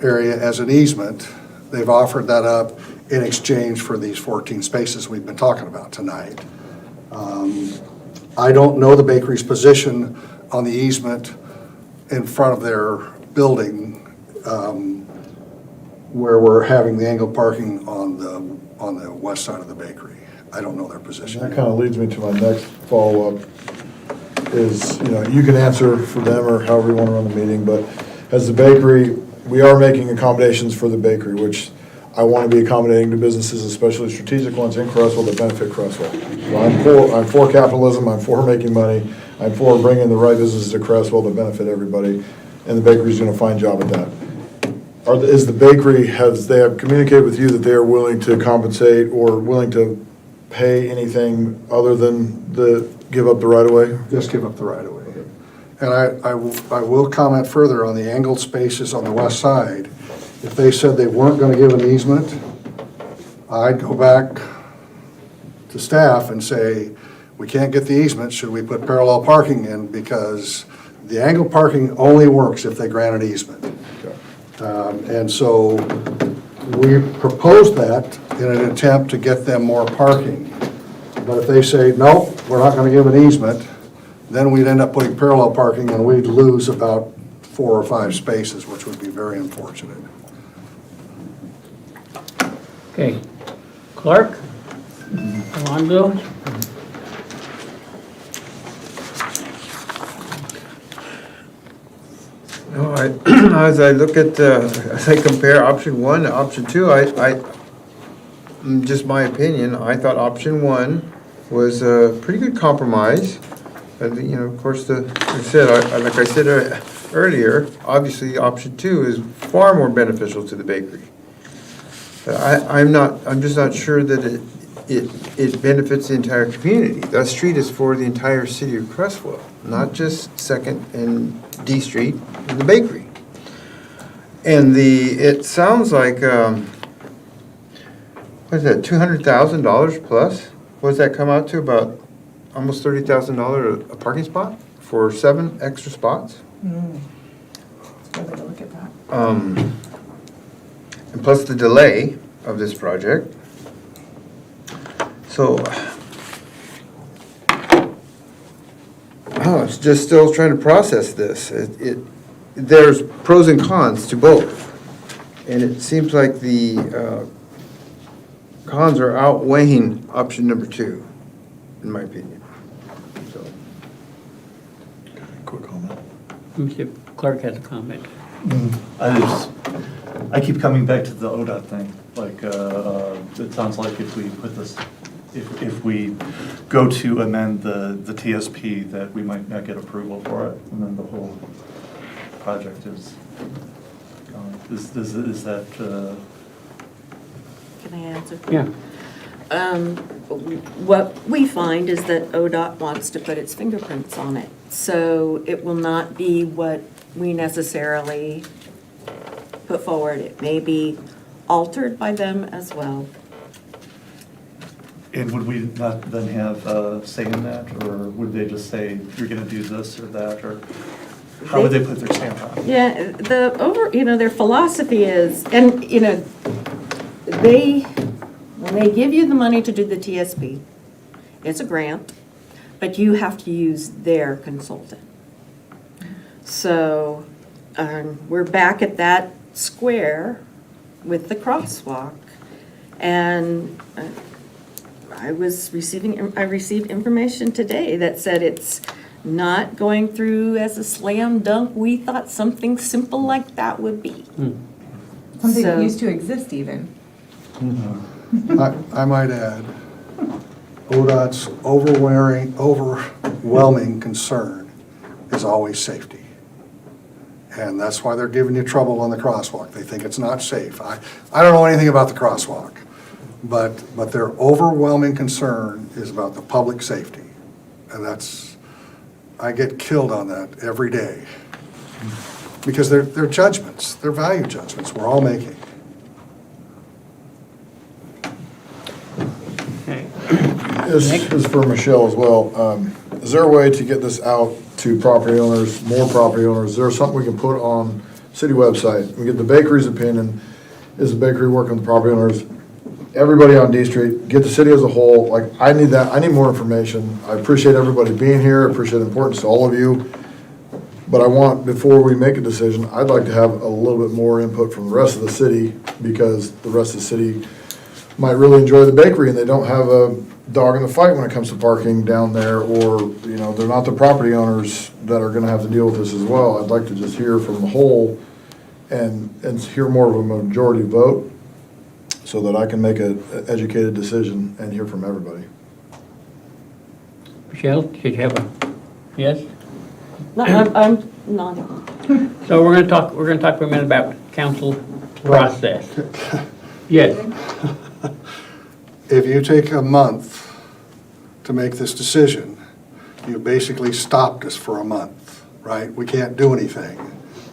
[SPEAKER 12] area as an easement. They've offered that up in exchange for these 14 spaces we've been talking about tonight. I don't know the bakery's position on the easement in front of their building, where we're having the angled parking on the west side of the bakery. I don't know their position.
[SPEAKER 20] That kind of leads me to my next follow-up is, you can answer for them or however you want to run the meeting, but as the bakery, we are making accommodations for the bakery, which I want to be accommodating to businesses, especially strategic ones in Creswell that benefit Creswell. So I'm for capitalism, I'm for making money, I'm for bringing the right businesses to Creswell that benefit everybody, and the bakery's doing a fine job at that. Is the bakery, they have communicated with you that they are willing to compensate or willing to pay anything other than give up the right-of-way?
[SPEAKER 12] Just give up the right-of-way. And I will comment further on the angled spaces on the west side. If they said they weren't gonna give an easement, I'd go back to staff and say, we can't get the easement, should we put parallel parking in? Because the angled parking only works if they grant an easement. And so we proposed that in an attempt to get them more parking. But if they say, no, we're not gonna give an easement, then we'd end up putting parallel parking and we'd lose about 4 or 5 spaces, which would be very unfortunate.
[SPEAKER 4] Okay. Clark? Alonzo?
[SPEAKER 1] No, as I look at, as I compare option 1 to option 2, just my opinion, I thought option 1 was a pretty good compromise. And, you know, of course, like I said earlier, obviously option 2 is far more beneficial to the bakery. I'm just not sure that it benefits the entire community. That street is for the entire city of Creswell, not just 2nd and D Street and the bakery. And it sounds like, what is that, $200,000 plus? What does that come out to, about almost $30,000 a parking spot for 7 extra spots?
[SPEAKER 2] Let's go look at that.
[SPEAKER 1] And plus the delay of this project. So, it's just still trying to process this. There's pros and cons to both. And it seems like the cons are outweighing option number 2, in my opinion. So.
[SPEAKER 20] Quick comment.
[SPEAKER 4] Let me see if Clark has a comment.
[SPEAKER 3] I keep coming back to the ODOT thing. Like, it sounds like if we put this, if we go to amend the TSP, that we might not get approval for it, and then the whole project is gone. Is that?
[SPEAKER 7] Can I answer?
[SPEAKER 4] Yeah.
[SPEAKER 7] What we find is that ODOT wants to put its fingerprints on it. So it will not be what we necessarily put forward. It may be altered by them as well.
[SPEAKER 3] And would we not then have say in that, or would they just say, you're gonna do this or that, or how would they put their stamp on it?
[SPEAKER 7] Yeah, their philosophy is, and, when they give you the money to do the TSP, it's a grant, but you have to use their consultant. So, we're back at that square with the crosswalk, and I received information today that said it's not going through as a slam dunk. We thought something simple like that would be.
[SPEAKER 2] Something that used to exist even.
[SPEAKER 12] I might add, ODOT's overwhelming concern is always safety. And that's why they're giving you trouble on the crosswalk. They think it's not safe. I don't know anything about the crosswalk, but their overwhelming concern is about the public safety. And I get killed on that every day. Because they're judgments, they're value judgments we're all making.
[SPEAKER 20] This is for Michelle as well. Is there a way to get this out to property owners, more property owners? Is there something we can put on city website? We get the bakery's opinion. Is the bakery working with the property owners? Everybody on D Street, get the city as a whole. Like, I need that. I need more information. I appreciate everybody being here. I appreciate the importance to all of you. But I want, before we make a decision, I'd like to have a little bit more input from the rest of the city, because the rest of the city might really enjoy the bakery and they don't have a dog in the fight when it comes to parking down there, or, they're not the property owners that are gonna have to deal with this as well. I'd like to just hear from the whole and hear more of a majority vote so that I can make an educated decision and hear from everybody.
[SPEAKER 4] Michelle, did you have a, yes?
[SPEAKER 7] No, I'm not.
[SPEAKER 4] So we're gonna talk for a minute about council process. Yes.
[SPEAKER 12] If you take a month to make this decision, you basically stopped us for a month, right? We can't do anything.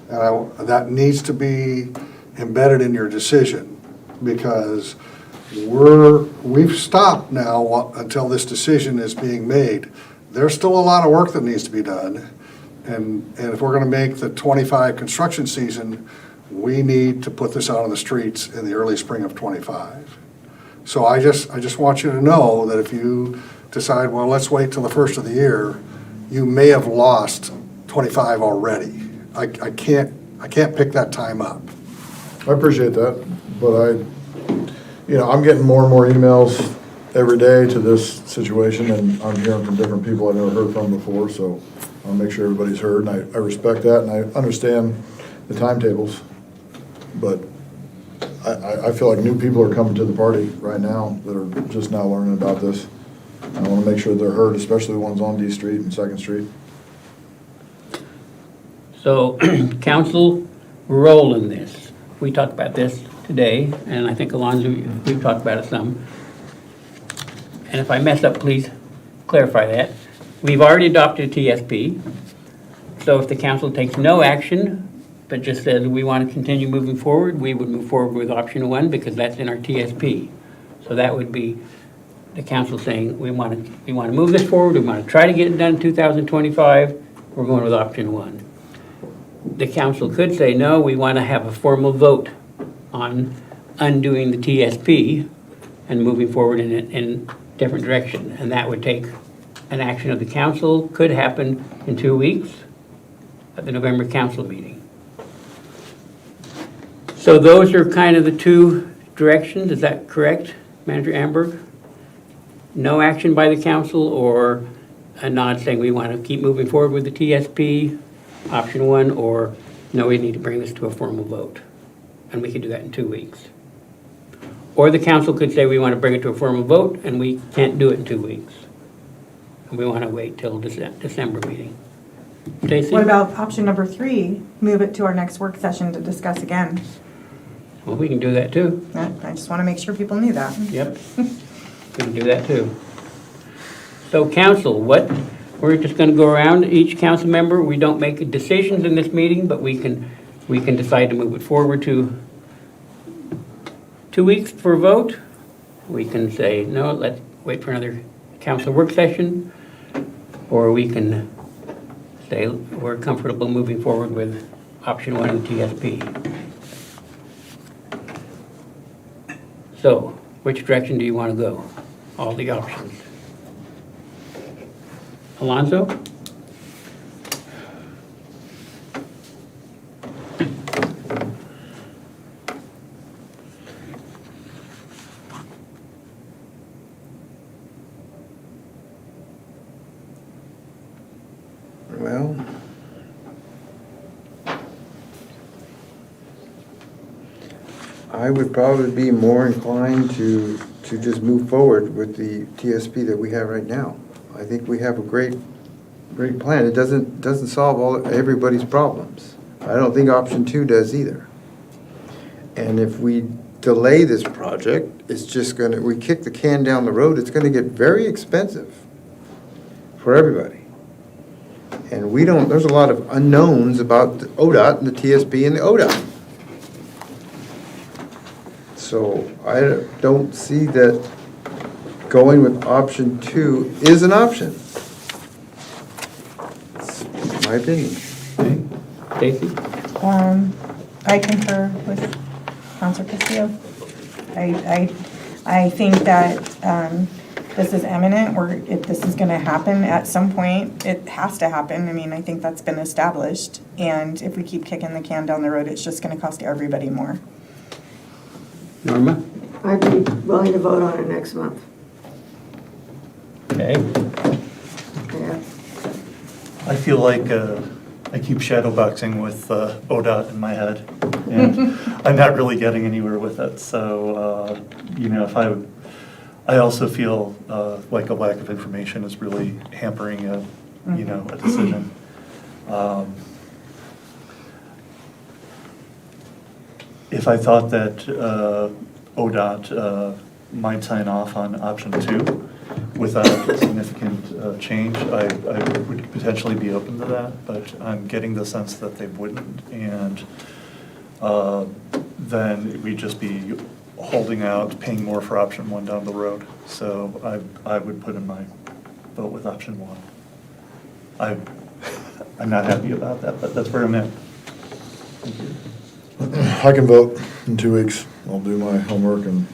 [SPEAKER 12] That needs to be embedded in your decision, because we've stopped now until this decision is being made. There's still a lot of work that needs to be done, and if we're gonna make the 25 construction season, we need to put this out on the streets in the early spring of 25. So I just want you to know that if you decide, well, let's wait till the first of the year, you may have lost 25 already. I can't pick that time up.
[SPEAKER 20] I appreciate that, but I'm getting more and more emails every day to this situation, and I'm hearing from different people I've never heard from before, so I'll make sure everybody's heard, and I respect that, and I understand the timetables, but I feel like new people are coming to the party right now that are just now learning about this. I want to make sure they're heard, especially the ones on D Street and Second Street.
[SPEAKER 4] So, council role in this. We talked about this today, and I think Alonzo, we've talked about it some. And if I mess up, please clarify that. We've already adopted a TSP, so if the council takes no action, but just says we want to continue moving forward, we would move forward with option 1 because that's in our TSP. So that would be the council saying, we want to move this forward, we want to try to get it done in 2025, we're going with option 1. The council could say, no, we want to have a formal vote on undoing the TSP and moving forward in a different direction. And that would take an action of the council, could happen in 2 weeks at the November council meeting. So those are kind of the two directions, is that correct, Manager Amberg? No action by the council, or a nod saying we want to keep moving forward with the TSP, option 1, or no, we need to bring this to a formal vote. And we could do that in 2 weeks. Or the council could say we want to bring it to a formal vote and we can't do it in 2 weeks. And we want to wait till December meeting. Stacy?
[SPEAKER 2] What about option number 3, move it to our next work session to discuss again?
[SPEAKER 4] Well, we can do that too.
[SPEAKER 2] Yeah, I just want to make sure people knew that.
[SPEAKER 4] Yep. We can do that too. So council, we're just going to go around, each council member, we don't make decisions in this meeting, but we can decide to move it forward to 2 weeks for a vote. We can say, no, let's wait for another council work session, or we can say we're comfortable moving forward with option 1 and TSP. So, which direction do you want to go? All the options. Alonzo?
[SPEAKER 1] Well, I would probably be more inclined to just move forward with the TSP that we have right now. I think we have a great plan. It doesn't solve everybody's problems. I don't think option 2 does either. And if we delay this project, it's just we kick the can down the road, it's gonna get very expensive for everybody. And there's a lot of unknowns about the ODOT and the TSP and the ODOT. So I don't see that going with option 2 is an option. It's my opinion.
[SPEAKER 4] Stacy?
[SPEAKER 2] I concur with Councilor Castillo. I think that this is imminent, or if this is gonna happen at some point, it has to happen. I mean, I think that's been established. And if we keep kicking the can down the road, it's just gonna cost everybody more.
[SPEAKER 4] Norma?
[SPEAKER 8] I'd be willing to vote on it next month.
[SPEAKER 4] Okay.
[SPEAKER 8] Yeah.
[SPEAKER 3] I feel like I keep shadowboxing with ODOT in my head, and I'm not really getting anywhere with it. So, I also feel like a lack of information is really hampering a decision. If I thought that ODOT might sign off on option 2, without significant change, I would potentially be open to that, but I'm getting the sense that they wouldn't, and then we'd just be holding out, paying more for option one down the road. So I would put in my vote with option one. I'm not happy about that, but that's where I'm at.
[SPEAKER 20] I can vote in 2 weeks. I'll do my homework and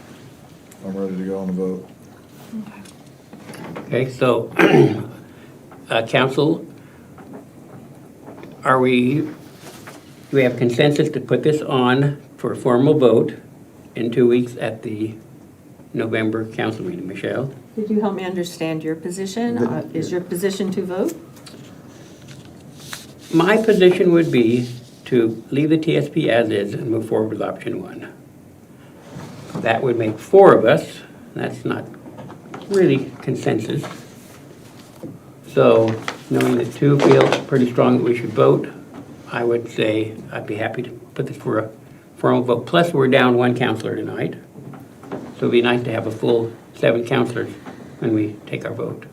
[SPEAKER 20] I'm ready to go on the vote.
[SPEAKER 4] Okay, so, council, do we have consensus to put this on for a formal vote in 2 weeks at the November council meeting? Michelle?
[SPEAKER 7] Could you help me understand your position? Is your position to vote?
[SPEAKER 4] My position would be to leave the TSP as is and move forward with option one. That would make 4 of us. That's not really consensus. So knowing that 2 feel pretty strong that we should vote, I would say I'd be happy to put this for a formal vote. Plus, we're down 1 counselor tonight. So it'd be nice to have a full 7 counselors when we take our vote.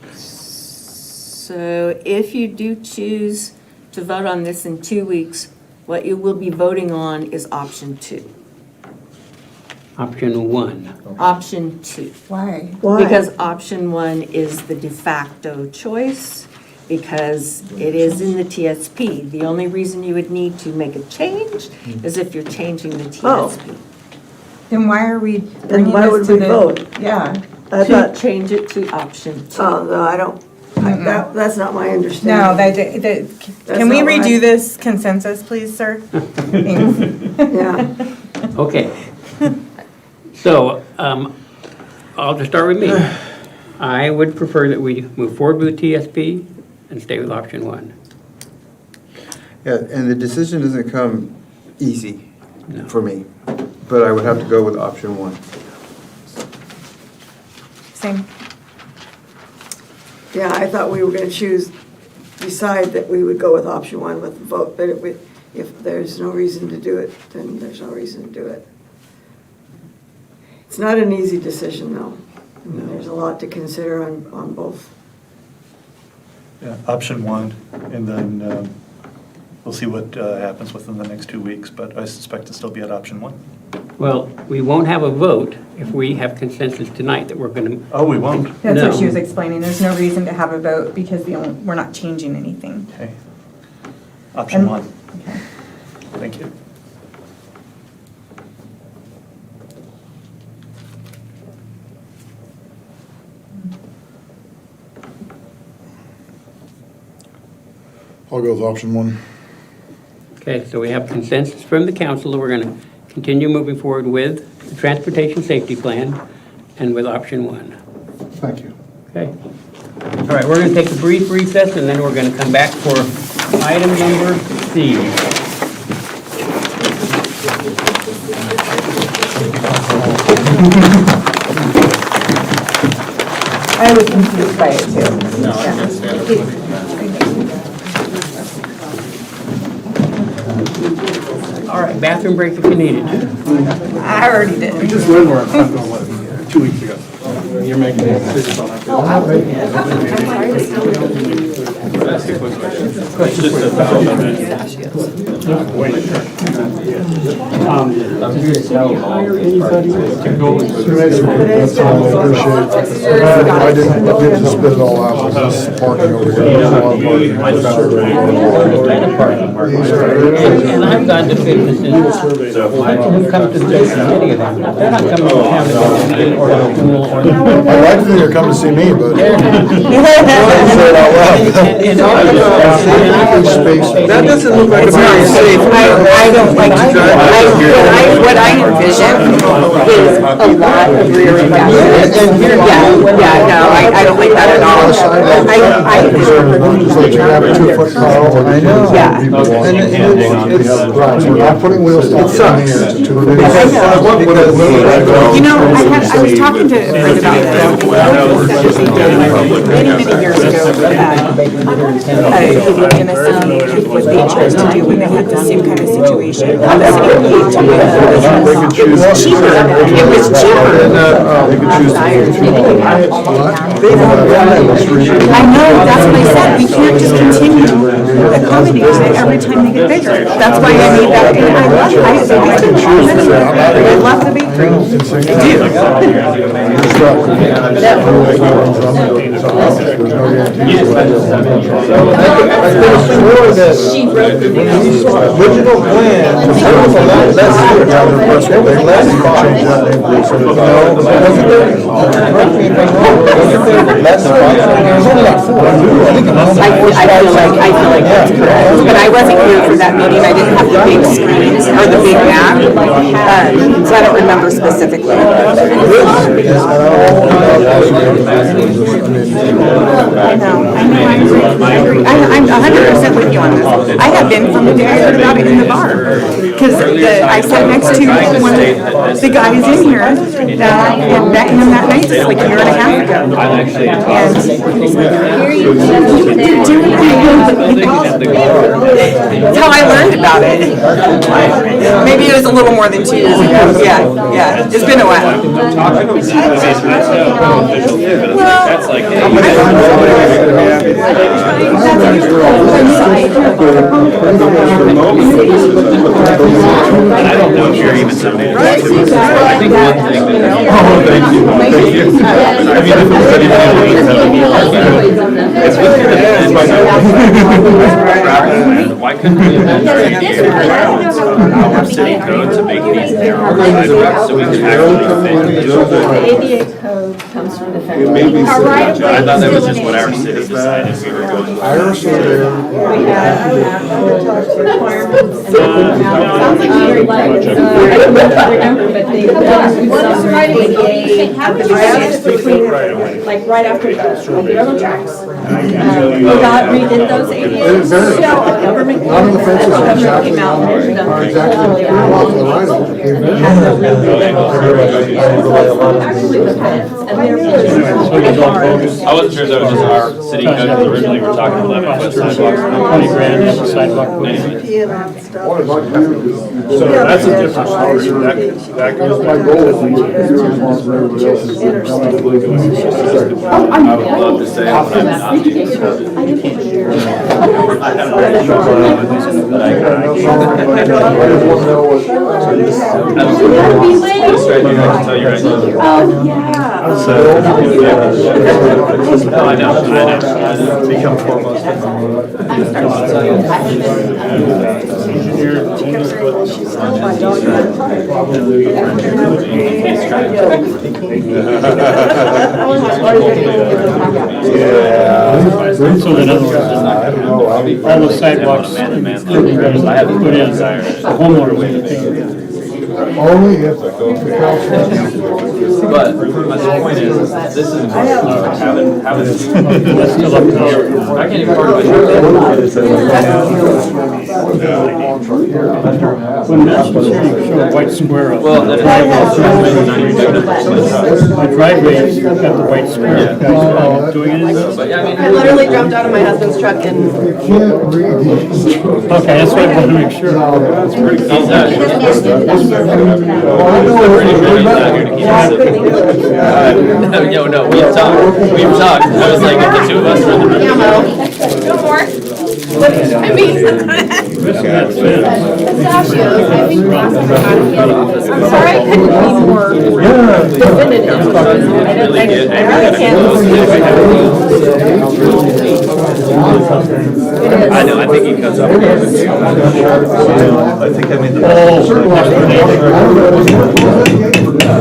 [SPEAKER 7] So if you do choose to vote on this in 2 weeks, what you will be voting on is option 2.
[SPEAKER 4] Option 1.
[SPEAKER 7] Option 2.
[SPEAKER 2] Why?
[SPEAKER 7] Because option 1 is the de facto choice, because it is in the TSP. The only reason you would need to make a change is if you're changing the TSP.
[SPEAKER 2] Then why are we
[SPEAKER 8] Then
[SPEAKER 2] bringing
[SPEAKER 8] why
[SPEAKER 2] this
[SPEAKER 8] would
[SPEAKER 2] to
[SPEAKER 8] we
[SPEAKER 2] the?
[SPEAKER 8] vote?
[SPEAKER 2] Yeah.
[SPEAKER 8] I
[SPEAKER 7] To
[SPEAKER 8] thought,
[SPEAKER 7] change it to option 2.
[SPEAKER 8] oh, no, I don't, that's not my understanding.
[SPEAKER 2] No, can we
[SPEAKER 8] not what
[SPEAKER 2] redo
[SPEAKER 8] I-
[SPEAKER 2] this consensus, please, sir? Thanks.
[SPEAKER 8] Yeah.
[SPEAKER 4] Okay. So, I'll just start with me. I would prefer that we move forward with TSP and stay with option 1.
[SPEAKER 1] Yeah, and the decision doesn't come easy
[SPEAKER 4] No.
[SPEAKER 1] for me, but I would have to go with option 1.
[SPEAKER 2] Same.
[SPEAKER 8] Yeah, I thought we were gonna decide that we would go with option 1 with the vote, but if there's no reason to do it, then there's no reason to do it. It's not an easy decision, though. I mean, there's a lot to consider on both.
[SPEAKER 3] Yeah, option 1, and then we'll see what happens within the next 2 weeks, but I suspect to still be at option 1.
[SPEAKER 4] Well, we won't have a vote if we have consensus tonight that we're going to.
[SPEAKER 3] Oh, we won't?
[SPEAKER 2] That's what
[SPEAKER 4] No.
[SPEAKER 2] she was explaining. There's no reason to have a vote because we're not changing anything.
[SPEAKER 3] Okay. Option
[SPEAKER 2] And-
[SPEAKER 3] 1.
[SPEAKER 2] Okay.
[SPEAKER 3] Thank you.
[SPEAKER 20] I'll go with option 1.
[SPEAKER 4] Okay, so we have consensus from the council that we're going to continue moving forward with the transportation safety plan and with option 1.
[SPEAKER 12] Thank you.
[SPEAKER 4] Okay. All right, we're going to take a brief recess and then we're going to come back for item number C.
[SPEAKER 2] I was confused by it too.
[SPEAKER 15] No, I understand.
[SPEAKER 4] All right, bathroom break if you need it.
[SPEAKER 2] I already did.
[SPEAKER 18] We just learned more about 2 weeks ago. You're making a decision on that.
[SPEAKER 15] Ask a quick question. Just about
[SPEAKER 18] I'm here to hire anybody to go and.
[SPEAKER 20] That's all I appreciate. I didn't get to spit it all out, this parking over here. There's a lot of parking.
[SPEAKER 4] And I've gone to businesses, people who come to this committee event, they're not coming to town to go to the meeting or the pool or the.
[SPEAKER 20] I like to think they're coming to see me, but. Say it out loud.
[SPEAKER 1] That doesn't look like a very safe.
[SPEAKER 2] I don't like to drive. What I envision is a lot of rear end accidents. Yeah, no, I don't like that at all.
[SPEAKER 20] It's like you have a 2-foot car.
[SPEAKER 1] I know.
[SPEAKER 2] Yeah.
[SPEAKER 20] Right, so we're not putting wheels down in here to reduce.
[SPEAKER 2] You know, I was talking to a friend about this. Many years ago, with the MSC, with the to do with the had the same kind of situation. The city paid to do that. It was cheaper. It was cheaper. I know, that's what I said. We can't just continue accommodating it every time they get bigger. That's why I made that, and I love the bakery. I
[SPEAKER 1] She wrote the original plan, there was a lot less here, less spots. Less spots, there was only like 4.
[SPEAKER 2] I feel like that's correct. But I wasn't here for that meeting. I didn't have the big screen or the big map. So I don't remember specifically. I know, I agree. I'm 100% with you on this. I have been from the day I heard about it in the bar. Because I sat next to one of the guys in here that had met him that night, just like a year and a half ago. And he's like, you've been doing it. That's how I learned about it. Maybe it was a little more than 2 years ago. Yeah. It's been a while.
[SPEAKER 16] That's like, and I don't know if you're even somebody to talk to. I think one thing that. Oh, thank you. Thank you. I mean, if it was anybody else, why couldn't we amend our city code to make these narrow sidewalks so we can actually fit?
[SPEAKER 6] The ADA code comes from the federal.
[SPEAKER 16] I thought that was just what our city decided we were going to.
[SPEAKER 6] We have requirements. Sounds like you're like, I don't remember, but they like right after the railroad tracks. God redid those ADAs. So government came out and measured them.
[SPEAKER 16] I wasn't sure if that was just our city code, because originally we were talking 11-foot sidewalks.
[SPEAKER 18] $20,000 for sidewalk.
[SPEAKER 15] So that's a different story. That goes
[SPEAKER 16] I would love to say I'm not being
[SPEAKER 6] Oh, yeah.
[SPEAKER 16] I know.
[SPEAKER 3] Become foremost.
[SPEAKER 18] So in other words, all the sidewalks, put in the homeowner way to pay.
[SPEAKER 12] Only if the council.
[SPEAKER 16] But my point is, this is having.
[SPEAKER 18] That's still up to
[SPEAKER 16] I can't even park my truck.
[SPEAKER 18] When that's show a white square up.
[SPEAKER 16] Well, then
[SPEAKER 18] My driveway's got the white square. Guys doing it.
[SPEAKER 16] But yeah, I mean.
[SPEAKER 7] I literally jumped out of my husband's truck and.
[SPEAKER 18] Okay, that's what I wanted to make sure.
[SPEAKER 16] That's pretty cool. Pretty sure he's not here to keep us. Yo, no, we've talked. I was like, if the two of us are in the room.
[SPEAKER 6] No more. I mean. Pistachios, I think. I'm sorry, I couldn't be more definitive.
[SPEAKER 16] I know, I think he cuts up. I think I made the.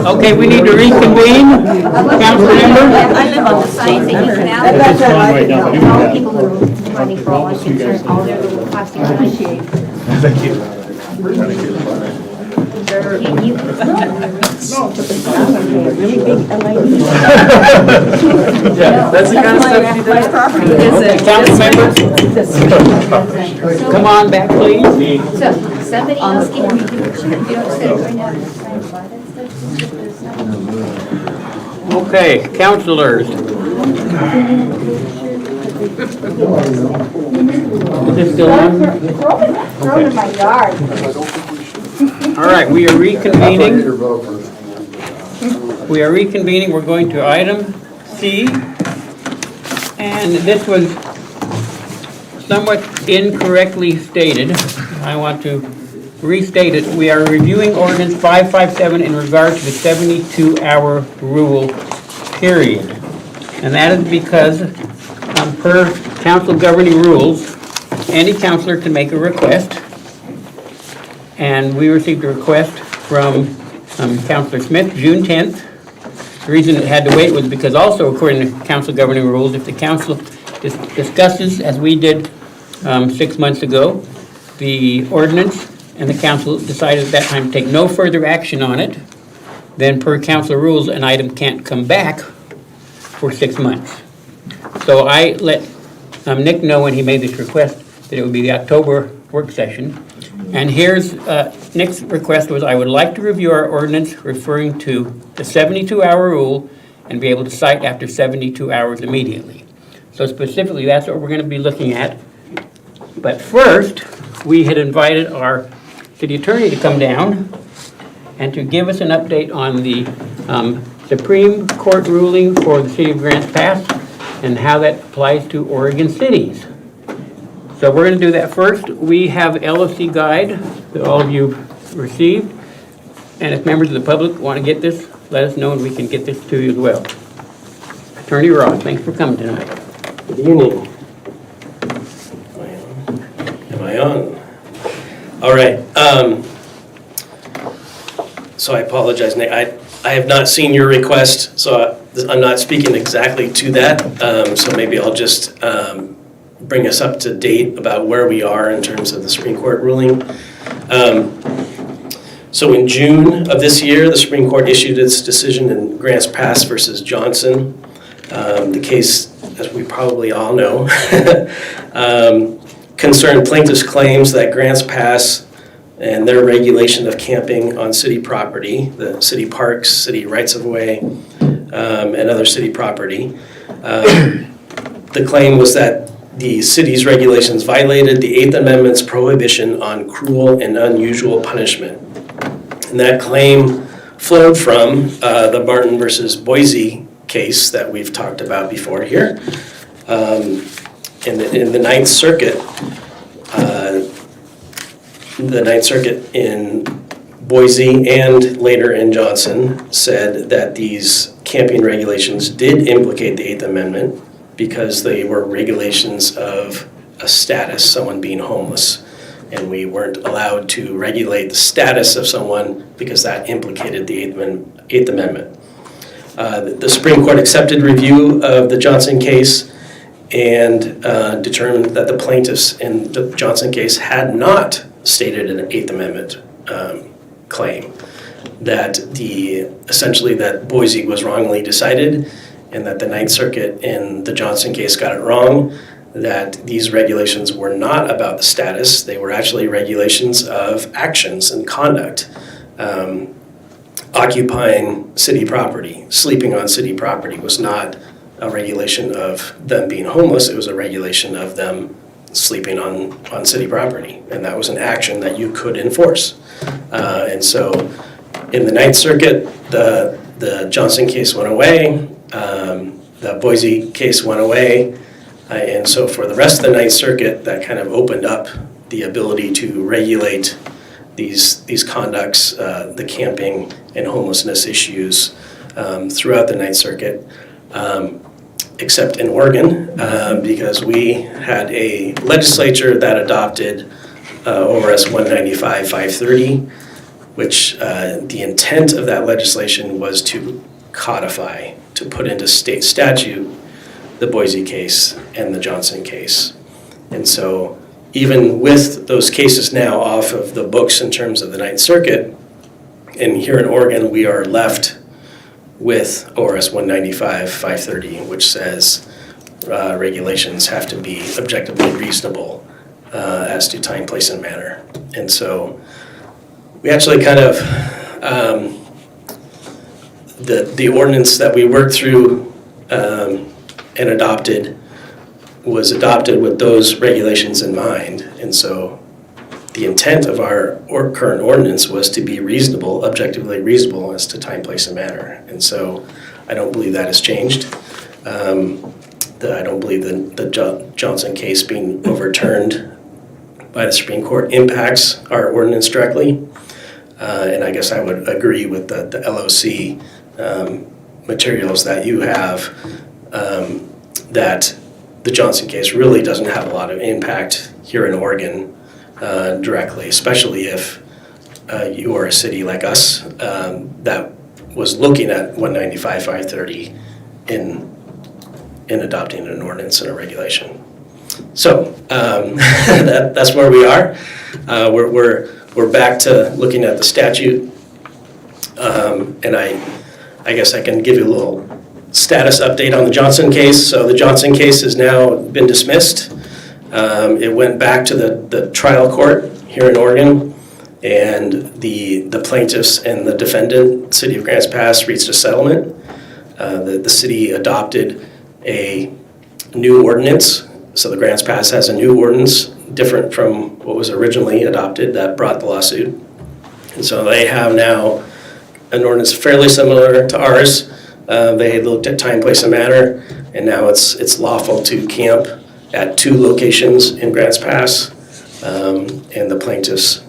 [SPEAKER 4] Okay, we need to reconvene. Council member?
[SPEAKER 6] I live on the side that you can have.
[SPEAKER 18] That's fine right now, but even that.
[SPEAKER 6] People who are running for all I'm concerned, all their little plastic appreciate.
[SPEAKER 15] Thank you.
[SPEAKER 6] Can you?
[SPEAKER 16] Yeah, that's the kind of stuff she does.
[SPEAKER 7] Property is
[SPEAKER 4] Council members? Come on back, please.
[SPEAKER 6] So, somebody else can, you don't say right now.
[SPEAKER 4] Okay, councilors. Is this still on?
[SPEAKER 17] Throw it in my yard.
[SPEAKER 4] All right, we are reconvening. We are reconvening. We're going to item C. And this was somewhat incorrectly stated. I want to restate it. We are reviewing ordinance 557 in regard to the 72-hour rule period. And that is because per council governing rules, any councilor can make a request. And we received a request from Councilor Smith, June 10th. The reason it had to wait was because also according to council governing rules, if the council discusses, as we did 6 months ago, the ordinance, and the council decided at that time to take no further action on it, then per council rules, an item can't come back for 6 months. So I let Nick know when he made this request that it would be the October work session. And here's Nick's request was, I would like to review our ordinance referring to the 72-hour rule and be able to cite after 72 hours immediately. So specifically, that's what we're going to be looking at. But first, we had invited our city attorney to come down and to give us an update on the Supreme Court ruling for the city of Grants Pass and how that applies to Oregon cities. So we're going to do that first. We have LOC guide that all of you received. And if members of the public want to get this, let us know and we can get this to you as well. Attorney Ross, thanks for coming tonight.
[SPEAKER 14] Good evening. Am I on? All right. So I apologize, Nick. I have not seen your request, so I'm not speaking exactly to that. So maybe I'll just bring us up to date about where we are in terms of the Supreme Court ruling. So in June of this year, the Supreme Court issued its decision in Grants Pass versus Johnson. The case, as we probably all know, concerned plaintiffs' claims that Grants Pass and their regulation of camping on city property, the city parks, city rights-of-way, and other city property. The claim was that the city's regulations violated the Eighth Amendment's prohibition on cruel and unusual punishment. And that claim flowed from the Martin versus Boise case that we've talked about before here. In the Ninth Circuit, in Boise and later in Johnson said that these camping regulations did implicate the Eighth Amendment because they were regulations of a status, someone being homeless. And we weren't allowed to regulate the status of someone because that implicated the Eighth Amendment. The Supreme Court accepted review of the Johnson case and determined that the plaintiffs in the Johnson case had not stated an Eighth Amendment claim, that essentially that Boise was wrongly decided and that the Ninth Circuit in the Johnson case got it wrong, that these regulations were not about the status, they were actually regulations of actions and conduct. Occupying city property, sleeping on city property was not a regulation of them being homeless, it was a regulation of them sleeping on city property. And that was an action that you could enforce. And so in the Ninth Circuit, the Johnson case went away, the Boise case went away, and so for the rest of the Ninth Circuit, that kind of opened up the ability to regulate these conducts, the camping and homelessness issues throughout the Ninth Circuit, except in Oregon, because we had a legislature that adopted ORS 195-530, which the intent of that legislation was to codify, to put into state statute the Boise case and the Johnson case. And so even with those cases now off of the books in terms of the Ninth Circuit, and here in Oregon, we are left with ORS 195-530, which says regulations have to be objectively reasonable as to time, place, and manner. And so we actually kind of, the ordinance that we worked through and adopted
[SPEAKER 21] was adopted with those regulations in mind. And so the intent of our current ordinance was to be reasonable, objectively reasonable as to time, place, and manner. And so I don't believe that has changed. I don't believe the Johnson case being overturned by the Supreme Court impacts our ordinance directly. And I guess I would agree with the LOC materials that you have, that the Johnson case really doesn't have a lot of impact here in Oregon directly, especially if you are a city like us that was looking at 195-530 in adopting an ordinance and a regulation. So that's where we are. We're back to looking at the statute, and I guess I can give you a little status update on the Johnson case. So the Johnson case has now been dismissed. It went back to the trial court here in Oregon, and the plaintiffs and the defendant, City of Grants Pass, reached a settlement. The city adopted a new ordinance. So the Grants Pass has a new ordinance, different from what was originally adopted that brought the lawsuit. And so they have now an ordinance fairly similar to ours. They looked at time, place, and manner, and now it's lawful to camp at 2 locations in Grants Pass. And the plaintiffs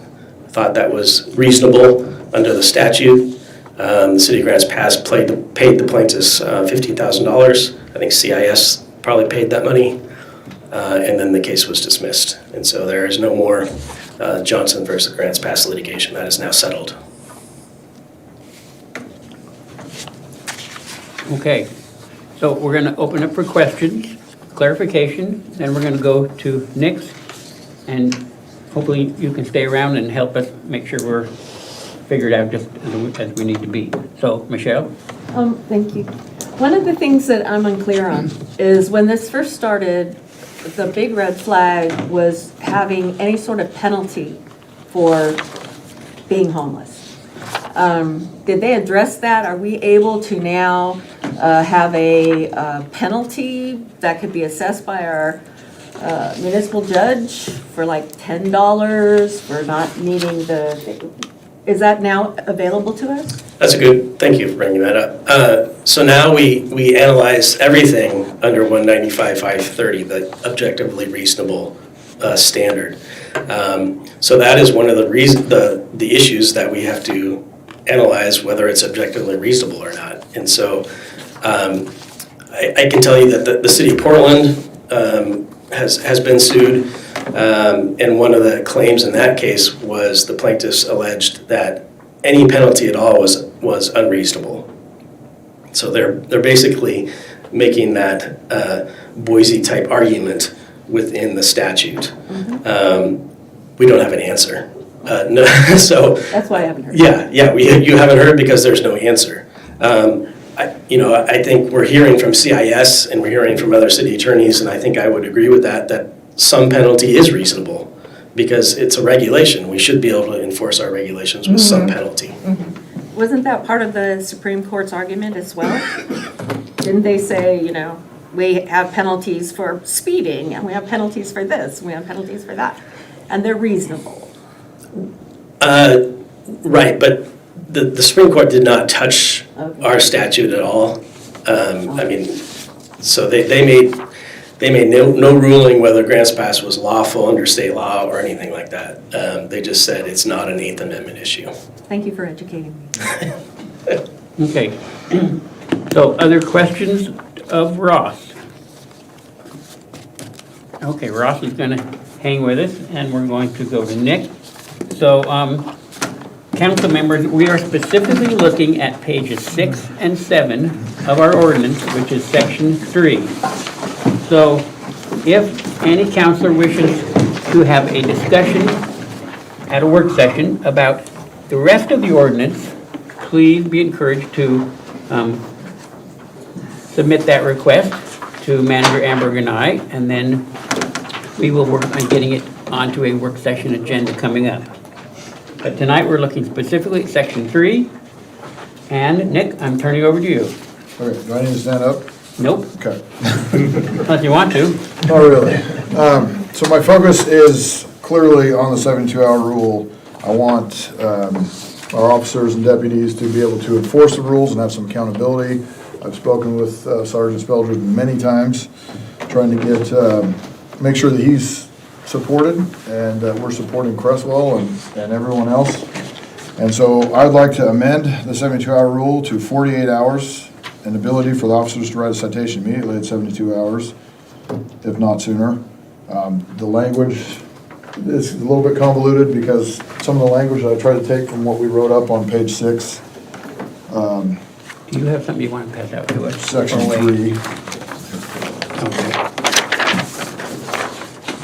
[SPEAKER 21] thought that was reasonable under the statute. The City of Grants Pass paid the plaintiffs $15,000. I think CIS probably paid that money. And then the case was dismissed. And so there is no more Johnson versus Grants Pass litigation. That is now settled.
[SPEAKER 4] Okay, so we're going to open up for questions, clarification, then we're going to go to Nick's, and hopefully you can stay around and help us make sure we're figured out just as we need to be. So, Michelle?
[SPEAKER 7] Thank you. One of the things that I'm unclear on is when this first started, the big red flag was having any sort of penalty for being homeless. Did they address that? Are we able to now have a penalty that could be assessed by our municipal judge for like $10 for not needing is that now available to us?
[SPEAKER 21] That's thank you for bringing that up. So now we analyze everything under 195-530, the objectively reasonable standard. So that is one of the issues that we have to analyze, whether it's objectively reasonable or not. And so I can tell you that the city of Portland has been sued, and one of the claims in that case was the plaintiffs alleged that any penalty at all was unreasonable. So they're basically making that Boise type argument within the statute. We don't have an answer. No, so
[SPEAKER 7] that's why I haven't heard.
[SPEAKER 21] Yeah, you haven't heard because there's no answer. I think we're hearing from CIS and we're hearing from other city attorneys, and I think I would agree with that some penalty is reasonable because it's a regulation. We should be able to enforce our regulations with some penalty.
[SPEAKER 7] Wasn't that part of the Supreme Court's argument as well? Didn't they say, we have penalties for speeding, and we have penalties for this, and we have penalties for that, and they're reasonable?
[SPEAKER 21] Right, but the Supreme Court did not touch our statute at all. So they made no ruling whether Grants Pass was lawful under state law or anything like that. They just said it's not an Eighth Amendment issue.
[SPEAKER 7] Thank you for educating me.
[SPEAKER 4] Okay. So other questions of Ross? Okay, Ross is going to hang with us, and we're going to go to Nick. So, council members, we are specifically looking at pages 6 and 7 of our ordinance, which is section 3. So, if any councilor wishes to have a discussion at a work session about the rest of the ordinance, please be encouraged to submit that request to Manager Amberg and I, and then we will work on getting it onto a work session agenda coming up. But tonight we're looking specifically at section 3. And Nick, I'm turning over to you.
[SPEAKER 20] All right, do I need to stand up?
[SPEAKER 4] Nope,
[SPEAKER 20] Okay.
[SPEAKER 4] unless you want to.
[SPEAKER 20] Not really. So my focus is clearly on the 72-hour rule. I want our officers and deputies to be able to enforce the rules and have some accountability. I've spoken with Sergeant Speldred many times, trying to make sure that he's supported and that we're supporting Creswell and everyone else. And so I'd like to amend the 72-hour rule to 48 hours and ability for the officers to write a citation immediately at 72 hours, if not sooner. The language is a little bit convoluted because some of the language I tried to take from what we wrote up on page 6.
[SPEAKER 4] Do you have something you want to pass out to us?
[SPEAKER 20] Section
[SPEAKER 4] Or wait?
[SPEAKER 20] 3.
[SPEAKER 4] Okay.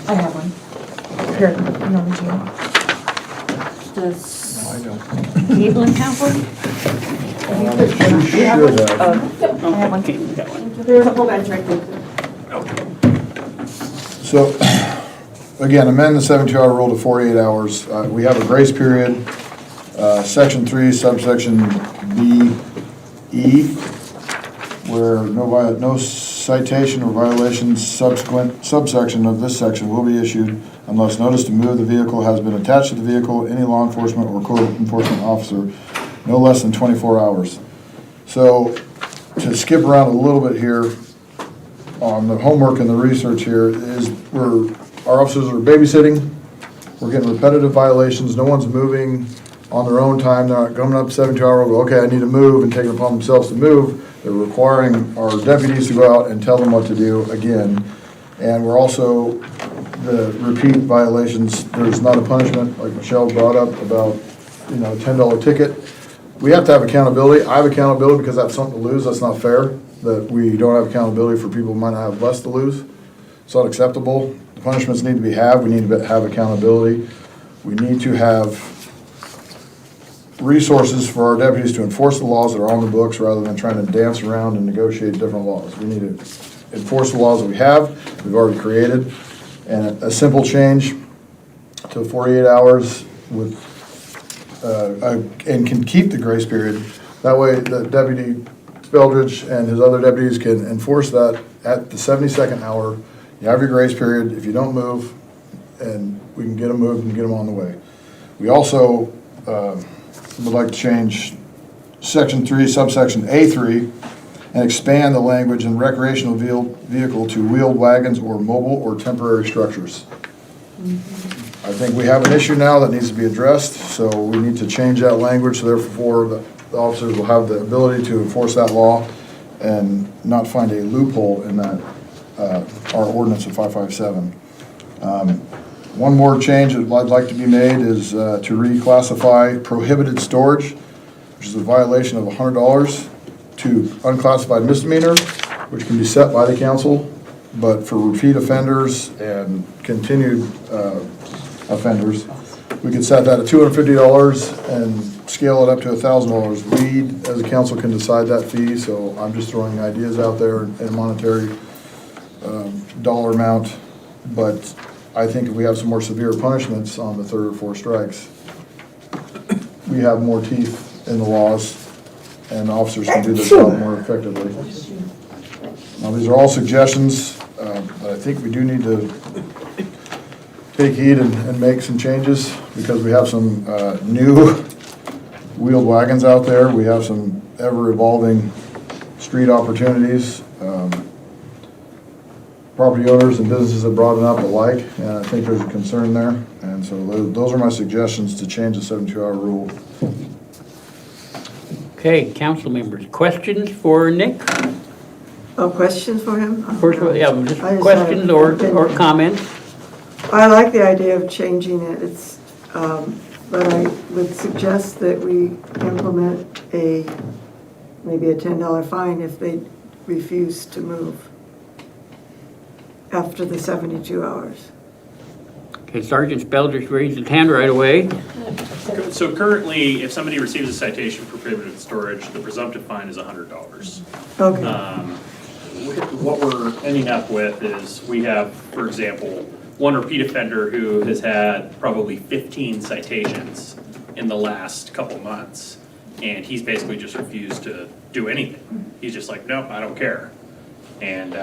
[SPEAKER 2] I have one. Here, you know,
[SPEAKER 10] Does
[SPEAKER 20] I don't.
[SPEAKER 10] Cleveland have one?
[SPEAKER 20] You should have.
[SPEAKER 2] I have one. There's a whole bunch right there.
[SPEAKER 20] So, again, amend the 72-hour rule to 48 hours. We have a grace period, section 3, subsection B-E, where no citation or violation subsection of this section will be issued unless notice to move the vehicle has been attached to the vehicle, any law enforcement or code enforcement officer, no less than 24 hours. So, to skip around a little bit here, on the homework and the research here is our officers are babysitting, we're getting repetitive violations, no one's moving on their own time, they're not coming up 72 hours, okay, I need to move and take it upon themselves to move. They're requiring our deputies to go out and tell them what to do again. And we're also, the repeat violations, there's not a punishment, like Michelle brought up about, a $10 ticket. We have to have accountability. I have accountability because I have something to lose. That's not fair, that we don't have accountability for people who might not have less to lose. It's not acceptable. The punishments need to be had. We need to have accountability. We need to have resources for our deputies to enforce the laws that are on the books rather than trying to dance around and negotiate different laws. We need to enforce the laws that we have, we've already created. And a simple change to 48 hours with, and can keep the grace period. That way the Deputy Speldridge and his other deputies can enforce that at the 72nd hour. You have your grace period. If you don't move, and we can get them moved and get them on the way. We also would like to change section 3, subsection A3, and expand the language in recreational vehicle to wheeled wagons or mobile or temporary structures. I think we have an issue now that needs to be addressed, so we need to change that language, so therefore the officers will have the ability to enforce that law and not find a loophole in that, our ordinance of 557. One more change that I'd like to be made is to reclassify prohibited storage, which is a violation of $100, to unclassified misdemeanor, which can be set by the council, but for repeat offenders and continued offenders, we could set that at $250 and scale it up to $1,000. We, as a council, can decide that fee, so I'm just throwing ideas out there in a monetary dollar amount, but I think if we have some more severe punishments on the 3rd or 4th strikes, we have more teeth in the laws, and officers can do their job more effectively. Now, these are all suggestions, but I think we do need to take heed and make some changes, because we have some new wheeled wagons out there. We have some ever-evolving street opportunities. Property owners and businesses have brought it up alike, and I think there's a concern there. And so those are my suggestions to change the 72-hour rule.
[SPEAKER 4] Okay, council members, questions for Nick?
[SPEAKER 8] Oh, questions for him?
[SPEAKER 4] First, yeah, just
[SPEAKER 8] I just
[SPEAKER 4] questions
[SPEAKER 8] had
[SPEAKER 4] or
[SPEAKER 8] a-
[SPEAKER 4] comments?
[SPEAKER 8] I like the idea of changing it, but I would suggest that we implement maybe a $10 fine if they refuse to move after the 72 hours.
[SPEAKER 4] Okay, Sergeant Speldridge raised his hand right away.
[SPEAKER 9] So currently, if somebody receives a citation for prohibited storage, the presumptive fine is $100.
[SPEAKER 8] Okay.
[SPEAKER 9] What we're ending up with is we have, for example, one repeat offender who has had probably 15 citations in the last couple months, and he's basically just refused to do anything. He's just like, nope, I don't care. And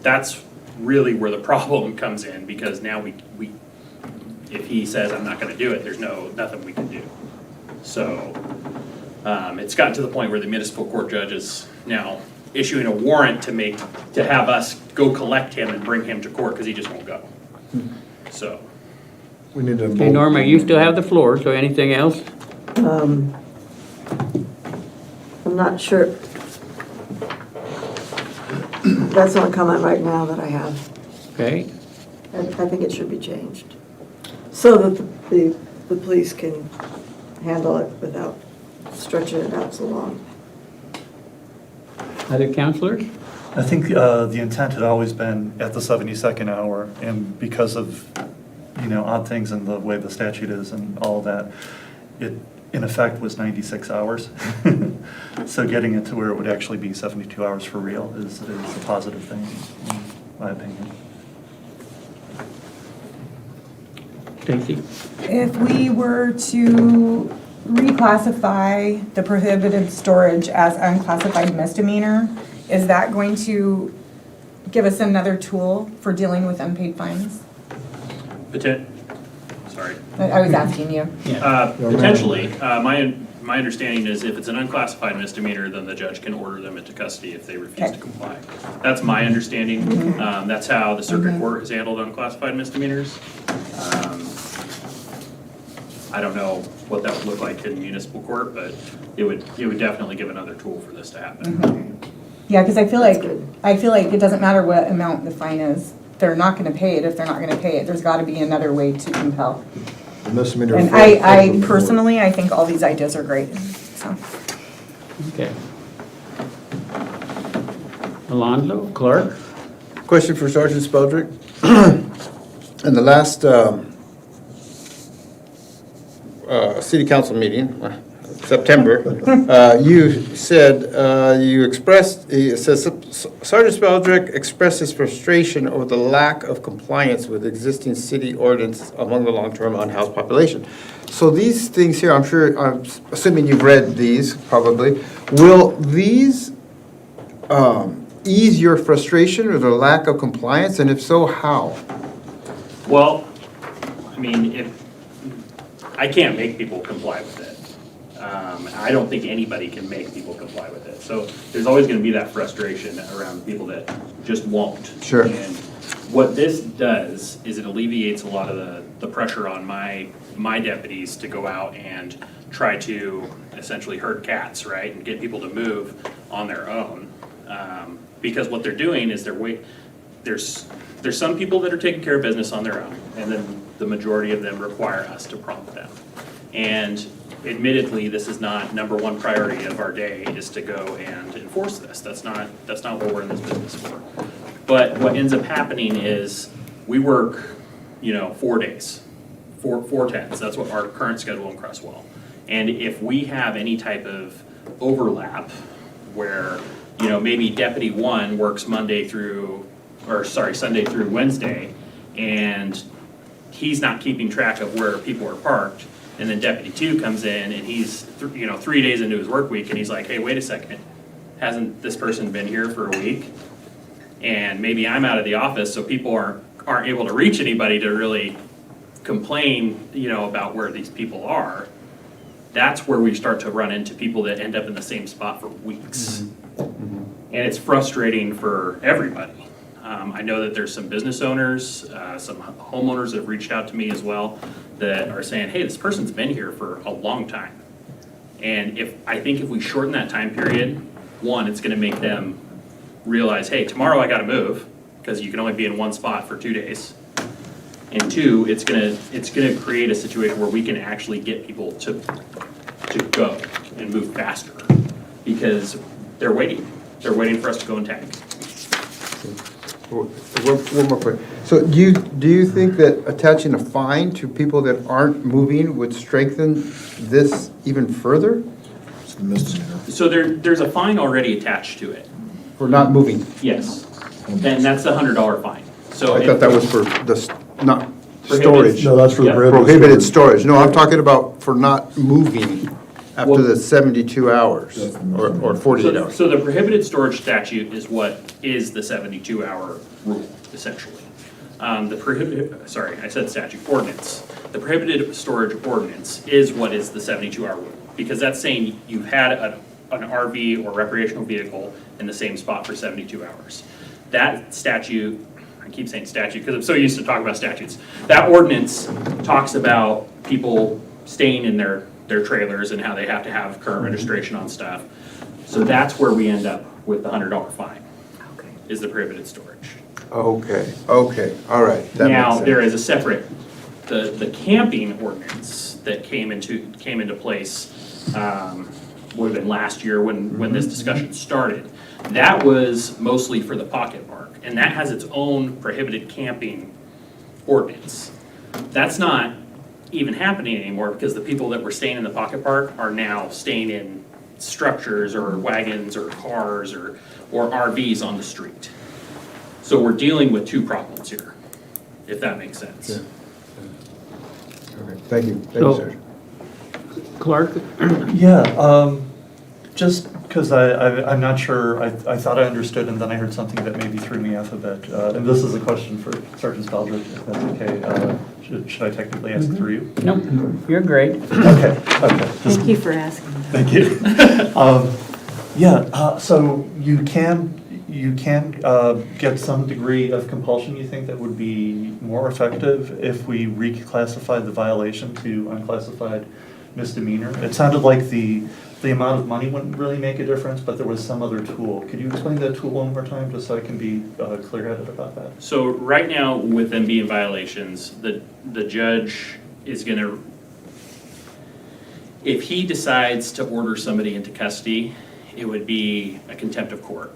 [SPEAKER 9] that's really where the problem comes in, because now we if he says, I'm not gonna do it, there's nothing we can do. So it's gotten to the point where the municipal court judge is now issuing a warrant to have us go collect him and bring him to court, because he just won't go. So.
[SPEAKER 1] We need to.
[SPEAKER 4] Okay, Norma, you still have the floor, so anything else?
[SPEAKER 8] I'm not sure. That's the only comment right now that I have.
[SPEAKER 4] Okay.
[SPEAKER 8] I think it should be changed, so that the police can handle it without stretching it out so long.
[SPEAKER 4] Other counselors?
[SPEAKER 3] I think the intent had always been at the 72nd hour, and because of, odd things in the way the statute is and all of that, it in effect was 96 hours. So getting it to where it would actually be 72 hours for real is a positive thing, in my opinion.
[SPEAKER 4] Stacy?
[SPEAKER 2] If we were to reclassify the prohibited storage as unclassified misdemeanor, is that going to give us another tool for dealing with unpaid fines?
[SPEAKER 9] Sorry.
[SPEAKER 2] I was asking you.
[SPEAKER 9] Potentially. My understanding is if it's an unclassified misdemeanor, then the judge can order them into custody if they refuse to comply. That's my understanding. That's how the circuit court has handled unclassified misdemeanors. I don't know what that would look like in municipal court, but it would definitely give another tool for this to happen.
[SPEAKER 2] Yeah, because I feel like it doesn't matter what amount the fine is. They're not going to pay it if they're not going to pay it. There's got to be another way to compel.
[SPEAKER 20] Misdemeanor.
[SPEAKER 2] And I personally, I think all these ideas are great, so.
[SPEAKER 4] Okay. Alonzo, Clark?
[SPEAKER 1] Question for Sergeant Speldrick. In the last city council meeting, September, you said, you expressed, it says, Sergeant Speldrick expressed his frustration over the lack of compliance with existing city ordinances among the long-term unhoused population. So these things here, I'm assuming you've read these probably, will these ease your frustration or the lack of compliance, and if so, how?
[SPEAKER 9] Well, I mean, I can't make people comply with it. I don't think anybody can make people comply with it. So there's always going to be that frustration around people that just won't.
[SPEAKER 1] Sure.
[SPEAKER 9] And what this does is it alleviates a lot of the pressure on my deputies to go out and try to essentially herd cats, right, and get people to move on their own. Because what they're doing is there's some people that are taking care of business on their own, and then the majority of them require us to prompt them. And admittedly, this is not number one priority of our day, is to go and enforce this. That's not what we're in this business for. But what ends up happening is we work, 4 days, four tens. That's what our current schedule in Creswell. And if we have any type of overlap where, maybe Deputy 1 works Sunday through Wednesday, and he's not keeping track of where people are parked, and then Deputy 2 comes in and he's 3 days into his work week, and he's like, hey, wait a second, hasn't this person been here for a week? And maybe I'm out of the office, so people aren't able to reach anybody to really complain, about where these people are. That's where we start to run into people that end up in the same spot for weeks. And it's frustrating for everybody. I know that there's some business owners, some homeowners that have reached out to me as well that are saying, hey, this person's been here for a long time. And I think if we shorten that time period, one, it's gonna make them realize, hey, tomorrow I gotta move, because you can only be in one spot for 2 days. And two, it's gonna create a situation where we can actually get people to go and move faster, because they're waiting. They're waiting for us to go and tag.
[SPEAKER 1] One more question. So do you think that attaching a fine to people that aren't moving would strengthen this even further?
[SPEAKER 20] It's a misdemeanor.
[SPEAKER 9] So there's a fine already attached to it.
[SPEAKER 1] For not moving?
[SPEAKER 9] Yes. And that's the $100 fine. So
[SPEAKER 1] I thought that was for not
[SPEAKER 9] Prohibited.
[SPEAKER 1] storage.
[SPEAKER 20] No, that's for the
[SPEAKER 9] Yeah.
[SPEAKER 1] Prohibited storage. No, I'm talking about for not moving after the 72 hours or 48 hours?
[SPEAKER 9] So the prohibited storage statute is what is the 72-hour rule, essentially. I said statute, ordinance. The prohibited storage ordinance is what is the 72-hour rule, because that's saying you've had an RV or recreational vehicle in the same spot for 72 hours. That statute, I keep saying statute because I'm so used to talking about statutes. That ordinance talks about people staying in their trailers and how they have to have current registration on stuff. So that's where we end up with the $100 fine, is the prohibited storage.
[SPEAKER 1] Okay, all right. That
[SPEAKER 9] Now,
[SPEAKER 1] makes sense.
[SPEAKER 9] there is a separate, the camping ordinance that came into place, would have been last year when this discussion started. That was mostly for the pocket park, and that has its own prohibited camping ordinance. That's not even happening anymore because the people that were staying in the pocket park are now staying in structures or wagons or cars or RVs on the street. So we're dealing with two problems here, if that makes sense.
[SPEAKER 1] Okay, thank you,
[SPEAKER 4] So-
[SPEAKER 1] sir.
[SPEAKER 4] Clark?
[SPEAKER 3] Yeah, just because I'm not sure, I thought I understood and then I heard something that maybe threw me off a bit. And this is a question for Sergeant Spaldrick, if that's okay. Should I technically ask through you?
[SPEAKER 4] No, you're great.
[SPEAKER 3] Okay.
[SPEAKER 8] Thank you for asking.
[SPEAKER 3] Thank you. So you can get some degree of compulsion, you think, that would be more effective if we reclassified the violation to unclassified misdemeanor? It sounded like the amount of money wouldn't really make a difference, but there was some other tool. Could you explain that tool one more time, just so I can be clear-headed about that?
[SPEAKER 9] So right now, with them being violations, the judge is gonna, if he decides to order somebody into custody, it would be a contempt of court.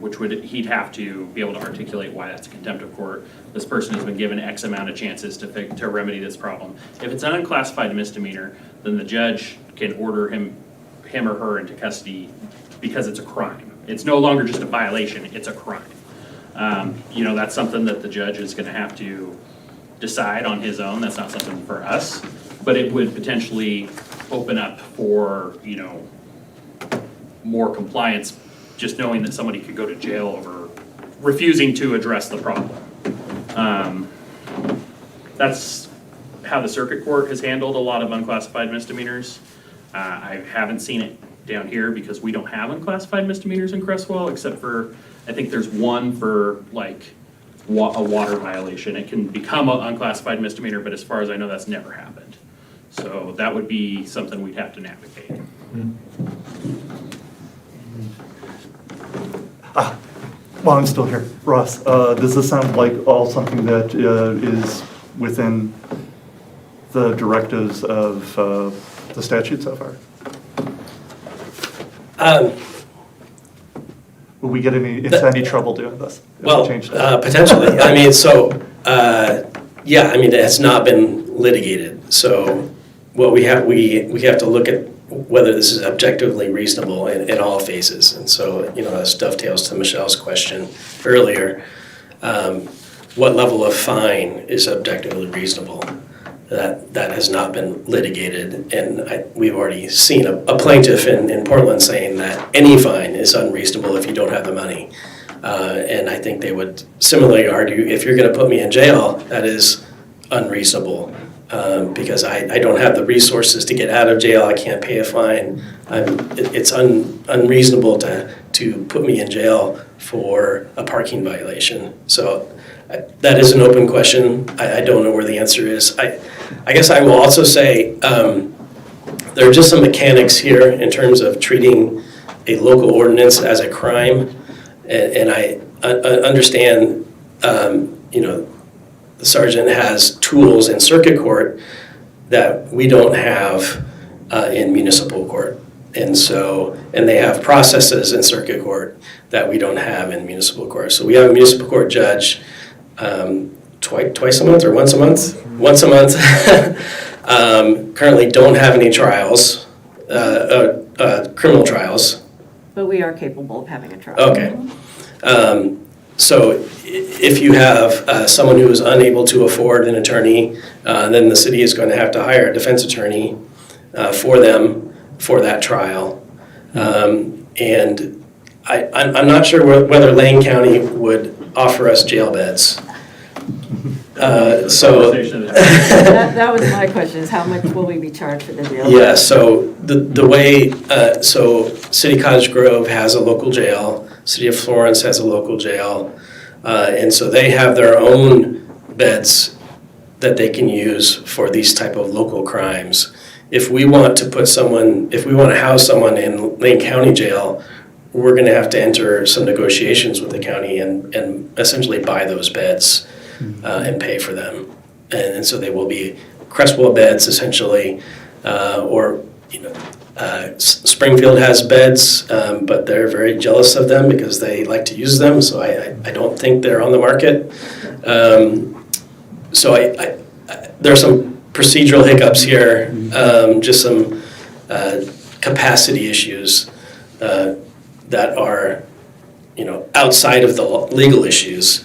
[SPEAKER 9] Which he'd have to be able to articulate why that's a contempt of court. This person has been given X amount of chances to remedy this problem. If it's an unclassified misdemeanor, then the judge can order him or her into custody because it's a crime. It's no longer just a violation, it's a crime. That's something that the judge is gonna have to decide on his own. That's not something for us, but it would potentially open up for, more compliance, just knowing that somebody could go to jail over refusing to address the problem. That's how the circuit court has handled a lot of unclassified misdemeanors. I haven't seen it down here because we don't have unclassified misdemeanors in Creswell, except for, I think there's one for like a water violation. It can become an unclassified misdemeanor, but as far as I know, that's never happened. So that would be something we'd have to navigate.
[SPEAKER 3] Well, I'm still here. Ross, does this sound like all something that is within the directives of the statute so far? Will we get into any trouble doing this?
[SPEAKER 21] Well, potentially. It has not been litigated. So what we have to look at whether this is objectively reasonable in all phases. And so, this dovetails to Michelle's question earlier. What level of fine is objectively reasonable? That has not been litigated. And we've already seen a plaintiff in Portland saying that any fine is unreasonable if you don't have the money. And I think they would similarly argue, if you're going to put me in jail, that is unreasonable. Because I don't have the resources to get out of jail, I can't pay a fine. It's unreasonable to put me in jail for a parking violation. So that is an open question. I don't know where the answer is. I guess I will also say there are just some mechanics here in terms of treating a local ordinance as a crime. And I understand, the sergeant has tools in circuit court that we don't have in municipal court. And they have processes in circuit court that we don't have in municipal court. So we have a municipal court judge twice a month or once a month? Once a month. Currently don't have any trials, criminal trials.
[SPEAKER 7] But we are capable of having a trial.
[SPEAKER 21] Okay. So if you have someone who is unable to afford an attorney, then the city is going to have to hire a defense attorney for them for that trial. And I'm not sure whether Lane County would offer us jail beds. So
[SPEAKER 7] That was my question, is how much will we be charged for the jail?
[SPEAKER 21] yeah, so the way, so City Cottage Grove has a local jail, City of Florence has a local jail, and so they have their own beds that they can use for these type of local crimes. If we want to house someone in Lane County Jail, we're gonna have to enter some negotiations with the county and essentially buy those beds and pay for them. And so they will be Creswell beds essentially, or, Springfield has beds, but they're very jealous of them because they like to use them, so I don't think they're on the market. So there are some procedural hiccups here, just some capacity issues that are, outside of the legal issues.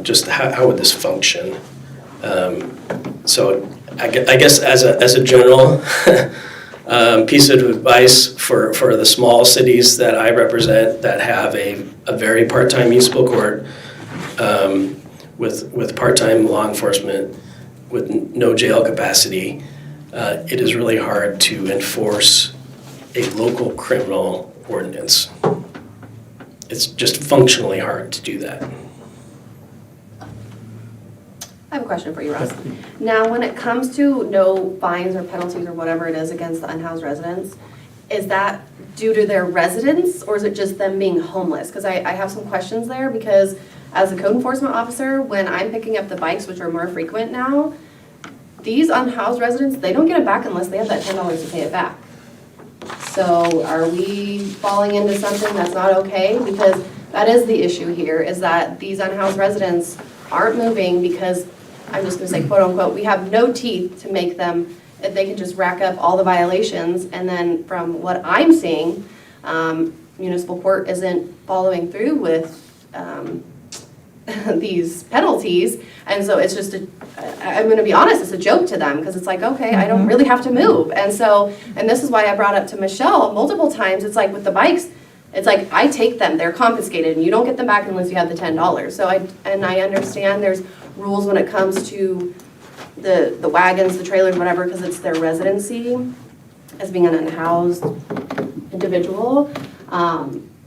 [SPEAKER 21] Just how would this function? So I guess as a general piece of advice for the small cities that I represent that have a very part-time municipal court with part-time law enforcement with no jail capacity, it is really hard to enforce a local criminal ordinance. It's just functionally hard to do that.
[SPEAKER 5] I have a question for you, Russ. Now, when it comes to no fines or penalties or whatever it is against the unhoused residents, is that due to their residence or is it just them being homeless? Because I have some questions there, because as a code enforcement officer, when I'm picking up the bikes, which are more frequent now, these unhoused residents, they don't get it back unless they have that $10 to pay it back. So are we falling into something that's not okay? Because that is the issue here, is that these unhoused residents aren't moving because, I'm just gonna say quote unquote, we have no teeth to make them, if they can just rack up all the violations, and then from what I'm seeing, municipal court isn't following through with these penalties, and so it's just I'm gonna be honest, it's a joke to them, because it's like, okay, I don't really have to move, and this is why I brought up to Michelle multiple times, it's like with the bikes, it's like I take them, they're confiscated, and you don't get them back unless you have the $10. So I understand there's rules when it comes to the wagons, the trailers, whatever, because it's their residency as being an unhoused individual.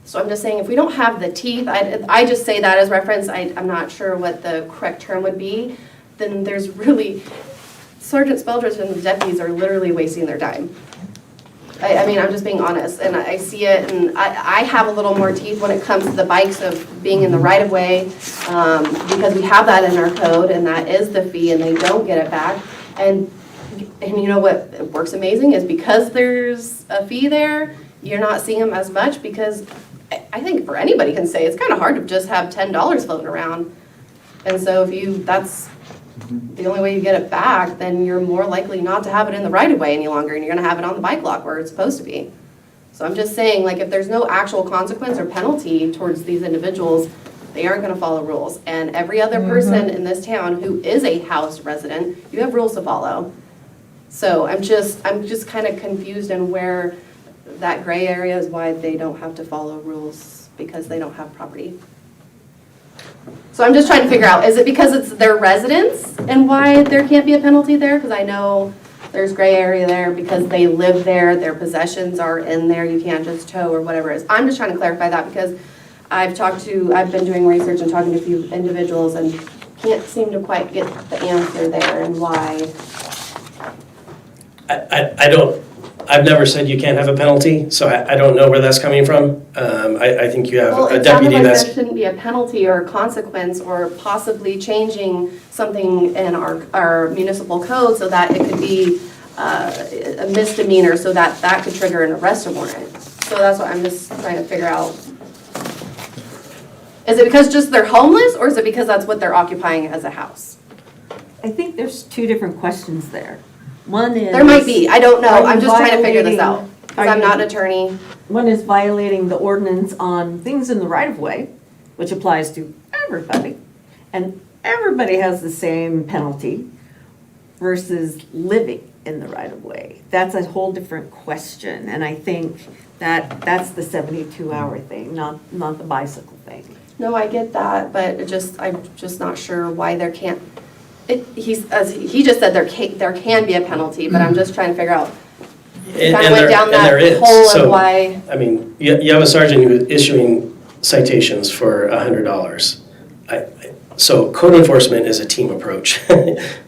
[SPEAKER 5] So I'm just saying, if we don't have the teeth, I just say that as reference, I'm not sure what the correct term would be, then there's really, Sergeant Speldress and the deputies are literally wasting their time. I mean, I'm just being honest, and I see it, and I have a little more teeth when it comes to the bikes of being in the right-of-way, because we have that in our code, and that is the fee, and they don't get it back. And you know what works amazing is because there's a fee there, you're not seeing them as much, because I think for anybody can say, it's kind of hard to just have $10 floating around. And so if that's the only way you get it back, then you're more likely not to have it in the right-of-way any longer, and you're gonna have it on the bike lot where it's supposed to be. So I'm just saying, like, if there's no actual consequence or penalty towards these individuals, they aren't gonna follow rules. And every other person in this town who is a housed resident, you have rules to follow. So I'm just kind of confused in where that gray area is, why they don't have to follow rules because they don't have property. So I'm just trying to figure out, is it because it's their residence and why there can't be a penalty there? Because I know there's gray area there because they live there, their possessions are in there, you can't just tow or whatever it is. I'm just trying to clarify that because I've been doing research and talking to a few individuals and can't seem to quite get the answer there and why.
[SPEAKER 21] I've never said you can't have a penalty, so I don't know where that's coming from. I think you have a deputy
[SPEAKER 5] There shouldn't be a penalty or a consequence or possibly changing something in our municipal code so that it could be a misdemeanor, so that could trigger an arrest warrant. So that's what I'm just trying to figure out. Is it because just they're homeless, or is it because that's what they're occupying as a house?
[SPEAKER 7] I think there's two different questions there. One is...
[SPEAKER 5] There might be, I don't know, I'm just trying to figure this out, because I'm not an attorney.
[SPEAKER 7] One is violating the ordinance on things in the right-of-way, which applies to everybody, and everybody has the same penalty, versus living in the right-of-way? That's a whole different question, and I think that's the 72-hour thing, not the bicycle thing.
[SPEAKER 5] No, I get that, but I'm just not sure why there can't, he just said there can be a penalty, but I'm just trying to figure out, kind of went down that hole of why.
[SPEAKER 21] I mean, you have a sergeant who is issuing citations for $100. So code enforcement is a team approach.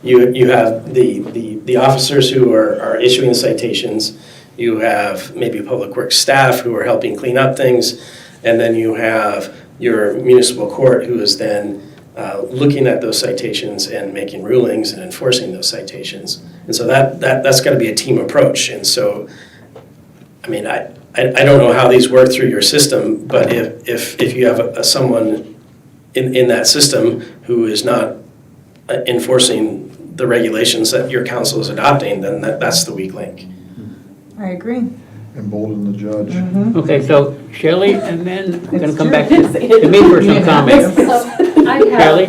[SPEAKER 21] You have the officers who are issuing the citations, you have maybe public works staff who are helping clean up things, and then you have your municipal court who is then looking at those citations and making rulings and enforcing those citations. And so that's got to be a team approach. And so, I mean, I don't know how these work through your system, but if you have someone in that system who is not enforcing the regulations that your council is adopting, then that's the weak link.
[SPEAKER 2] I agree.
[SPEAKER 20] Embolden the judge.
[SPEAKER 4] Okay, so Shelley, and then I'm gonna come back to me for some comments. Shelley?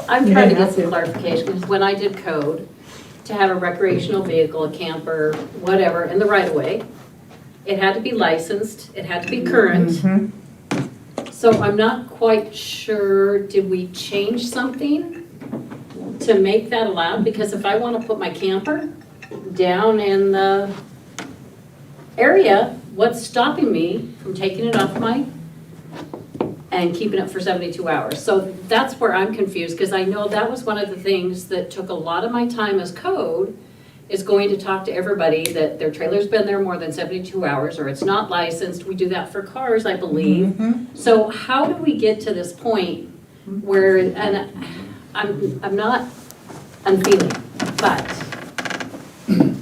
[SPEAKER 10] I'm trying to get some clarification, because when I did code, to have a recreational vehicle, a camper, whatever, in the right of way, it had to be licensed, it had to be current. So I'm not quite sure, did we change something to make that allowed? Because if I want to put my camper down in the area, what's stopping me from taking it off and keeping it for 72 hours? So that's where I'm confused, because I know that was one of the things that took a lot of my time as code, is going to talk to everybody that their trailer's been there more than 72 hours or it's not licensed. We do that for cars, I believe. So how do we get to this point where, and I'm not unfeeling, but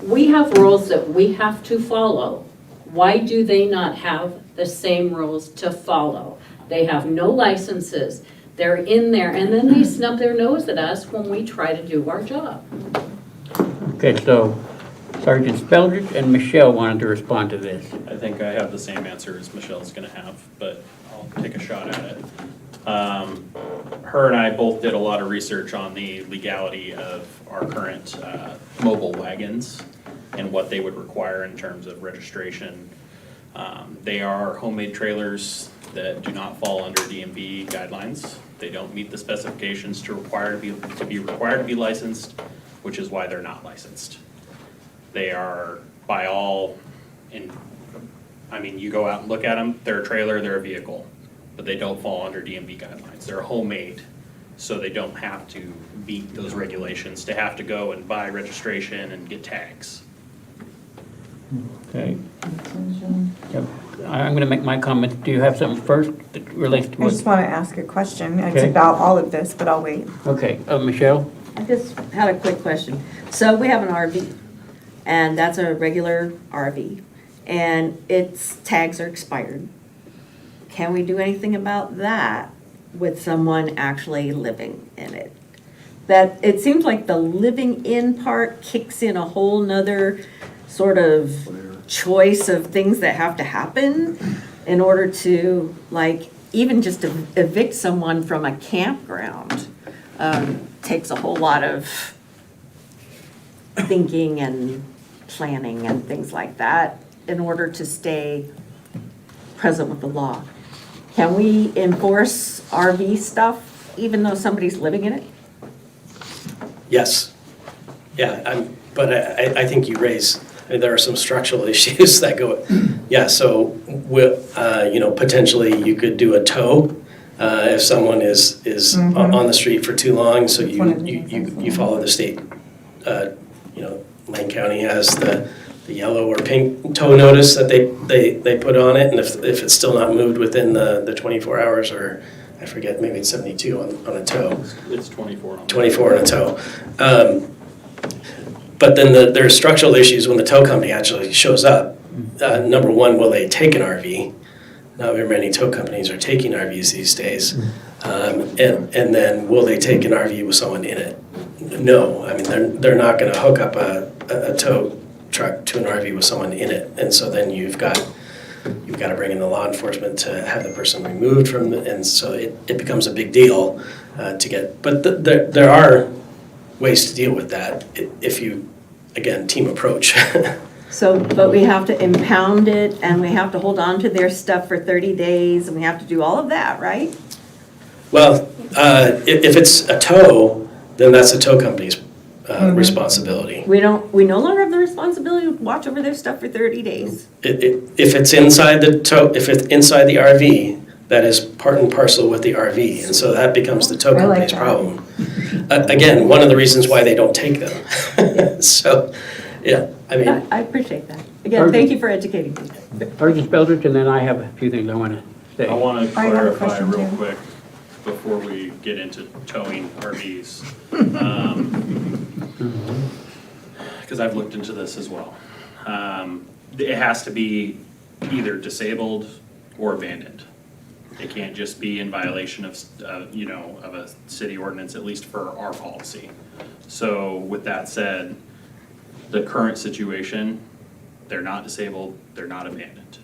[SPEAKER 10] we have rules that we have to follow. Why do they not have the same rules to follow? They have no licenses. They're in there, and then they snub their nose at us when we try to do our job.
[SPEAKER 4] Okay, so Sergeant Speldridge and Michelle wanted to respond to this.
[SPEAKER 9] I think I have the same answer as Michelle's gonna have, but I'll take a shot at it. Her and I both did a lot of research on the legality of our current mobile wagons and what they would require in terms of registration. They are homemade trailers that do not fall under DMV guidelines. They don't meet the specifications to be required to be licensed, which is why they're not licensed. They are by all, you go out and look at them, they're a trailer, they're a vehicle, but they don't fall under DMV guidelines. They're homemade, so they don't have to meet those regulations to have to go and buy registration and get tags.
[SPEAKER 4] Okay. I'm gonna make my comment. Do you have something first that relates to
[SPEAKER 2] I
[SPEAKER 4] what?
[SPEAKER 2] just want to ask a question. It's
[SPEAKER 4] Okay.
[SPEAKER 2] about all of this, but I'll wait.
[SPEAKER 4] Okay, Michelle?
[SPEAKER 7] I just had a quick question. So we have an RV, and that's a regular RV, and its tags are expired. Can we do anything about that with someone actually living in it? That, it seems like the living in part kicks in a whole nother sort of choice of things that have to happen in order to, like, even just to evict someone from a campground. Takes a whole lot of thinking and planning and things like that in order to stay present with the law. Can we enforce RV stuff even though somebody's living in it?
[SPEAKER 21] Yes. Yeah, but I think you raise, there are some structural issues that go, yeah, so, potentially you could do a tow if someone is on the street for too long, so you follow the state. Lane County has the yellow or pink tow notice that they put on it, and if it's still not moved within the 24 hours, or I forget, maybe it's 72 on a tow.
[SPEAKER 9] It's 24.
[SPEAKER 21] 24 on a tow. But then there are structural issues when the tow company actually shows up. Number one, will they take an RV? Not very many tow companies are taking RVs these days. And then will they take an RV with someone in it? No, they're not gonna hook up a tow truck to an RV with someone in it. And so then you've got to bring in the law enforcement to have the person removed from and so it becomes a big deal to get, but there are ways to deal with that. If you again, team approach.
[SPEAKER 7] So, but we have to impound it, and we have to hold on to their stuff for 30 days, and we have to do all of that, right?
[SPEAKER 21] Well, if it's a tow, then that's the tow company's responsibility.
[SPEAKER 7] We no longer have the responsibility to watch over their stuff for 30 days.
[SPEAKER 21] If it's inside the tow, if it's inside the RV, that is part and parcel with the RV, and so that becomes the tow
[SPEAKER 17] I like
[SPEAKER 21] company's
[SPEAKER 17] that.
[SPEAKER 21] problem. Again, one of the reasons why they don't take them. So, yeah, I mean.
[SPEAKER 7] I appreciate that. Again, thank you for educating me.
[SPEAKER 4] Sergeant Speltridge, and then I have a few things I want to say.
[SPEAKER 9] I want to
[SPEAKER 17] I have a
[SPEAKER 9] clarify
[SPEAKER 17] question,
[SPEAKER 9] real
[SPEAKER 17] too.
[SPEAKER 9] quick before we get into towing RVs. Because I've looked into this as well. It has to be either disabled or abandoned. It can't just be in violation of, of a city ordinance, at least for our policy. So with that said, the current situation, they're not disabled, they're not abandoned.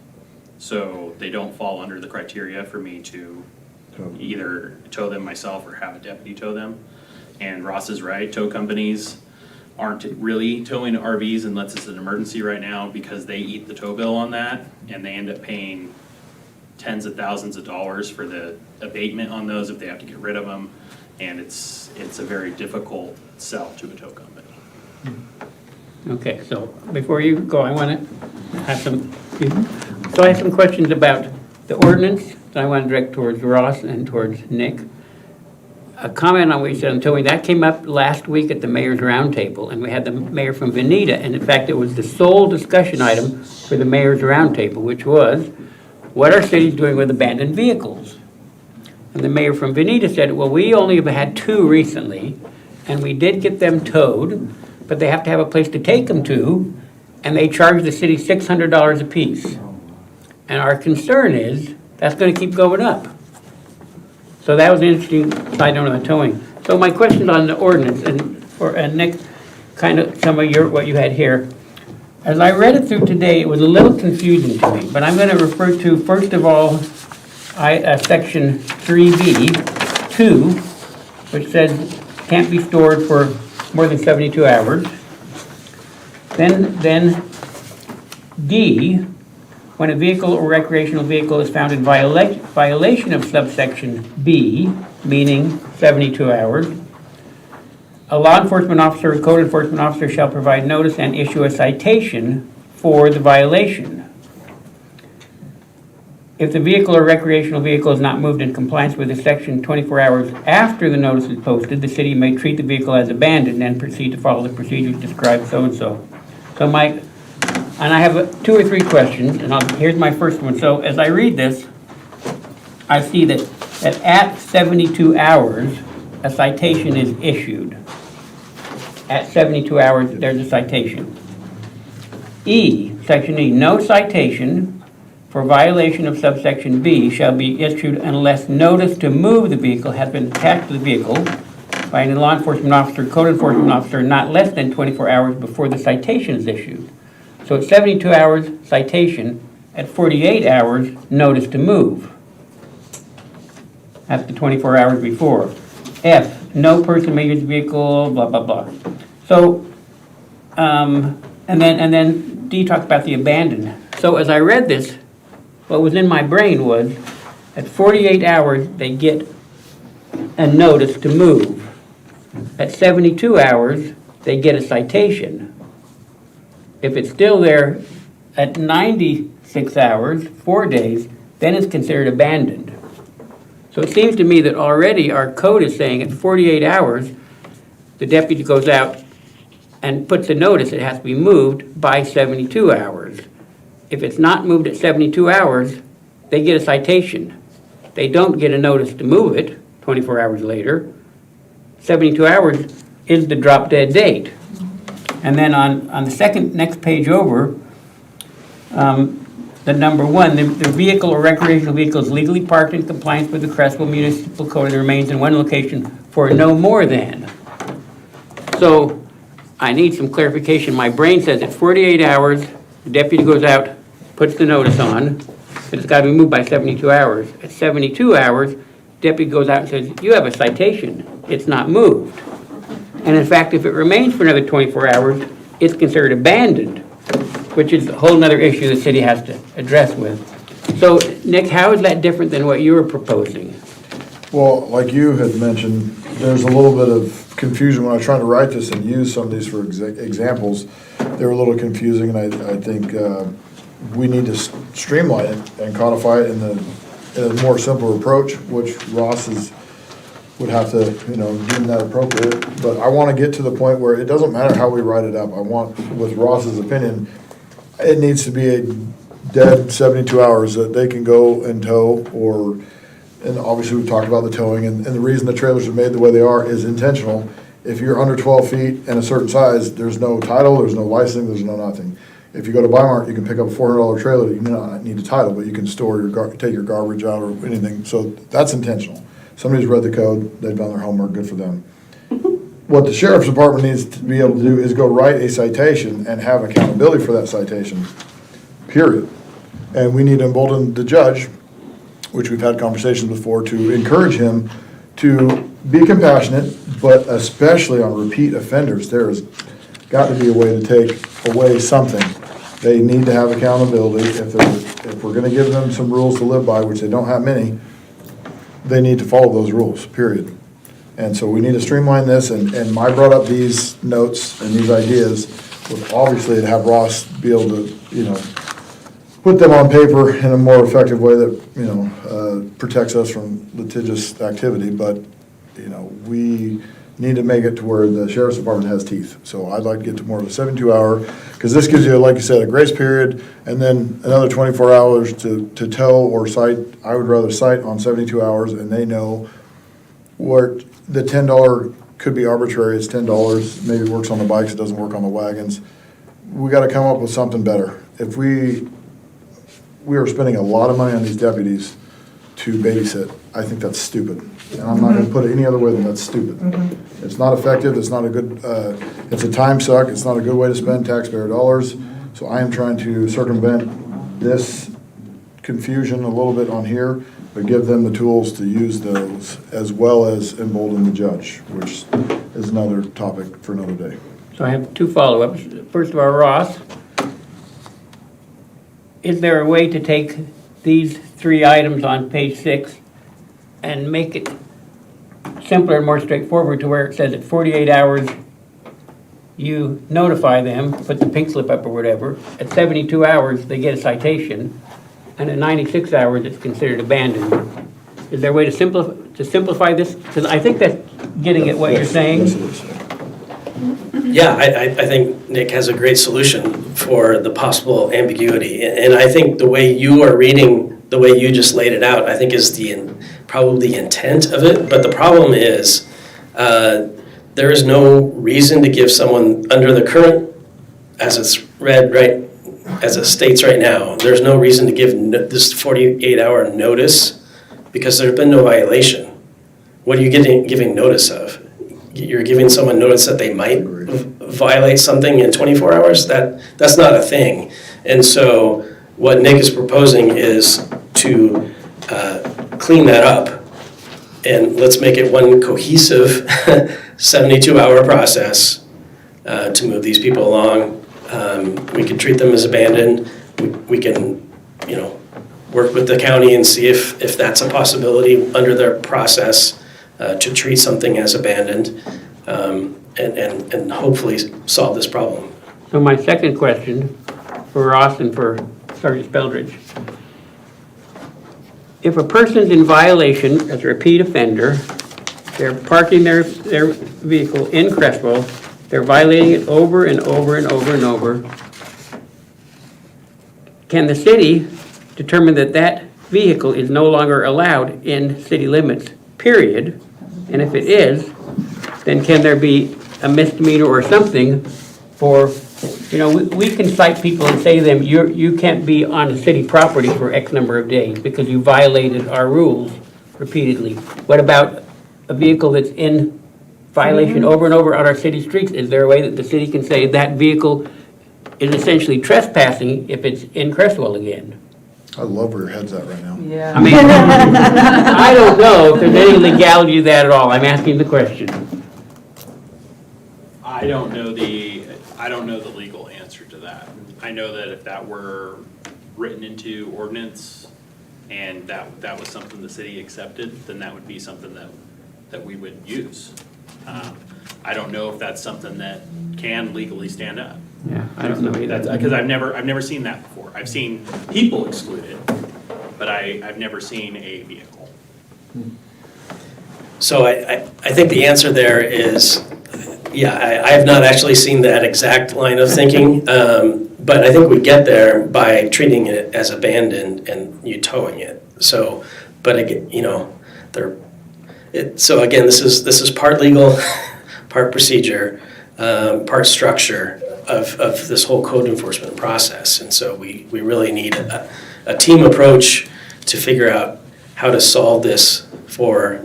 [SPEAKER 9] So they don't fall under the criteria for me to either tow them myself or have a deputy tow them. And Ross is right, tow companies aren't really towing RVs unless it's an emergency right now, because they eat the tow bill on that, and they end up paying tens of thousands of dollars for the abatement on those if they have to get rid of them. And it's a very difficult sell to a tow company.
[SPEAKER 4] Okay, so before you go, I want to have some, so I have some questions about the ordinance that I want to direct towards Ross and towards Nick. A comment on what you said on towing, that came up last week at the mayor's roundtable, and we had the mayor from Veneta, and in fact, it was the sole discussion item for the mayor's roundtable, which was, what are cities doing with abandoned vehicles? And the mayor from Veneta said, well, we only have had 2 recently, and we did get them towed, but they have to have a place to take them to, and they charge the city $600 apiece. And our concern is, that's gonna keep going up. So that was an interesting side note on the towing. So my question's on the ordinance, and Nick, kind of some of what you had here. As I read it through today, it was a little confusing to me, but I'm gonna refer to, first of all, section 3B, 2, which says can't be stored for more than 72 hours. Then D, when a vehicle or recreational vehicle is found in violation of subsection B, meaning 72 hours, a law enforcement officer or code enforcement officer shall provide notice and issue a citation for the violation. If the vehicle or recreational vehicle is not moved in compliance with this section 24 hours after the notice is posted, the city may treat the vehicle as abandoned and proceed to follow the procedures described so-and-so. So and I have 2 or 3 questions, and here's my first one. So as I read this, I see that at 72 hours, a citation is issued. At 72 hours, there's a citation. Section E, no citation for violation of subsection B shall be issued unless notice to move the vehicle has been attached to the vehicle by a law enforcement officer, code enforcement officer, not less than 24 hours before the citation is issued. So at 72 hours, citation. At 48 hours, notice to move. That's the 24 hours before. F, no person may use the vehicle, blah, blah, blah. So, and then D talks about the abandoned. So as I read this, what was in my brain was, at 48 hours, they get a notice to move. At 72 hours, they get a citation. If it's still there at 96 hours, 4 days, then it's considered abandoned. So it seems to me that already our code is saying at 48 hours, the deputy goes out and puts a notice it has to be moved by 72 hours. If it's not moved at 72 hours, they get a citation. They don't get a notice to move it 24 hours later. 72 hours is the drop dead date. And then on the next page over, the number 1, the vehicle or recreational vehicle is legally parked in compliance with the Creswell Municipal Code and remains in one location for no more than. So I need some clarification. My brain says at 48 hours, the deputy goes out, puts the notice on, but it's got to be moved by 72 hours. At 72 hours, deputy goes out and says, you have a citation. It's not moved. And in fact, if it remains for another 24 hours, it's considered abandoned, which is a whole nother issue the city has to address with. So, Nick, how is that different than what you were proposing?
[SPEAKER 20] Well, like you had mentioned, there's a little bit of confusion when I tried to write this and use some of these for examples. They were a little confusing, and I think we need to streamline it and codify it in a more simple approach, which Ross would have to, deem that appropriate. But I want to get to the point where it doesn't matter how we write it up. I want, with Ross's opinion, it needs to be a dead 72 hours that they can go and tow, and obviously we've talked about the towing, and the reason the trailers are made the way they are is intentional. If you're under 12 feet and a certain size, there's no title, there's no licensing, there's no nothing. If you go to Weimar, you can pick up a $400 trailer, you may not need a title, but you can store take your garbage out or anything, so that's intentional. Somebody's read the code, they've done their homework, good for them. What the sheriff's department needs to be able to do is go write a citation and have accountability for that citation, period. And we need to embolden the judge, which we've had conversations before, to encourage him to be compassionate, but especially on repeat offenders. There's got to be a way to take away something. They need to have accountability. If we're gonna give them some rules to live by, which they don't have many, they need to follow those rules, period. And so we need to streamline this, and I brought up these notes and these ideas, with obviously to have Ross be able to, put them on paper in a more effective way that, protects us from litigious activity, but, we need to make it to where the sheriff's department has teeth. So I'd like to get to more of a 72-hour, because this gives you, like you said, a grace period, and then another 24 hours to tow or cite. I would rather cite on 72 hours, and they know where the $10 could be arbitrary, it's $10, maybe it works on the bikes, it doesn't work on the wagons. We gotta come up with something better. If we are spending a lot of money on these deputies to babysit, I think that's stupid. And I'm not gonna put it any other way than that's stupid. It's not effective, it's not a good, it's a time suck, it's not a good way to spend taxpayer dollars. So I am trying to circumvent this confusion a little bit on here, but give them the tools to use those, as well as embolden the judge, which is another topic for another day.
[SPEAKER 4] So I have two follow-ups. First of all, Ross, is there a way to take these three items on page 6 and make it simpler and more straightforward to where it says at 48 hours you notify them, put the pink slip up or whatever, at 72 hours they get a citation, and at 96 hours it's considered abandoned? Is there a way to simplify this? Because I think that's getting at what you're saying.
[SPEAKER 20] Yes, it is.
[SPEAKER 21] Yeah, I think Nick has a great solution for the possible ambiguity. And I think the way you are reading, the way you just laid it out, I think is probably the intent of it. But the problem is, there is no reason to give someone under the current, as it's read right, as it states right now, there's no reason to give this 48-hour notice because there's been no violation. What are you giving notice of? You're giving someone notice that they might violate something in 24 hours? That's not a thing. And so what Nick is proposing is to clean that up, and let's make it one cohesive 72-hour process to move these people along. We can treat them as abandoned. We can, work with the county and see if that's a possibility under their process to treat something as abandoned, and hopefully solve this problem.
[SPEAKER 4] So my second question for Ross and for Sergeant Speldridge. If a person's in violation as a repeat offender, they're parking their vehicle in Creswell, they're violating it over and over and over and over, can the city determine that that vehicle is no longer allowed in city limits, period? And if it is, then can there be a misdemeanor or something for, we can cite people and say to them, you can't be on city property for X number of days because you violated our rules repeatedly. What about a vehicle that's in violation over and over on our city streets? Is there a way that the city can say that vehicle is essentially trespassing if it's in Creswell again?
[SPEAKER 20] I love where your head's at right now.
[SPEAKER 2] Yeah.
[SPEAKER 4] I mean, I don't know if there's any legality to that at all. I'm asking the question.
[SPEAKER 16] I don't know
[SPEAKER 9] I don't know the legal answer to that. I know that if that were written into ordinance and that was something the city accepted, then that would be something that we would use. I don't know if that's something that can legally stand up.
[SPEAKER 4] Yeah, I don't know either.
[SPEAKER 9] Because I've never seen that before. I've seen people excluded, but I've never seen a vehicle.
[SPEAKER 21] So I think the answer there is, yeah, I have not actually seen that exact line of thinking, but I think we get there by treating it as abandoned and you towing it. So, but again, you know, so again, this is part legal, part procedure, part structure of this whole code enforcement process. And so we really need a team approach to figure out how to solve this for,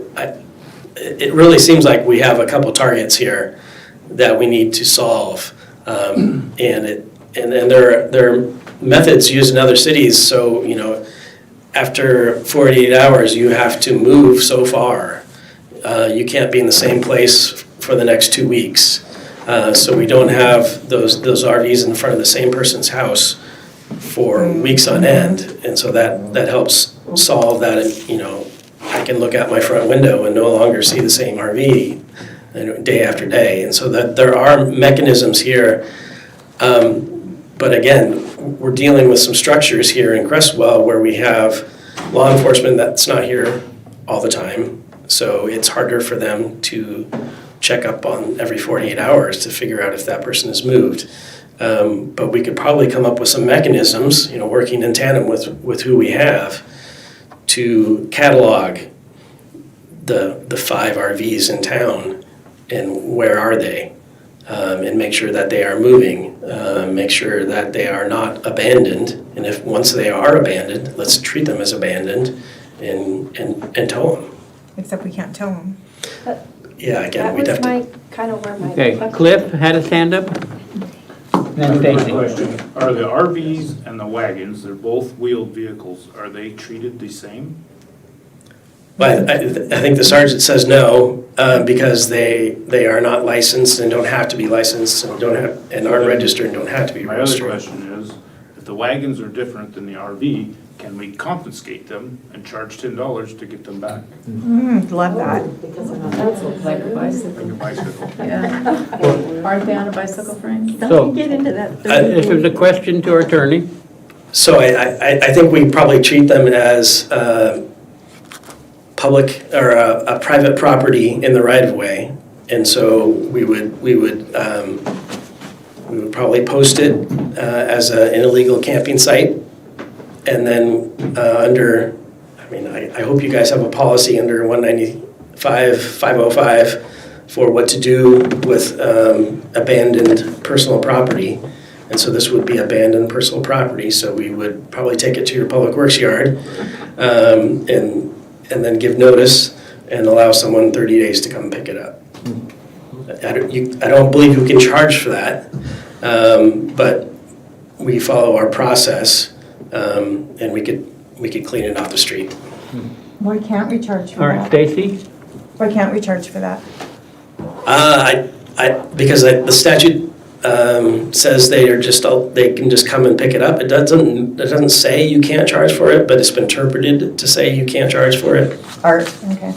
[SPEAKER 21] it really seems like we have a couple targets here that we need to solve. And there are methods used in other cities. So, you know, after 48 hours, you have to move so far. You can't be in the same place for the next 2 weeks. So we don't have those RVs in front of the same person's house for weeks on end. And so that helps solve that, you know, I can look out my front window and no longer see the same RV day after day. And so that there are mechanisms here. But again, we're dealing with some structures here in Creswell where we have law enforcement that's not here all the time. So it's harder for them to check up on every 48 hours to figure out if that person has moved. But we could probably come up with some mechanisms, you know, working in tandem with who we have to catalog the 5 RVs in town and where are they, and make sure that they are moving, make sure that they are not abandoned, and if once they are abandoned, let's treat them as abandoned and tow them.
[SPEAKER 2] Except we can't tow them.
[SPEAKER 21] Yeah, again, we'd have to.
[SPEAKER 5] That was kind of where my.
[SPEAKER 4] Okay, Cliff had a stand up? Then Stacy.
[SPEAKER 15] Question, are the RVs and the wagons, they're both wheeled vehicles, are they treated the same?
[SPEAKER 21] But I think the sergeant says no, because they are not licensed and don't have to be licensed and aren't registered and don't have to be
[SPEAKER 15] My other
[SPEAKER 21] registered.
[SPEAKER 15] question is, if the wagons are different than the RV, can we confiscate them and charge $10 to get them back?
[SPEAKER 2] Love that.
[SPEAKER 6] Like a bicycle.
[SPEAKER 15] Like a bicycle?
[SPEAKER 6] Yeah. Aren't they on a bicycle frame?
[SPEAKER 4] So,
[SPEAKER 7] Don't get into that.
[SPEAKER 4] this was a question to our attorney.
[SPEAKER 21] So I think we probably treat them as public or a private property in the right of way. And so we would probably post it as an illegal camping site. And then I hope you guys have a policy under 195-505 for what to do with abandoned personal property. And so this would be abandoned personal property, so we would probably take it to your public works yard and then give notice and allow someone 30 days to come pick it up. I don't believe you can charge for that, but we follow our process, and we could clean it off the street.
[SPEAKER 2] Why can't we charge for
[SPEAKER 4] All
[SPEAKER 2] that?
[SPEAKER 4] right, Stacy?
[SPEAKER 2] Why can't we charge for that?
[SPEAKER 21] Because the statute says they can just come and pick it up. It doesn't say you can't charge for it, but it's been interpreted to say you can't charge for it.
[SPEAKER 2] Art, okay.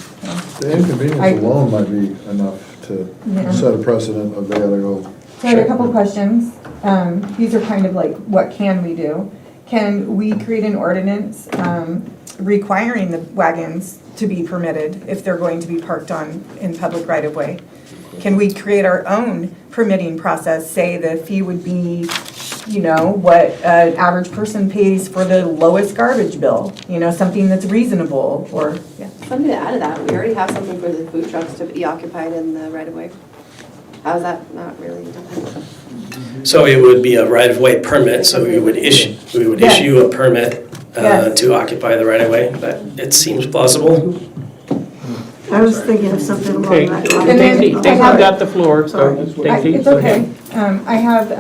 [SPEAKER 20] The inconvenience alone might be enough to set a precedent of they gotta go.
[SPEAKER 2] So I had a couple questions. These are kind of like, what can we do? Can we create an ordinance requiring the wagons to be permitted if they're going to be parked in public right-of-way? Can we create our own permitting process, say the fee would be, you know, what an average person pays for the lowest garbage bill? You know, something that's reasonable, or, yeah.
[SPEAKER 5] Something to add to that, we already have something for the food trucks to be occupied in the right of way. How is that not really different?
[SPEAKER 21] So it would be a right-of-way permit, so we would issue a permit to occupy the right-of-way. It seems plausible.
[SPEAKER 8] I was thinking of something along
[SPEAKER 4] Okay,
[SPEAKER 8] that line.
[SPEAKER 4] Stacy got the floor, so Stacy.
[SPEAKER 2] It's okay. I have,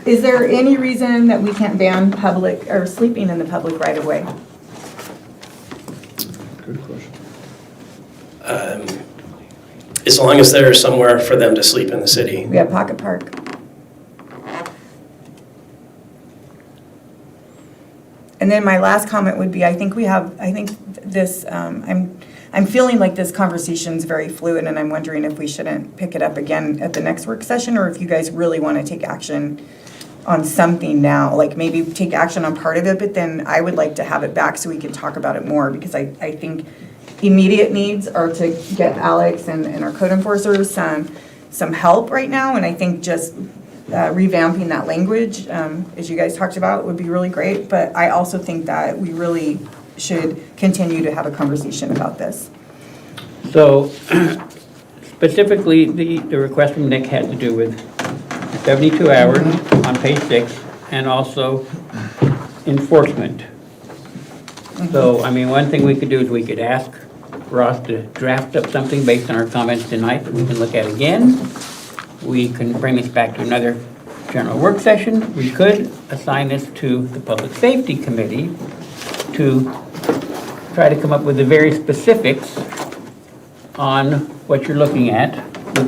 [SPEAKER 2] is there any reason that we can't ban public, or sleeping in the public right of way?
[SPEAKER 20] Good question.
[SPEAKER 21] as long as there's somewhere for them to sleep in the city.
[SPEAKER 2] We have Pocket Park. And then my last comment would be, I think this, I'm feeling like this conversation's very fluid, and I'm wondering if we shouldn't pick it up again at the next work session, or if you guys really want to take action on something now, like maybe take action on part of it, but then I would like to have it back so we can talk about it more, because I think immediate needs are to get Alex and our code enforcers some help right now, and I think just revamping that language, as you guys talked about, would be really great, but I also think that we really should continue to have a conversation about this.
[SPEAKER 4] So specifically, the request from Nick had to do with 72 hours on page 6, and also enforcement. So, I mean, one thing we could do is we could ask Ross to draft up something based on our comments tonight that we can look at again. We can bring this back to another general work session. We could assign this to the Public Safety Committee to try to come up with the very specifics on what you're looking at.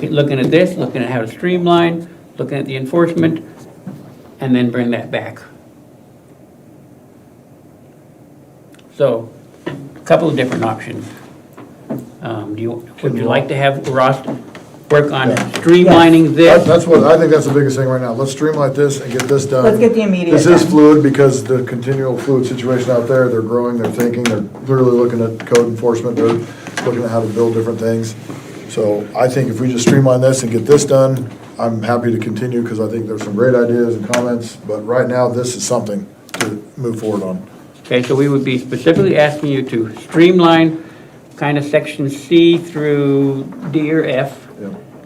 [SPEAKER 4] Looking at this, looking at how to streamline, looking at the enforcement, and then bring that back. So, a couple of different options. Would you like to have Ross work on streamlining this?
[SPEAKER 20] That's what, I think that's the biggest thing right now. Let's streamline this and get this done.
[SPEAKER 2] Let's get the immediate
[SPEAKER 20] This is
[SPEAKER 2] done.
[SPEAKER 20] fluid because the continual fluid situation out there, they're growing, they're thinking, they're literally looking at code enforcement, they're looking at how to build different things. So I think if we just streamline this and get this done, I'm happy to continue because I think there's some great ideas and comments, but right now, this is something to move forward on.
[SPEAKER 4] Okay, so we would be specifically asking you to streamline kind of section C through D or F.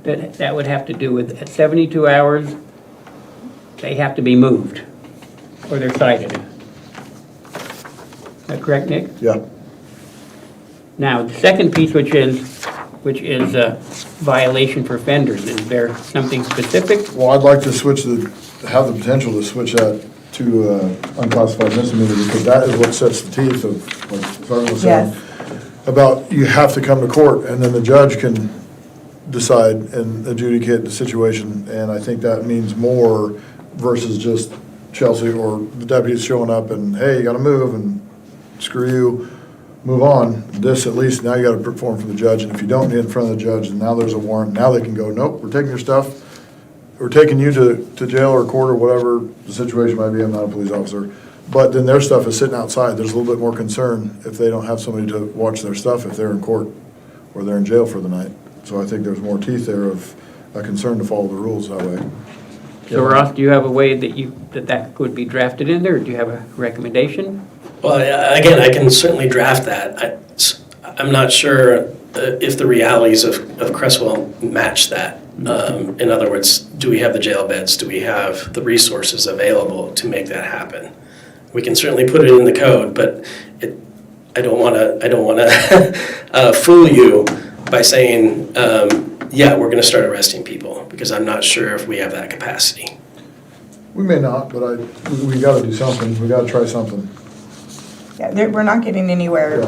[SPEAKER 4] That would have to do with at 72 hours, they have to be moved, or they're cited. Is that correct, Nick?
[SPEAKER 20] Yeah.
[SPEAKER 4] Now, the second piece, which is a violation for offenders, is there something specific?
[SPEAKER 20] Well, I'd like to have the potential to switch that to unclassified misdemeanor because that is what sets the teeth of, like Sergeant was saying, about you have to come to court and then the judge can decide and adjudicate the situation. And I think that means more versus just Chelsea or the deputies showing up and, hey, you gotta move and screw you, move on. This, at least, now you gotta perform for the judge. And if you don't get in front of the judge, and now there's a warrant, now they can go, nope, we're taking your stuff. We're taking you to jail or court or whatever the situation might be. I'm not a police officer. But then their stuff is sitting outside. There's a little bit more concern if they don't have somebody to watch their stuff if they're in court or they're in jail for the night. So I think there's more teeth there of a concern to follow the rules that way.
[SPEAKER 4] So Ross, do you have a way that could be drafted in there, or do you have a recommendation?
[SPEAKER 21] Well, again, I can certainly draft that. I'm not sure if the realities of Creswell match that. In other words, do we have the jail beds? Do we have the resources available to make that happen? We can certainly put it in the code, but I don't want to fool you by saying, yeah, we're going to start arresting people, because I'm not sure if we have that capacity.
[SPEAKER 20] We may not, but we got to do something. We got to try something.
[SPEAKER 2] Yeah, we're not getting anywhere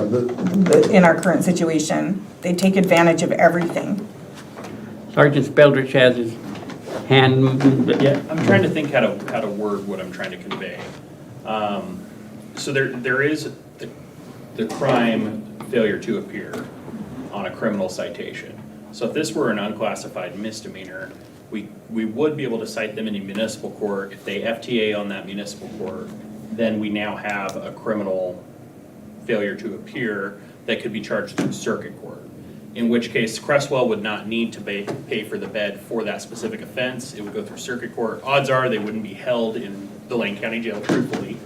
[SPEAKER 2] in our current situation. They take advantage of everything.
[SPEAKER 4] Sergeant Speldrich has his hand moved.
[SPEAKER 9] Yeah, I'm trying to think how to word what I'm trying to convey. So there is the crime failure to appear on a criminal citation. So if this were an unclassified misdemeanor, we would be able to cite them in a municipal court. If they FTA on that municipal court, then we now have a criminal failure to appear that could be charged through circuit court. In which case, Creswell would not need to pay for the bed for that specific offense. It would go through circuit court. Odds are they wouldn't be held in the Lane County Jail, truthfully,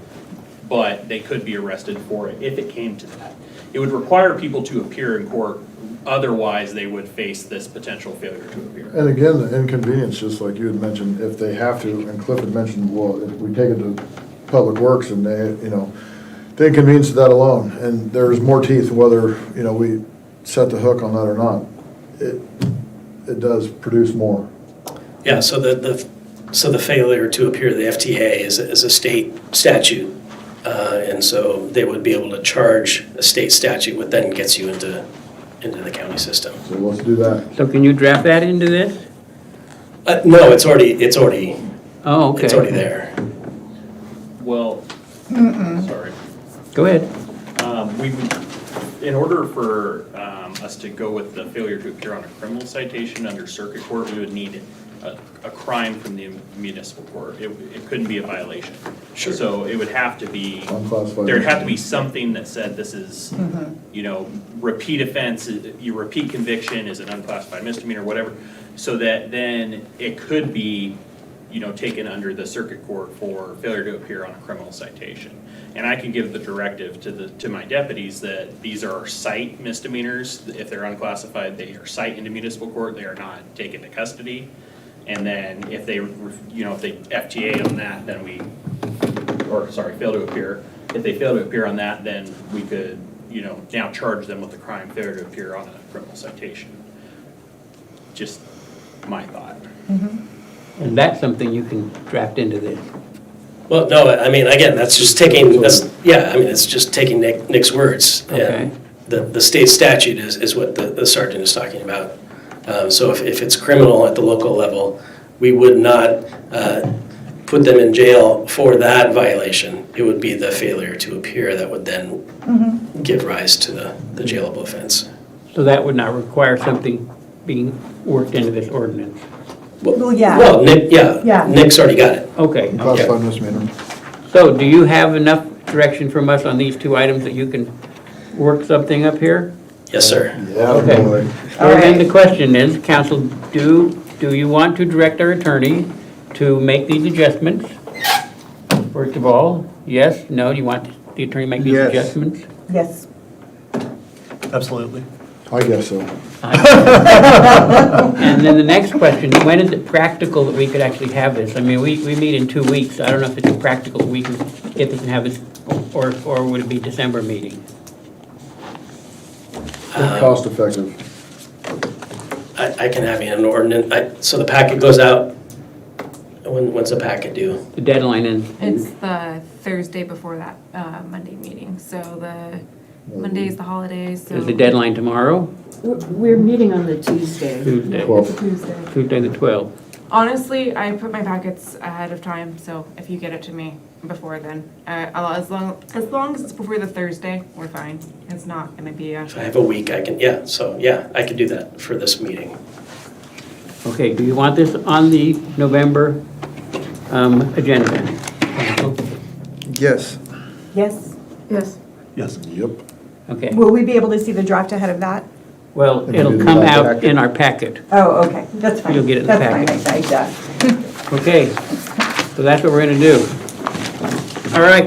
[SPEAKER 9] but they could be arrested for it if it came to that. It would require people to appear in court. Otherwise, they would face this potential failure to appear.
[SPEAKER 20] And again, the inconvenience, just like you had mentioned, if they have to, and Cliff had mentioned, well, if we take it to Public Works and they, the inconvenience of that alone, and there's more teeth whether, we set the hook on that or not. It does produce more.
[SPEAKER 21] Yeah, so the failure to appear to the FTA is a state statute, and so they would be able to charge a state statute, what then gets you into into the county system.
[SPEAKER 20] So let's do that.
[SPEAKER 4] So can you draft that into this?
[SPEAKER 21] No, it's already
[SPEAKER 4] Oh, okay.
[SPEAKER 21] it's already there.
[SPEAKER 9] Well, sorry.
[SPEAKER 4] Go ahead.
[SPEAKER 9] We would, in order for us to go with the failure to appear on a criminal citation under circuit court, we would need a crime from the municipal court. It couldn't be a violation.
[SPEAKER 21] Sure.
[SPEAKER 9] So it would have to be,
[SPEAKER 20] Unclassified.
[SPEAKER 9] there'd have to be something that said this is, you know, repeat offense, your repeat conviction is an unclassified misdemeanor, whatever. So that then it could be, you know, taken under the circuit court for failure to appear on a criminal citation. And I can give the directive to my deputies that these are cite misdemeanors. If they're unclassified, they are cite into municipal court, they are not taken to custody. And then if they, you know, if they FTA on that, then fail to appear. If they fail to appear on that, then we could, you know, now charge them with the crime, failure to appear on a criminal citation. Just my thought.
[SPEAKER 4] And that's something you can draft into this.
[SPEAKER 21] Well, no, I mean, again, it's just taking Nick's words.
[SPEAKER 4] Okay.
[SPEAKER 21] And the state statute is what the sergeant is talking about. So if it's criminal at the local level, we would not put them in jail for that violation. It would be the failure to appear that would then give rise to the jailable offense.
[SPEAKER 4] So that would not require something being worked into this ordinance?
[SPEAKER 2] Well, yeah.
[SPEAKER 21] Well, Nick,
[SPEAKER 2] Yeah.
[SPEAKER 21] Nick's already got it.
[SPEAKER 4] Okay.
[SPEAKER 20] Unclassified misdemeanor.
[SPEAKER 4] So do you have enough direction from us on these two items that you can work something up here?
[SPEAKER 21] Yes, sir.
[SPEAKER 20] Yeah,
[SPEAKER 4] Okay.
[SPEAKER 20] boy.
[SPEAKER 4] Well, then the question is, council, do you want to direct our attorney to make these adjustments? First of all, yes, no, do you want the attorney to make these
[SPEAKER 1] Yes.
[SPEAKER 4] adjustments?
[SPEAKER 2] Yes.
[SPEAKER 3] Absolutely.
[SPEAKER 20] I guess so.
[SPEAKER 4] And then the next question, when is it practical that we could actually have this? I mean, we meet in 2 weeks. I don't know if it's practical that we can get this and have this, or would it be December meeting?
[SPEAKER 20] Cost effective.
[SPEAKER 21] I can have you an ordinance. So the packet goes out. When's the packet due?
[SPEAKER 4] The deadline in,
[SPEAKER 11] It's the Thursday before that Monday meeting, so the Monday is the holidays, so.
[SPEAKER 4] is the deadline tomorrow?
[SPEAKER 7] We're meeting on the Tuesday.
[SPEAKER 4] Tuesday.
[SPEAKER 11] It's a Tuesday.
[SPEAKER 4] Tuesday the 12th.
[SPEAKER 11] Honestly, I put my packets ahead of time, so if you get it to me before then, as long as it's before the Thursday, we're fine. It's not gonna be a.
[SPEAKER 21] If I have a week, I can do that for this meeting.
[SPEAKER 4] Okay, do you want this on the November agenda then? Council?
[SPEAKER 1] Yes.
[SPEAKER 2] Yes.
[SPEAKER 8] Yes.
[SPEAKER 3] Yes.
[SPEAKER 20] Yep.
[SPEAKER 4] Okay,
[SPEAKER 2] Will we be able to see the draft ahead of that?
[SPEAKER 4] well, it'll come out in our packet.
[SPEAKER 2] Oh, okay, that's fine.
[SPEAKER 4] You'll get it in the
[SPEAKER 2] That's fine,
[SPEAKER 4] packet.
[SPEAKER 2] Okay.
[SPEAKER 4] Okay, so that's what we're gonna do. All right.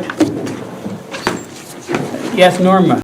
[SPEAKER 4] Yes, Norma?